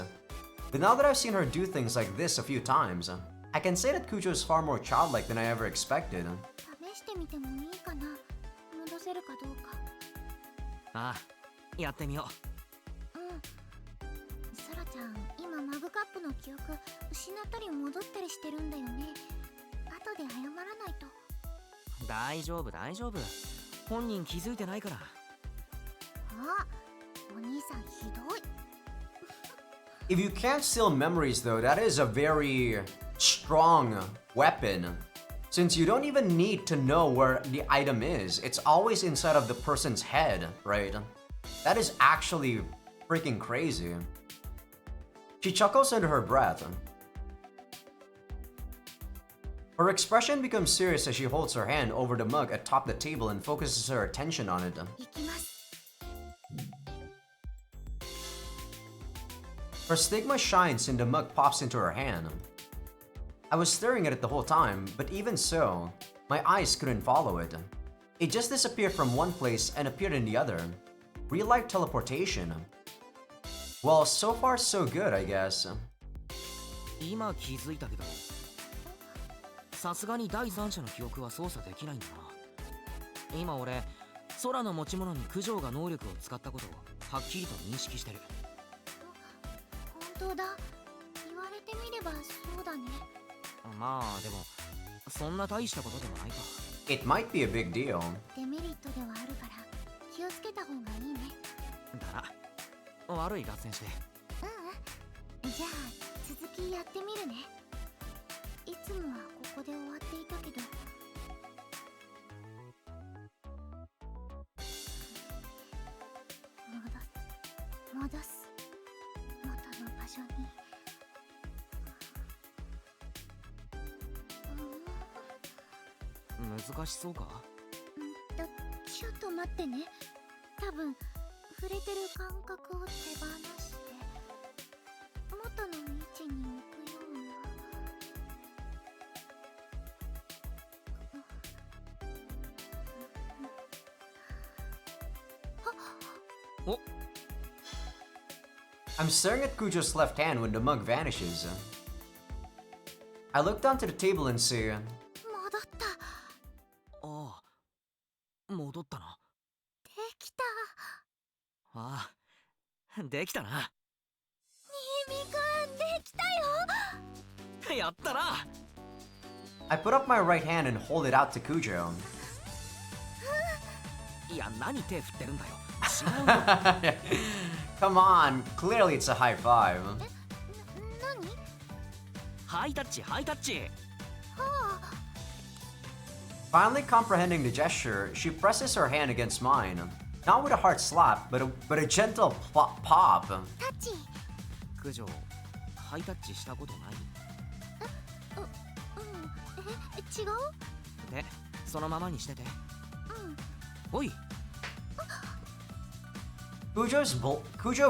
But now that I've seen her do things like this a few times, I can say that Kujo is far more childlike than I ever expected. 試してみてもいいかな。戻せるかどうか。ああ、やってみようん。ソラちゃん、今マグカップの記憶失ったり戻ったりしてるんだよね。後で謝らないと。う。大丈夫大丈夫。本人気づいてないから。あ、お兄さんひどい。If you can't steal memories though, that is a very strong weapon. Since you don't even need to know where the item is, it's always inside of the person's head, right? That is actually freaking crazy. She chuckles under her breath. Her expression becomes serious as she holds her hand over the mug atop the table and focuses her attention on it. 行きます。Her stigma shines and the mug pops into her hand. I was staring at it the whole time, but even so, my eyes couldn't follow it. It just disappeared from one place and appeared in the other. Real-life teleportation. Well, so far so good, I guess. 今気づいたけど、さすがに第三者の記憶は操作できないんだな。今俺、空の持ち物に九条が能力を使ったことをはっきりと認識してる。本当だ。言われてみればそうだね。まあでもそんな大したことでもないか。 It might be a big deal. デメリットではあるから気をつけた方がいいね。だな。悪い脱線して。うん。じゃあ続きやってみるね。いつもはここで終わっていたけど。戻す。元の場所に。難しそうか？ちょっと待ってね。多分触れてる感覚を手放して元の位置に置くような。お。I'm staring at Kujo's left hand when the mug vanishes. I look down to the table and say, 戻った。ああ、戻ったな。できた。ああ、できたな。新見くん、できたよ。やったな。I put up my right hand and hold it out to Kujo. いや、何手振ってるんだよ。違うよ。Come on, clearly it's a high five. 何？ハイタッチ、ハイタッチ。Finally comprehending the gesture, she presses her hand against mine. Not with a hard slap, but a gentle pop. タッチ。九条、ハイタッチしたことない？違う？で、そのままにしてて。うん。おい。Kujo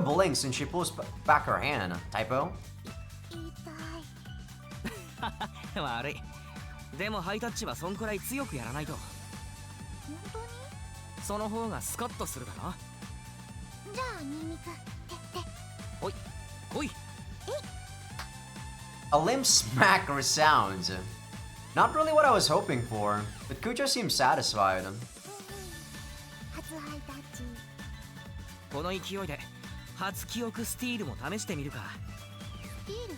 blinks and she pulls back her hand. Typo? 痛い。悪い。でもハイタッチはそんくらい強くやらないと。本当に？その方がスカッとするだろ。じゃあ新見くん、手。おい、おい。A limp smack resounds. Not really what I was hoping for, but Kujo seems satisfied. 初ハイタッチ。この勢いで初記憶スティールも試してみるか。ビー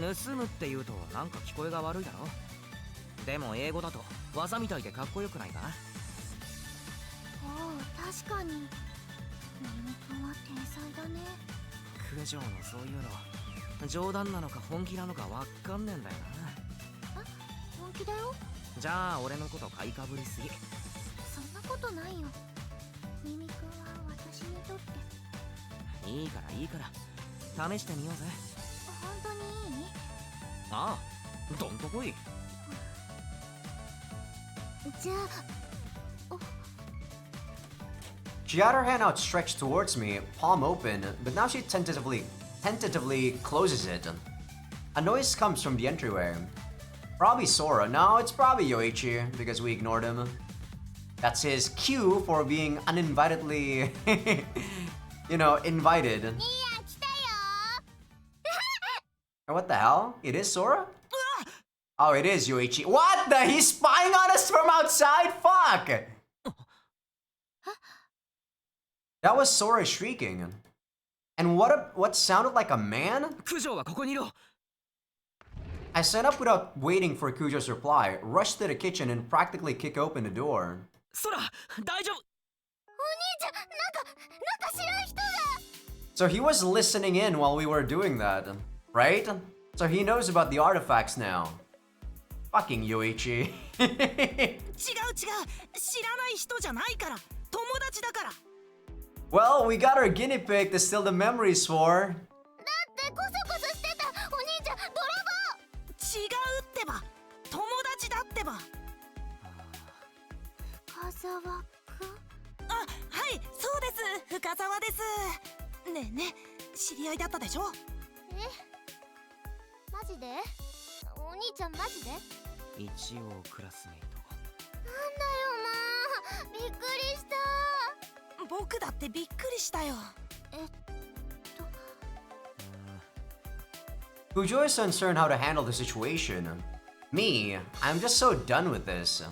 ル？盗むって言うとなんか聞こえが悪いだろ。でも英語だと技みたいでかっこよくないか。おう、確かに。ナミ君は天才だね。九条のそういうの冗談なのか本気なのかわかんねえんだよな。本気だよ。じゃあ俺のこと買いかぶりすぎ。そんなことないよ。ミミ君は私にとって。いいからいいから試してみようぜ。本当にいい？ああ、どんとこい。じゃあ。 She had her hand outstretched towards me, palm open, but now she tentatively closes it. A noise comes from the entryway. Probably Sora. No, it's probably Yoichi, because we ignored him. That's his cue for being uninvitedly, invited. いや、来たよ。 And what the hell? It is Sora? Oh, it is Yoichi. What the? He's spying on us from outside? Fuck! That was Sora shrieking. And what sounded like a man? 九条はここにいろ。 I sat up without waiting for Kujo's reply, rushed to the kitchen, and practically kicked open the door. そら、大丈夫。お兄ちゃん、なんか知らん人が。 So he was listening in while we were doing that, right? So he knows about the artifacts now. Fucking Yoichi. 違う違う、知らない人じゃないから、友達だから。 Well, we got our guinea pig to steal the memories for. だってコソコソしてたお兄ちゃん泥違うってば、友達だってば。棒。深澤君？あ、はい、そうです、深澤です。ねえねえ、知り合いだったでしょ。マジで？お兄ちゃんマジで？一応クラスメイト。なんだよな、びっくりした。僕だってびっくりしたよ。Kujo is uncertain how to handle the situation. Me, I'm just so done with this.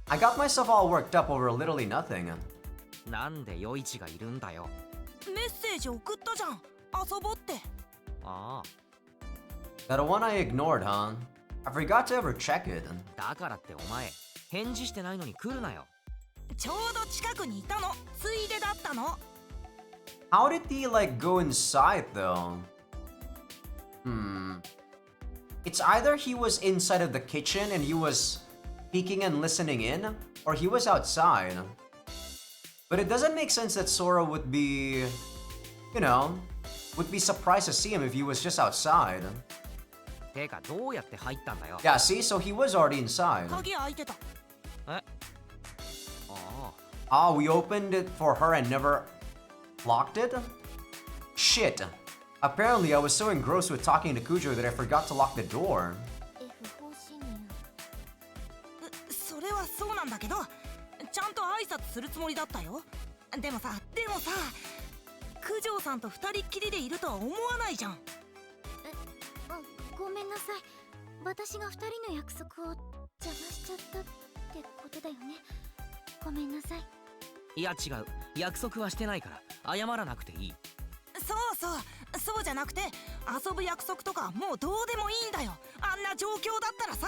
I got myself all worked up over literally nothing. なんで余一がいるんだよ。メッセージ送ったじゃん、遊ぼうって。ああ。 That one I ignored, huh? I forgot to ever check it. だからってお前返事してないのに来るなよ。ちょうど近くにいたの、ついでだったの。 How did he go inside though? It's either he was inside of the kitchen and he was peeking and listening in, or he was outside. But it doesn't make sense that Sora would be, would be surprised to see him if he was just outside. てかどうやって入ったんだよ。 Yeah, see? So he was already inside. 鍵開いてた。え？ああ。 Ah, we opened it for her and never locked it? Shit. Apparently, I was so engrossed with talking to Kujo that I forgot to lock the door. F 方針入。それはそうなんだけど、ちゃんと挨拶するつもりだったよ。でもさ、九条さんと二人っきりでいるとは思わないじゃん。ごめんなさい。私が二人の約束を邪魔しちゃったってことだよね。ごめんなさい。いや違う、約束はしてないから謝らなくていい。そうじゃなくて、遊ぶ約束とかもうどうでもいいんだよ。あんな状況だったらさ、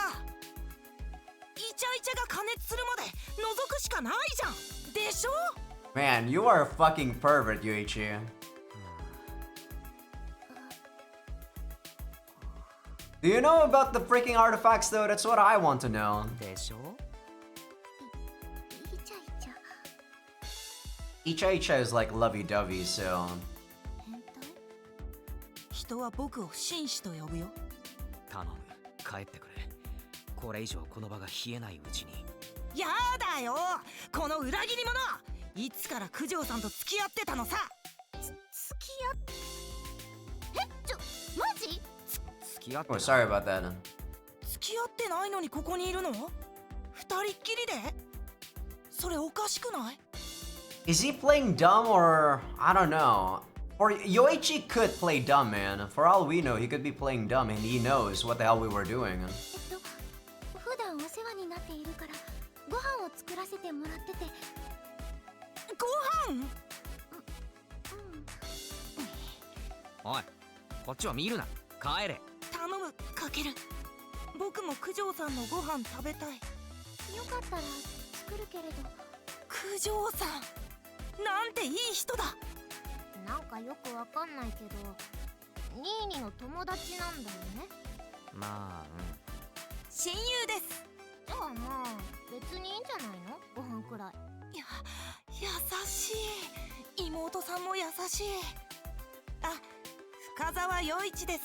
イチャイチャが加熱するまで覗くしかないじゃん。でしょ？ Man, you are a fucking pervert, Yuichi. Do you know about the freaking artifacts though? That's what I want to know. でしょ？イチャイチャ。 Icha Icha is like lovey-dovey, so... 変態？人は僕を紳士と呼ぶよ。頼む、帰ってくれ。これ以上この場が冷えないうちに。やだよ、この裏切り者。いつから九条さんと付き合ってたのさ。付き合って。マジ？付き合って Oh, sorry about that. 付き合ってないのにここにいるの？二人っきりで？それおかしくない？ Is he playing dumb or... I don't know. Or Yoichi could play dumb, man. For all we know, he could be playing dumb and he knows what the hell we were doing. 普段ゃんお世話になっているからご飯を作らせてもらってて。ご飯。おい、こっちは見るな。帰れ。頼むかける。僕も九条さんのご飯食べたい。よかったら作るけれど。九条さんなんていい人だ。なんかよくわかんないけどニーニの友達なんだよね。まあ、親友です。じゃあまあ別にいいんじゃないの、ご飯くらい。優しい。妹さんも優しい。あ、深澤陽一です。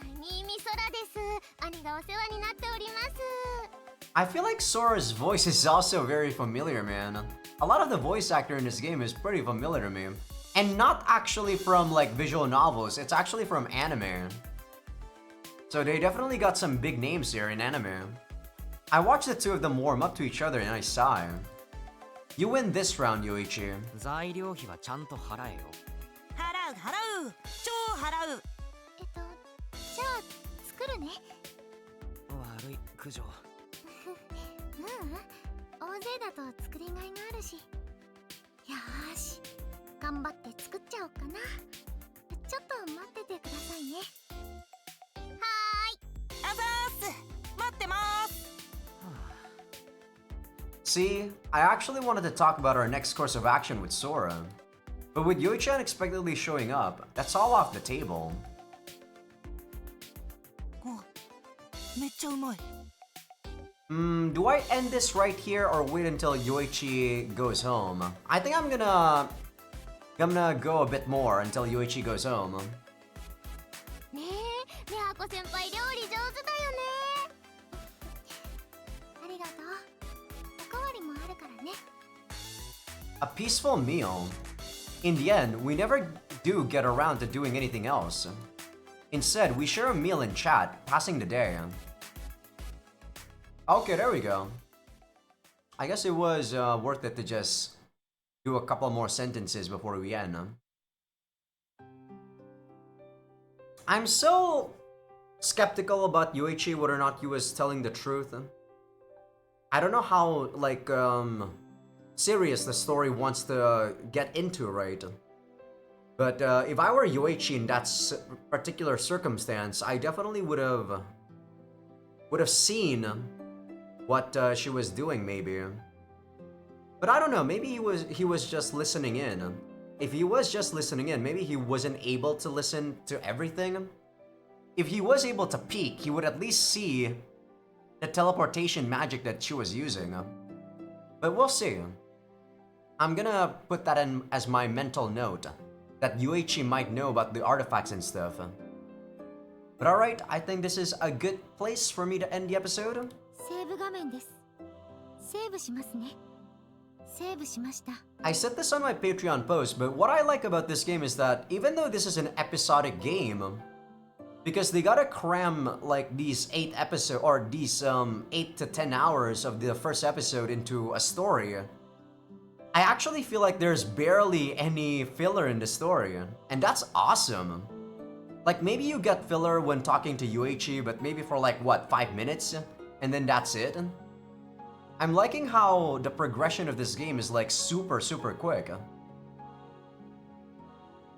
新見空です。兄がお世話になっております。 I feel like Sora's voice is also very familiar, man. A lot of the voice actor in this game is pretty familiar to me. And not actually from like visual novels, it's actually from anime. So they definitely got some big names here in anime. I watched the two of them warm up to each other and I sigh. You win this round, Yoichi. 材料費はちゃんと払えよ。払う。超払う。じゃあ作るね。悪い、九条。大勢だと作りがいがあるし。よーし頑張って作っちゃおうかな。ちょっと待っててくださいね。あざーす。待ってます。See, I actually wanted to talk about our next course of action with Sora. But with Yoichi unexpectedly showing up, that's all off the table. めっちゃうまい。Do I end this right here or wait until Yoichi goes home? I think I'm gonna go a bit more until Yoichi goes home. ねえ、ミヤコ先輩料理上手だよね。ありがとう。おかわりもあるからね。 A peaceful meal. In the end, we never do get around to doing anything else. Instead, we share a meal and chat, passing the day. Okay, there we go. I guess it was worth it to just do a couple more sentences before we end. I'm so skeptical about Yoichi, whether or not he was telling the truth. I don't know how, like, serious the story wants to get into, right? But if I were Yoichi in that particular circumstance, I definitely would have seen what she was doing, maybe. But I don't know, maybe he was just listening in. If he was just listening in, maybe he wasn't able to listen to everything. If he was able to peek, he would at least see the teleportation magic that she was using. But we'll see. I'm gonna put that in as my mental note, that Yuichi might know about the artifacts and stuff. But alright, I think this is a good place for me to end the episode. セーブ画面です。セーブしますね。セーブしました。 I said this on my Patreon post, but what I like about this game is that even though this is an episodic game, because they gotta cram like these 8 episodes or these 8 to 10 hours of the first episode into a story, I actually feel like there's barely any filler in the story, and that's awesome. Like maybe you get filler when talking to Yuichi, but maybe for like what, 5 minutes, and then that's it. I'm liking how the progression of this game is like super quick.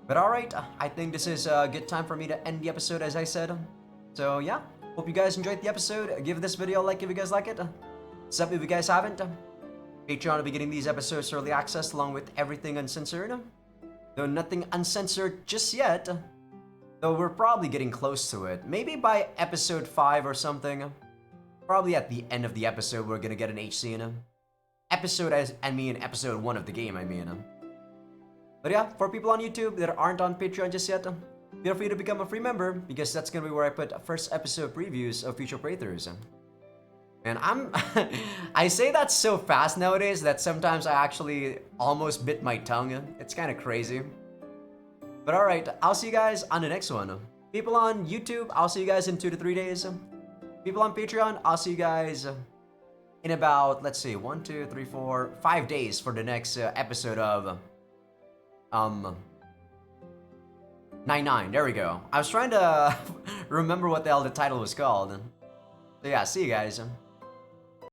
But alright, I think this is a good time for me to end the episode, as I said. So yeah, hope you guys enjoyed the episode. Give this video a like if you guys like it. Sub if you guys haven't. Patreon will be getting these episodes early access along with everything uncensored. Though nothing uncensored just yet. Though we're probably getting close to it. Maybe by episode 5 or something. Probably at the end of the episode we're gonna get an HC in him. Episode as I mean episode 1 of the game, I mean. But yeah, for people on YouTube that aren't on Patreon just yet, feel free to become a free member because that's gonna be where I put first episode previews of future playthroughs. And I say that so fast nowadays that sometimes I actually almost bit my tongue. It's kind of crazy. But alright, I'll see you guys on the next one. People on YouTube, I'll see you guys in 2 to 3 days. People on Patreon, I'll see you guys in about, let's see, 1, 2, 3, 4, 5 days for the next episode of 99. There we go. I was trying to remember what the hell the title was called. So yeah, see you guys.